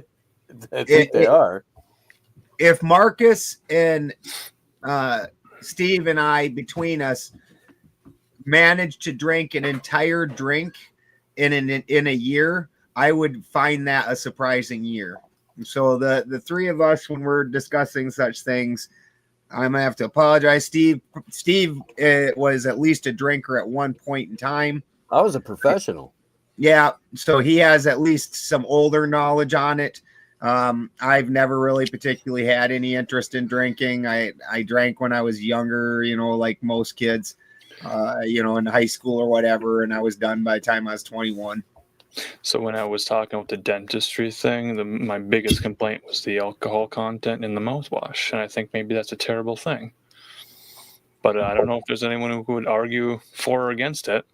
I think they are. If Marcus and Steve and I, between us, managed to drink an entire drink in a year, I would find that a surprising year. So the three of us, when we're discussing such things, I'm gonna have to apologize. Steve was at least a drinker at one point in time. I was a professional. Yeah, so he has at least some older knowledge on it. I've never really particularly had any interest in drinking. I drank when I was younger, like most kids, in high school or whatever, and I was done by the time I was 21. So when I was talking about the dentistry thing, my biggest complaint was the alcohol content in the mouthwash, and I think maybe that's a terrible thing. But I don't know if there's anyone who would argue for or against it.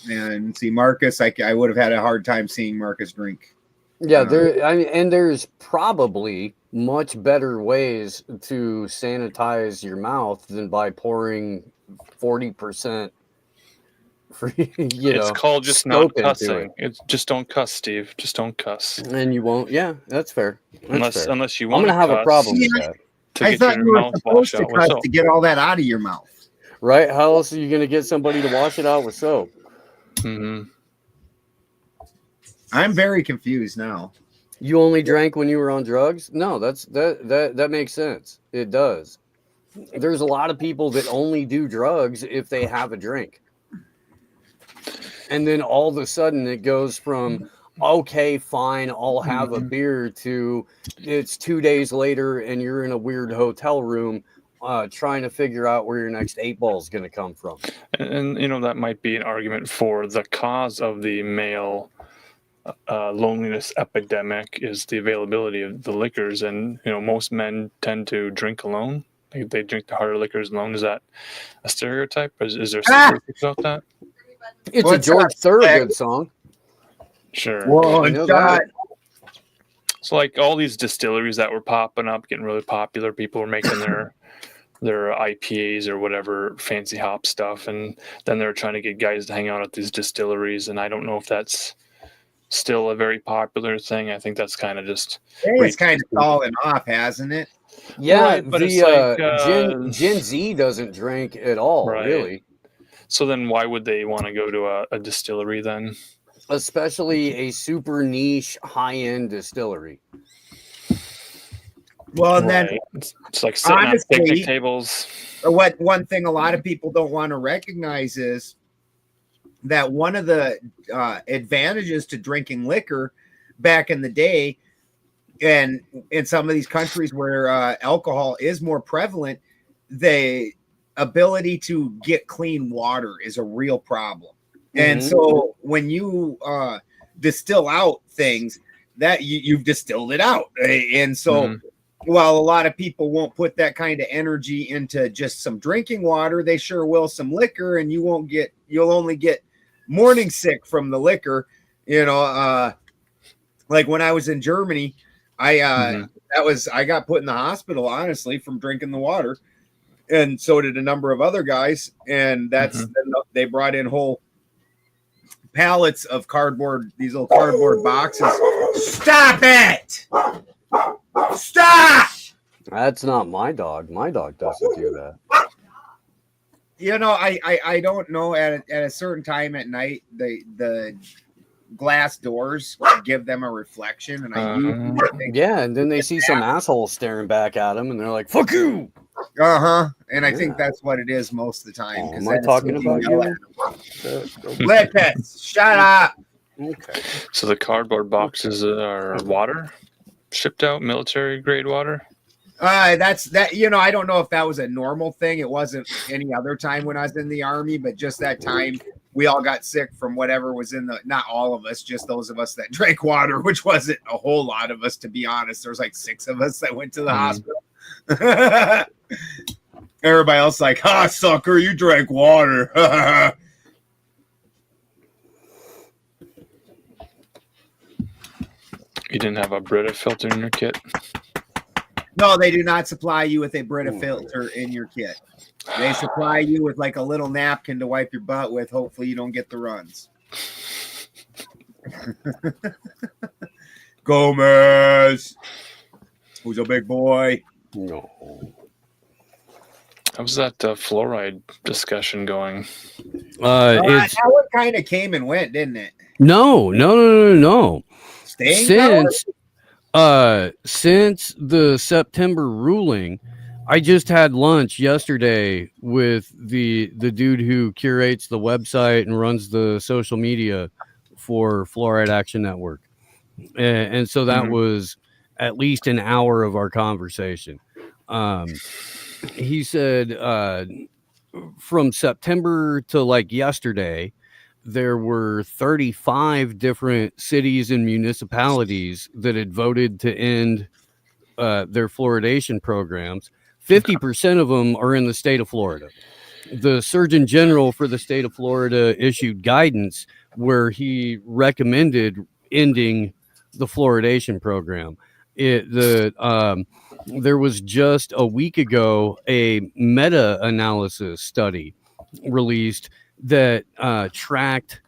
And see, Marcus, I would have had a hard time seeing Marcus drink. Yeah, there's probably much better ways to sanitize your mouth than by pouring 40%. It's called just not cussing. It's just don't cuss, Steve. Just don't cuss. And you won't. Yeah, that's fair. Unless you want. I'm gonna have a problem with that. I thought you were supposed to cuss to get all that out of your mouth. Right? How else are you gonna get somebody to wash it out with soap? Mm-hmm. I'm very confused now. You only drank when you were on drugs? No, that makes sense. It does. There's a lot of people that only do drugs if they have a drink. And then all of a sudden it goes from, okay, fine, I'll have a beer, to it's 2 days later and you're in a weird hotel room trying to figure out where your next 8 ball is going to come from. And that might be an argument for the cause of the male loneliness epidemic is the availability of the liquors, and most men tend to drink alone. They drink the harder liquors alone. Is that a stereotype? Is there statistics about that? It's What's a George up, Thorogood song. Sure. One know shot. that. So like all these distilleries that were popping up, getting really popular, people were making their IPAs or whatever fancy hop stuff, and then they're trying to get guys to hang out at these distilleries. And I don't know if that's still a very popular thing. I think that's kind of just It's kind of fallen off, hasn't it? Yeah, Right, but it's like, Gen Z doesn't drink at all, Right. really. So then why would they want to go to a distillery then? Especially a super niche, high-end distillery. Well, and then Right. It's like sitting honestly, on picnic tables. what one thing a lot of people don't want to recognize is that one of the advantages to drinking liquor back in the day, and in some of these countries where alcohol is more prevalent, the ability to get clean water is a real problem. And so when you distill out things, that you've distilled it out. And so while a lot of people won't put that kind of energy into just some drinking water, they sure will some liquor, and you'll only get morning sick from the liquor. Like when I was in Germany, I got put in the hospital, honestly, from drinking the water. And so did a number of other guys. And they brought in whole pallets of cardboard, these little cardboard boxes. Stop it! Stop! That's not my dog. My dog doesn't do that. I don't know. At a certain time at night, the glass doors give them a reflection, and I yeah, and then they see some asshole staring back at them, and they're like, "Fuck you!" And I think that's what it is most of the time. Am I talking about you? Let's shut up. Okay. So the cardboard boxes are water shipped out, military grade water. That's that. I don't know if that was a normal thing. It wasn't any other time when I was in the Army, but just that time we all got sick from whatever was in not all of us, just those of us that drank water, which wasn't a whole lot of us, to be honest. There was like 6 of us that went to the hospital. Everybody else like, sucker, you drank water. You didn't have a Brita filter in your kit? No, they do not supply you with a Brita filter in your kit. They supply you with like a little napkin to wipe your butt with. Hopefully you don't get the runs. Gomez, who's a big boy. No. How's that fluoride discussion going? That one kind of came and went, didn't it? No. Staying Since the September ruling, I just had lunch yesterday with the dude who curates the website and runs the social media for Fluoride Action Network. And so that was at least an hour of our conversation. He said from September to like yesterday, there were 35 different cities and municipalities that had voted to end their fluoridation programs. 50% of them are in the state of Florida. The Surgeon General for the state of Florida issued guidance where he recommended ending the fluoridation program. There was just a week ago a meta-analysis study released that tracked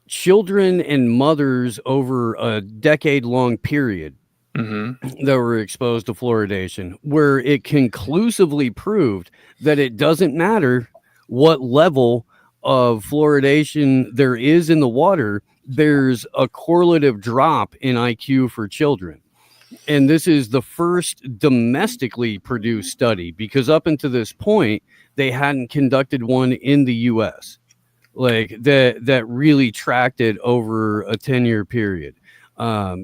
children and mothers over a decade-long period that were exposed to fluoridation, where it conclusively proved that it doesn't matter what level of fluoridation there is in the water, there's a correlative drop in IQ for children. And this is the first domestically produced study, because up until this point, they hadn't conducted one in the U.S. like that really tracked it over a 10-year period.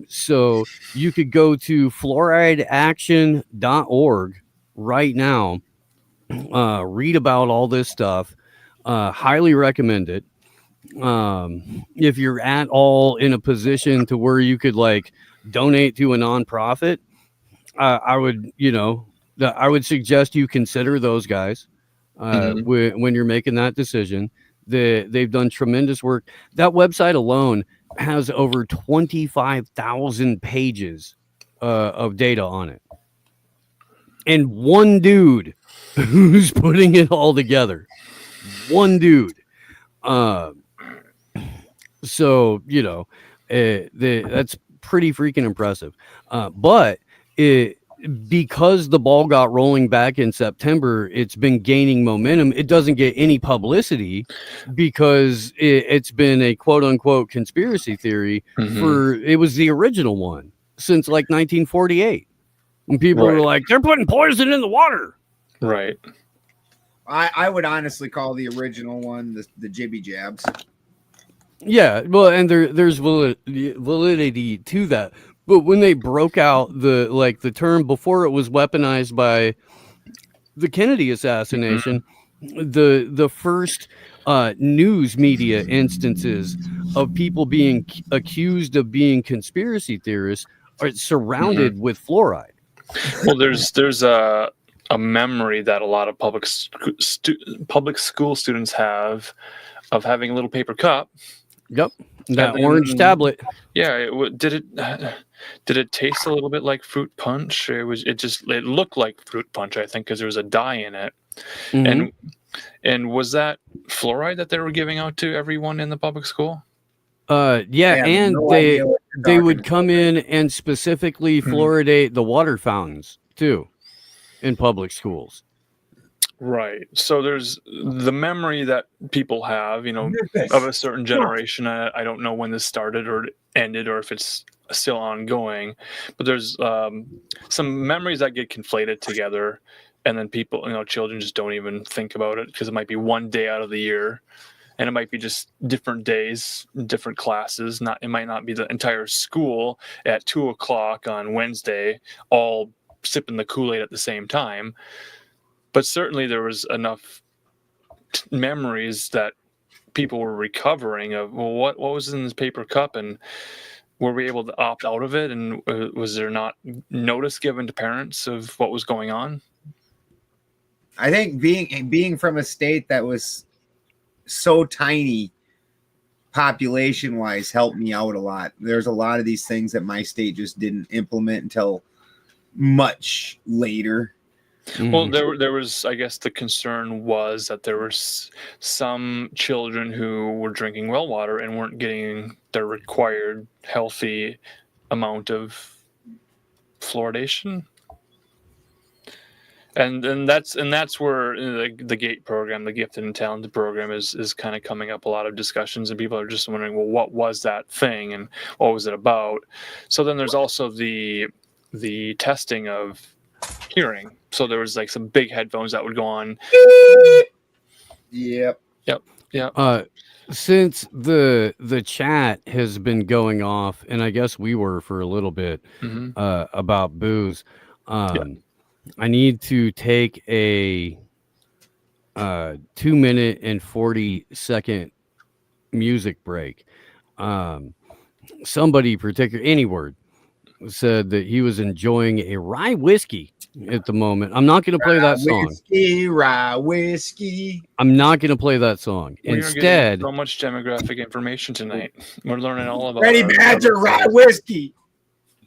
So you could go to fluorideaction.org right now, read about all this stuff. Highly recommend it. if you're at all in a position to where you could like donate to a nonprofit, I would, I would suggest you consider those guys when you're making that decision. They've done tremendous work. That website alone has over 25,000 pages of data on it, and one dude who's putting it all together. One dude. So that's pretty freaking impressive. But because the ball got rolling back in September, it's been gaining momentum. It doesn't get any publicity because it's been a quote unquote conspiracy theory it was the original one since like 1948. When people were like, they're putting poison in the water. Right. I would honestly call the original one the jibby jabs. Yeah, well, and there's validity to that. But when they broke out the term before it was weaponized by the Kennedy assassination, the first news media instances of people being accused of being conspiracy theorists are surrounded with fluoride. Well, there's a memory that a lot of public school students have of having a little paper cup. Yep, that orange tablet. Yeah, did it taste a little bit like fruit punch? It looked like fruit punch, I think, because there was a dye in it. And was that fluoride that they were giving out to everyone in the public school? Yeah, and no they would come in and specifically fluoridate the water fountains too in public schools. Right. So there's the memory that people have, of a certain generation. I don't know when this started or ended or if it's still ongoing, but there's some memories that get conflated together, and then people, children just don't even think about it because it might be one day out of the year, and it might be just different days, different classes. It might not be the entire school at 2:00 on Wednesday, all sipping the Kool-Aid at the same time. But certainly there was enough memories that people were recovering of, well, what was in this paper cup, and were we able to opt out of it? And was there not notice given to parents of what was going on? I think being from a state that was so tiny population-wise helped me out a lot. There's a lot of these things that my state just didn't implement until much later. Well, there was, I guess the concern was that there were some children who were drinking well water and weren't getting their required healthy amount of fluoridation. And that's where the GATE program, the Gifted and Talented program, is kind of coming up a lot of discussions, and people are just wondering, well, what was that thing and what was it about? So then there's also the testing of hearing. So there was like some big headphones that would go on. Yep. Since the chat has been going off, and I guess we were for a little bit about booze, I need to take a 2-minute and 40-second music break. Somebody said that he was enjoying a rye whiskey at the moment. I'm not going to play that song. Rye whiskey. I'm not going to play that song. Instead, so much demographic information tonight. We're learning all about Benny Badger rye whiskey.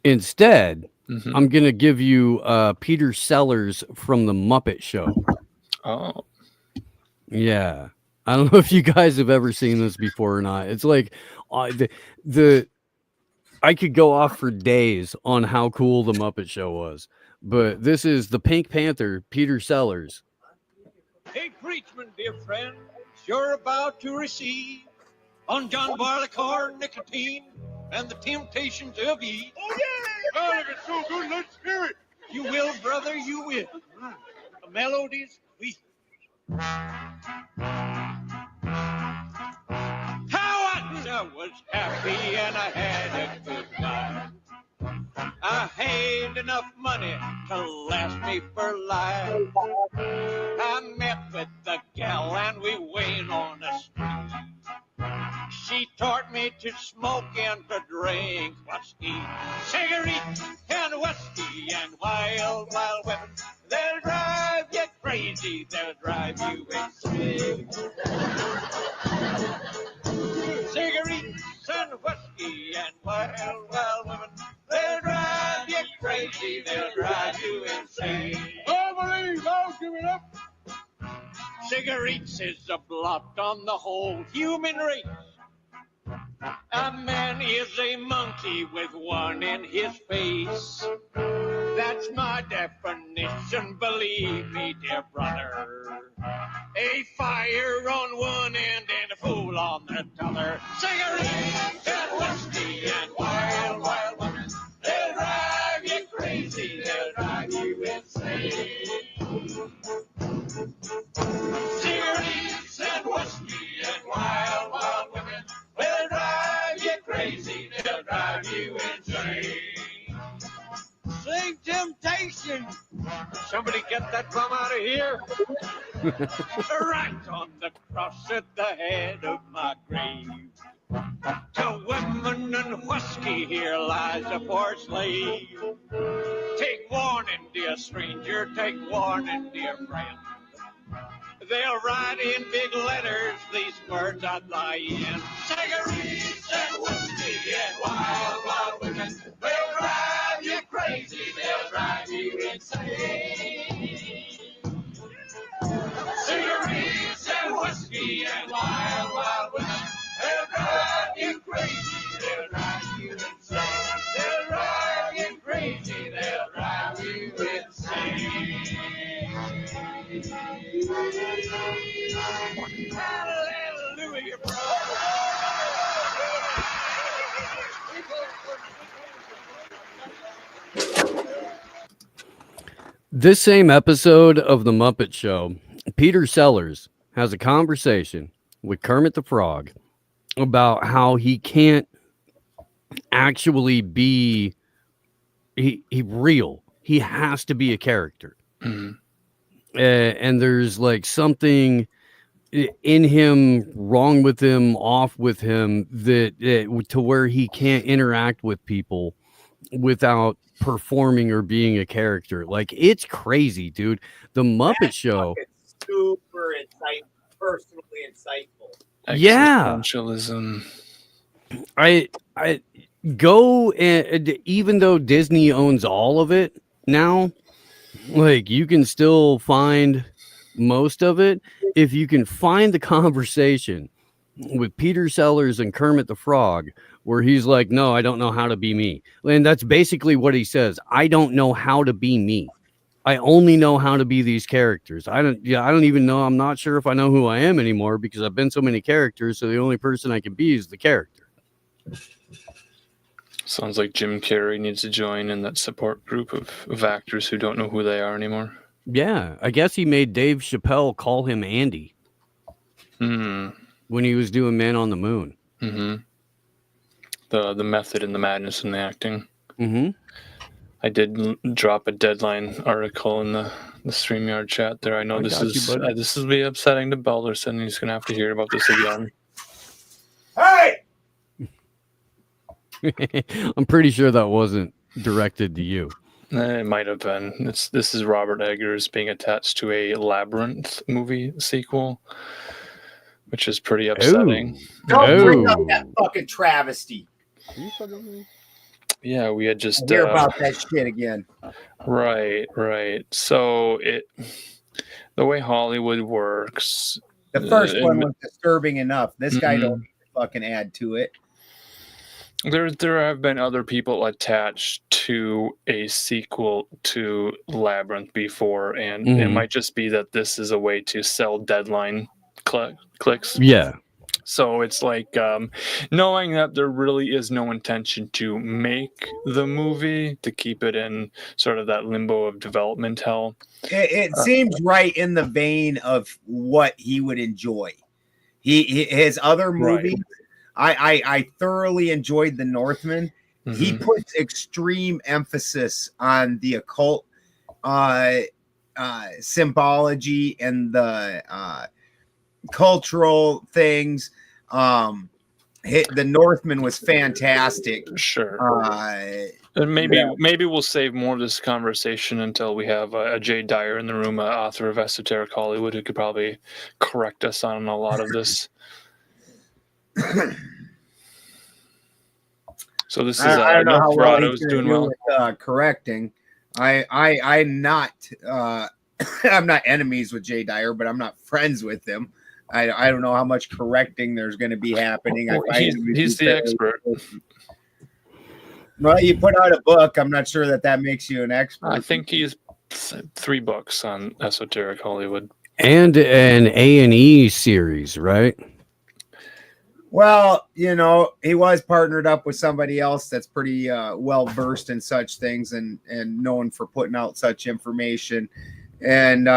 Instead, I'm going to give you Peter Sellers from the Muppet Show. Oh. Yeah. I don't know if you guys have ever seen this before or not. It's like I could go off for days on how cool the Muppet Show was. But this is the Pink Panther, Peter Sellers. Hey, preachman, dear friend, you're about to receive on John Barleycorn, nicotine, and the temptations of Eve. Oh, yeah! Oh, it's so good, let's hear it. You will, brother, you will. The melodies, we... I was happy and I had a good time. I had enough money to last me for life. I met with the gal and we went on the street. She taught me to smoke and to drink whiskey, cigarettes and whiskey and wild, wild women. They'll drive you crazy, they'll drive you insane. Cigarettes and whiskey and wild, wild women. They'll drive you crazy, they'll drive you insane. I believe I'll give it up. Cigarettes is a blot on the whole human race. A man is a monkey with one in his face. That's my definition, believe me, dear brother. A fire on one end and a fool on the other. Cigarettes and whiskey and wild, wild women. They'll drive you crazy, they'll drive you insane. Cigarettes and whiskey and wild, wild women. They'll drive you crazy, they'll drive you insane. Sing Temptation. Somebody get that bum out of here. Right on the cross at the head of my grave. To women and whiskey here lies a poor slave. Take warning, dear stranger, take warning, dear friend. They'll write in big letters these words I'd lie in. Cigarettes and whiskey and wild, wild women. They'll drive you crazy, they'll drive you insane. Cigarettes and whiskey and wild, wild women. They'll drive you crazy, they'll drive you insane. They'll drive you crazy, they'll drive you insane. Hallelujah, bro. This same episode of The Muppet Show, Peter Sellers has a conversation with Kermit the Frog about how he can't actually be he real. He has to be a character. Mhm. And there's like something in him, wrong with him, off with him, that to where he can't interact with people without performing or being a character. Like, it's crazy, dude. The Muppet Show, Super insightful, personally insightful. yeah. Existentialism. I go, and even though Disney owns all of it now, like, you can still find most of it. If you can find the conversation with Peter Sellers and Kermit the Frog, where he's like, no, I don't know how to be me. And that's basically what he says. I don't know how to be me. I only know how to be these characters. I don't even know. I'm not sure if I know who I am anymore because I've been so many characters. So the only person I can be is the character. Sounds like Jim Carrey needs to join in that support group of actors who don't know who they are anymore. Yeah, I guess he made Dave Chappelle call him Andy when he was doing Man on the Moon. Mm-hmm. The method and the madness in the acting. Mm-hmm. I did drop a deadline article in the StreamYard chat there. I know this will be upsetting to Belderson. He's going to have to hear about this again. Hey! I'm pretty sure that wasn't directed to you. It might have been. This is Robert Eggers being attached to a Labyrinth movie sequel, which is pretty upsetting. Don't bring up that fucking travesty. Yeah, we had just hear about that shit again. Right. So the way Hollywood works. The first one was disturbing enough. This guy don't fucking add to it. There have been other people attached to a sequel to Labyrinth before, and it might just be that this is a way to sell deadline clicks. Yeah. So it's like knowing that there really is no intention to make the movie, to keep it in sort of that limbo of development hell. It seems right in the vein of what he would enjoy. His other movies. Right. I thoroughly enjoyed The Northman. He puts extreme emphasis on the occult symbology and the cultural things. The Northman was fantastic. Sure. And maybe we'll save more of this conversation until we have Jay Dyer in the room, author of Esoteric Hollywood, who could probably correct us on a lot of this. So this is I don't know how well Frado's doing well with, correcting. I'm not I'm not enemies with Jay Dyer, but I'm not friends with him. I don't know how much correcting there's going to be happening. Well, he's the expert. Well, you put out a book. I'm not sure that makes you an expert. I think he's 3 books on Esoteric Hollywood and an A&E series, right? Well, you know, he was partnered up with somebody else that's pretty well versed in such things and known for putting out such information. And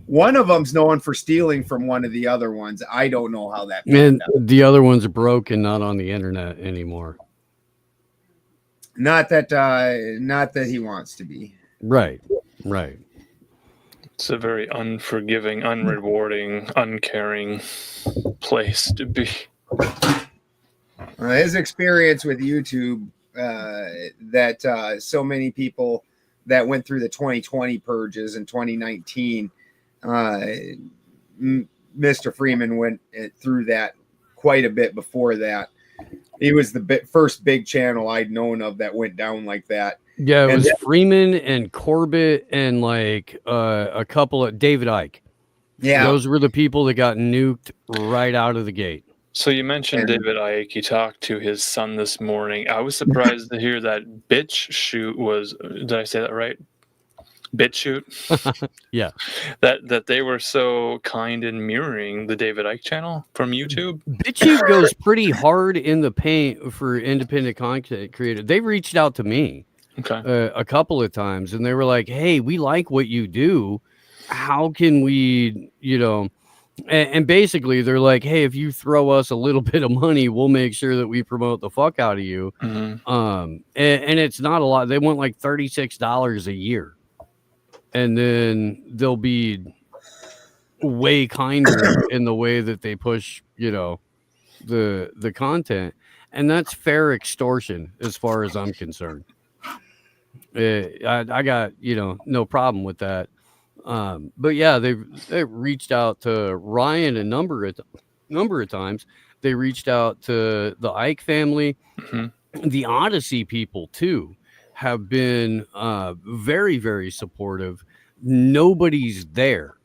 one of them's known for stealing from one of the other ones. I don't know how that. And the other one's broke and not on the internet anymore. Not that he wants to be. Right. It's a very unforgiving, unrewarding, uncaring place to be. His experience with YouTube, that so many people that went through the 2020 purges in 2019, Mr. Freeman went through that quite a bit before that. He was the first big channel I'd known of that went down like that. Yeah, it was Freeman and Corbett and like a couple of David Icke. Yeah, those were the people that got nuked right out of the gate. So you mentioned David Icke. He talked to his son this morning. I was surprised to hear that BitChute was. Did I say that right? BitChute. Yeah. That they were so kind in mirroring the David Icke channel from YouTube. BitChute goes pretty hard in the paint for independent content creators. They reached out to me a couple of times, and they were like, "Hey, we like what you do. How can we, you know?" And basically, they're like, "Hey, if you throw us a little bit of money, we'll make sure that we promote the fuck out of you." And it's not a lot. They want like $36 a year, and then they'll be way kinder in the way that they push, you know, the content, and that's fair extortion as far as I'm concerned. I got, you know, no problem with that. But yeah, they reached out to Ryan a number of times. They reached out to the Icke family. The Odyssey people too have been very, very supportive. Nobody's there,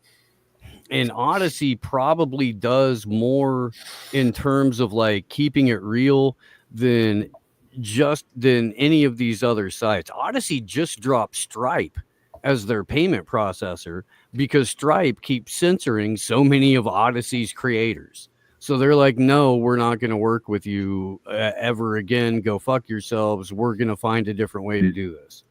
and Odyssey probably does more in terms of like keeping it real than any of these other sites. Odyssey just dropped Stripe as their payment processor because Stripe keeps censoring so many of Odyssey's creators. So they're like, no, we're not going to work with you ever again. Go fuck yourselves. We're going to find a different way to do this.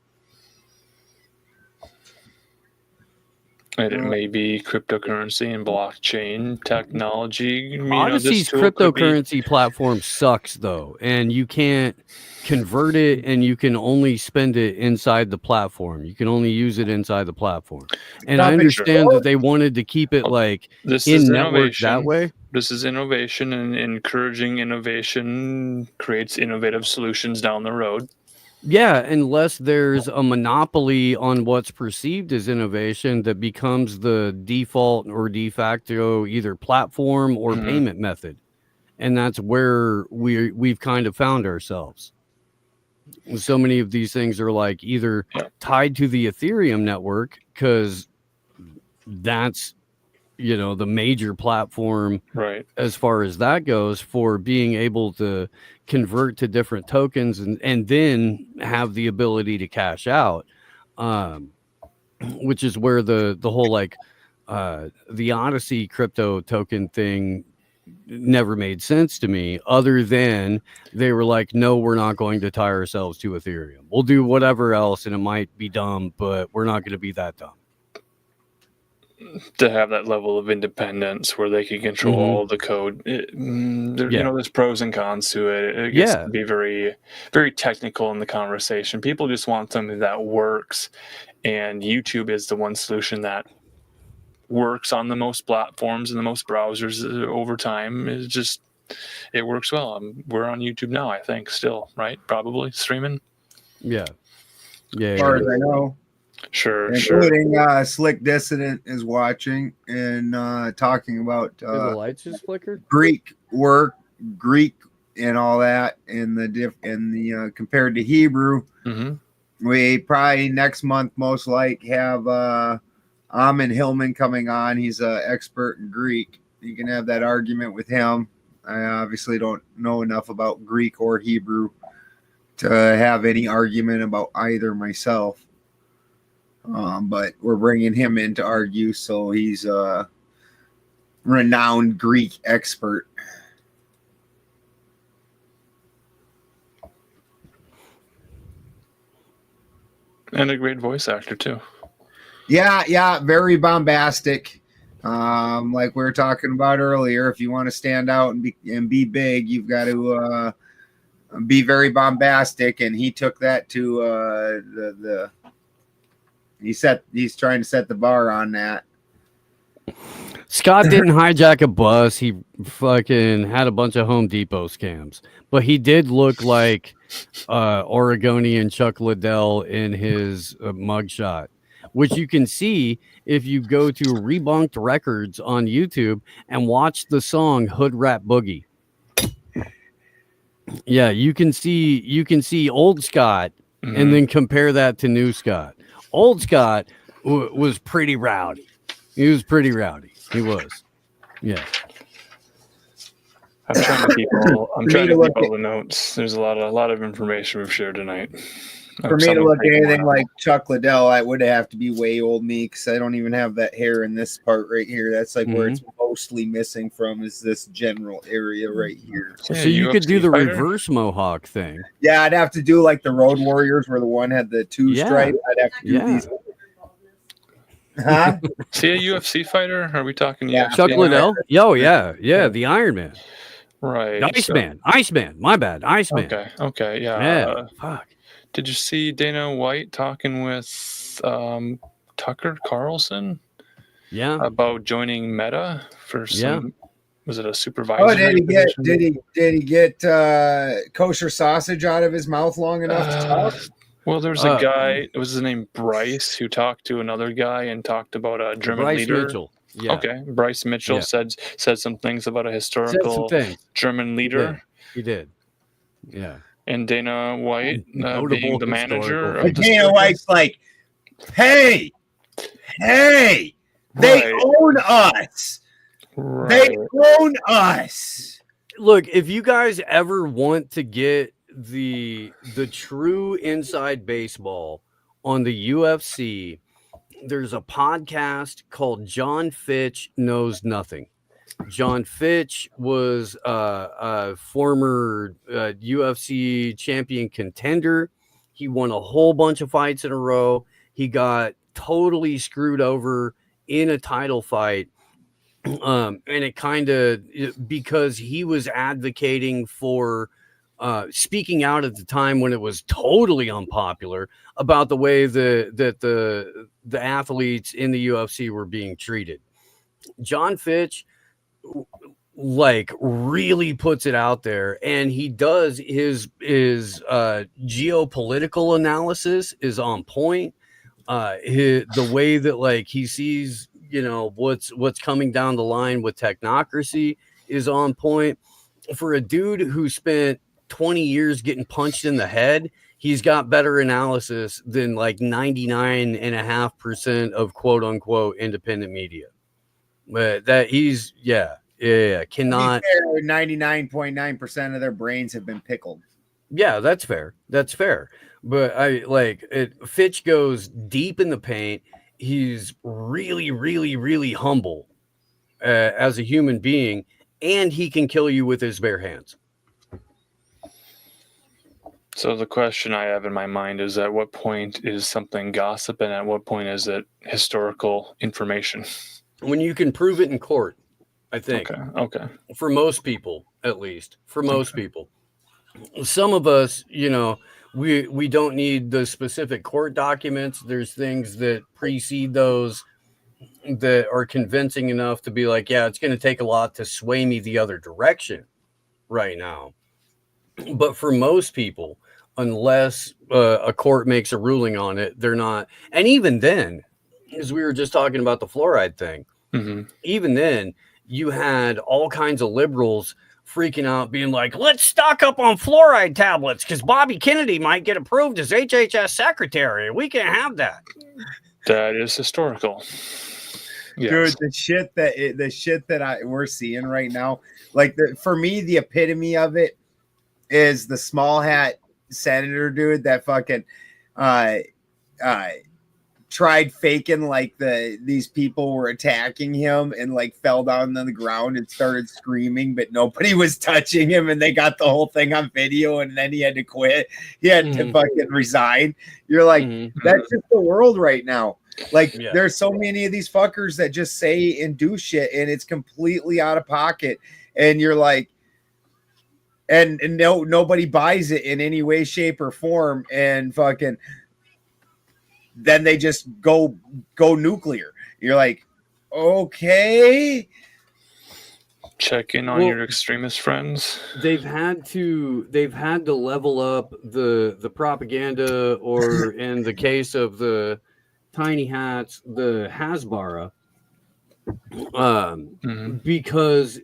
And it may be cryptocurrency and blockchain technology. Odyssey's cryptocurrency platform sucks, though, and you can't convert it, and you can only spend it inside the platform. You can only use it inside the platform. And I understand that they wanted to keep it like in network that way. This is innovation, and encouraging innovation creates innovative solutions down the road. Yeah, unless there's a monopoly on what's perceived as innovation that becomes the default or de facto either platform or payment method. And that's where we've kind of found ourselves. So many of these things are like either tied to the Ethereum network because that's, you know, the major platform as far as that goes for being able to convert to different tokens and then have the ability to cash out, which is where the whole like the Odyssey crypto token thing never made sense to me, other than they were like, no, we're not going to tie ourselves to Ethereum. We'll do whatever else, and it might be dumb, but we're not going to be that dumb. To have that level of independence where they can control all the code. You know, there's pros and cons to it. It gets to be very, very technical in the conversation. People just want something that works, and YouTube is the one solution that works on the most platforms and the most browsers over time. It's just it works well. We're on YouTube now, I think, still, right? Probably streaming. Yeah. As far as I know. Sure. Including Slick Dissident is watching and talking about Did the lights just flicker? Greek and all that, and the compared to Hebrew. Mm-hmm. We probably next month most like have Amin Hillman coming on. He's an expert in Greek. You can have that argument with him. I obviously don't know enough about Greek or Hebrew to have any argument about either myself. But we're bringing him in to argue, so he's a renowned Greek expert. And a great voice actor too. Yeah, very bombastic. Like we were talking about earlier, if you want to stand out and be big, you've got to be very bombastic, and he took that to he's trying to set the bar on that. Scott didn't hijack a bus. He fucking had a bunch of Home Depot scams, but he did look like Oregonian Chuck Liddell in his mugshot, which you can see if you go to Rebunked Records on YouTube and watch the song Hood Rat Boogie. Yeah, you can see old Scott and then compare that to new Scott. Old Scott was pretty rowdy. He was pretty rowdy. He was. Yeah. I'm trying to keep all the notes. There's a lot of information we've shared tonight. For me to look anything like Chuck Liddell, I would have to be way old me, because I don't even have that hair in this part right here. That's like where it's mostly missing from, is this general area right here. So you could do the reverse mohawk thing. Yeah, I'd have to do like the Road Warriors, where the one had the two stripe. I'd have to do these. Huh? See a UFC fighter? Are we talking UFC? Chuck Liddell? Yeah, the Iron Man. Right. Iceman. My bad, Iceman. Okay, yeah. Fuck. Did you see Dana White talking with Tucker Carlson? Yeah. About joining Meta for some. Was it a supervisor? Oh, did he get kosher sausage out of his mouth long enough to talk? Well, there's a guy. Was his name Bryce, who talked to another guy and talked about a German Bryce leader. Mitchell. Yeah. Okay, Bryce Mitchell said some things about a historical German leader. He did. Yeah. And Dana White being the manager of Dana White's like, hey, they own us. Right. They own us. Look, if you guys ever want to get the true inside baseball on the UFC, there's a podcast called John Fitch Knows Nothing. John Fitch was a former UFC champion contender. He won a whole bunch of fights in a row. He got totally screwed over in a title fight. And it kind of, because he was advocating for speaking out at the time when it was totally unpopular about the way that the athletes in the UFC were being treated. John Fitch like really puts it out there, and he does his geopolitical analysis is on point. The way that like he sees, what's coming down the line with technocracy is on point. For a dude who spent 20 years getting punched in the head, he's got better analysis than like 99.5% of quote unquote independent media. But that he's cannot. 99.9% of their brains have been pickled. Yeah, that's fair. But Fitch goes deep in the paint. He's really, really, really humble as a human being, and he can kill you with his bare hands. So the question I have in my mind is, at what point is something gossip, and at what point is it historical information? When you can prove it in court, I think. Okay. For most people, at least. For most people. Some of us, we don't need the specific court documents. There's things that precede those that are convincing enough to be like, yeah, it's going to take a lot to sway me the other direction. right now. But for most people, unless a court makes a ruling on it, they're not. And even then, as we were just talking about the fluoride thing, even then, you had all kinds of liberals freaking out, being like, let's stock up on fluoride tablets because Bobby Kennedy might get approved as HHS secretary. We can't have that. That is historical. Yes. Dude, the shit that we're seeing right now, like for me, the epitome of it is the small hat senator dude that fucking tried faking like these people were attacking him and like fell down on the ground and started screaming, but nobody was touching him, and they got the whole thing on video, and then he had to quit. He had to fucking resign. You're like, that's just the world right now. Like, there's so many of these fuckers that just say and do shit, and it's completely out of pocket, and you're like, and nobody buys it in any way, shape, or form, and fucking then they just go nuclear. You're like, okay, check in on your extremist friends. They've had to level up the propaganda, or in the case of the tiny hats, the Hasbara, because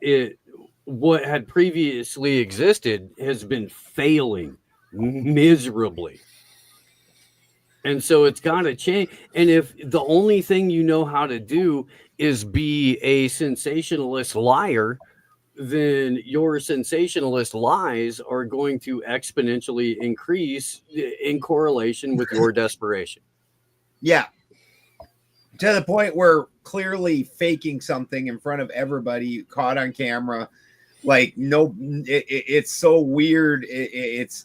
what had previously existed has been failing miserably. And so it's got to change. And if the only thing you know how to do is be a sensationalist liar, then your sensationalist lies are going to exponentially increase in correlation with your desperation. Yeah. To the point where clearly faking something in front of everybody, caught on camera, like, no, it's so weird. It's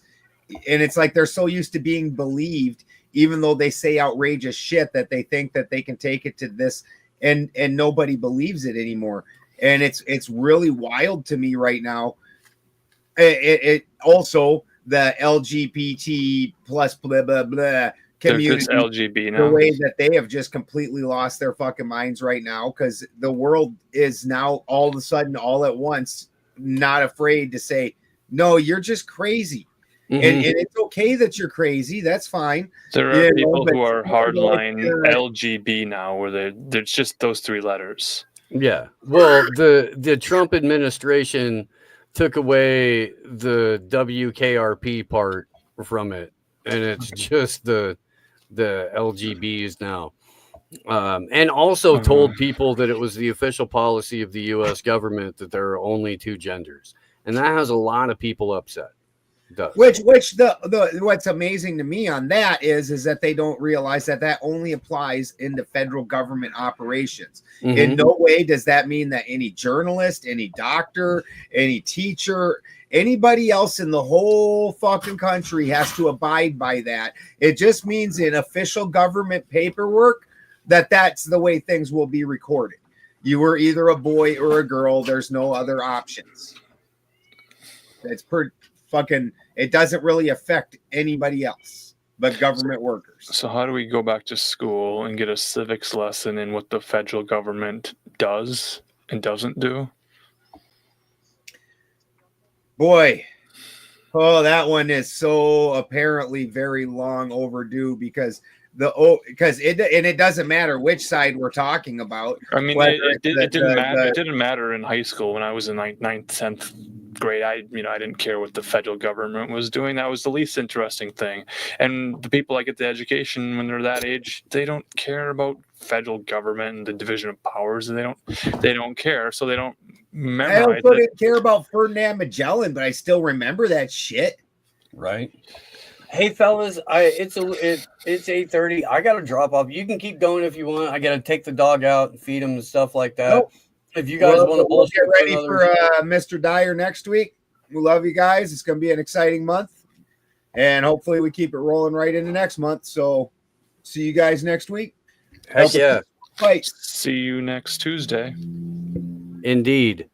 like they're so used to being believed, even though they say outrageous shit, that they think that they can take it to this, and nobody believes it anymore. And it's really wild to me right now. It also, the LGBT plus blah blah blah community, LGB now. The way that they have just completely lost their fucking minds right now, because the world is now all of a sudden, all at once, not afraid to say, no, you're just crazy. And it's okay that you're crazy. That's fine. There are people who are hardline LGB now, where they're just those three letters. Yeah. Well, the Trump administration took away the WKRP part from it, and it's just the LGBs now. And also told people that it was the official policy of the U.S. government that there are only two genders, and that has a lot of people upset. Which what's amazing to me on that is that they don't realize that only applies in the federal government operations. In no way does that mean that any journalist, any doctor, any teacher, anybody else in the whole fucking country has to abide by that. It just means in official government paperwork that's the way things will be recorded. You were either a boy or a girl. There's no other options. It's fucking, it doesn't really affect anybody else but government workers. So how do we go back to school and get a civics lesson in what the federal government does and doesn't do? Boy, that one is so apparently very long overdue, because it doesn't matter which side we're talking about. I mean, it didn't matter. It didn't matter in high school when I was in 9th, 10th grade. I didn't care what the federal government was doing. That was the least interesting thing. And the people that get the education when they're that age, they don't care about federal government and the division of powers. And they don't care, so they don't memorize. I also didn't care about Ferdinand Magellan, but I still remember that shit. Right. Hey fellas, it's 8:30. I gotta drop off. You can keep going if you want. I gotta take the dog out and feed him and stuff like that. Nope. If you guys want to we'll get ready for Mr. Dyer next week. We love you guys. It's gonna be an exciting month, and hopefully we keep it rolling right into next month. So see you guys next week. Heck yeah. Fight. See you next Tuesday. Indeed.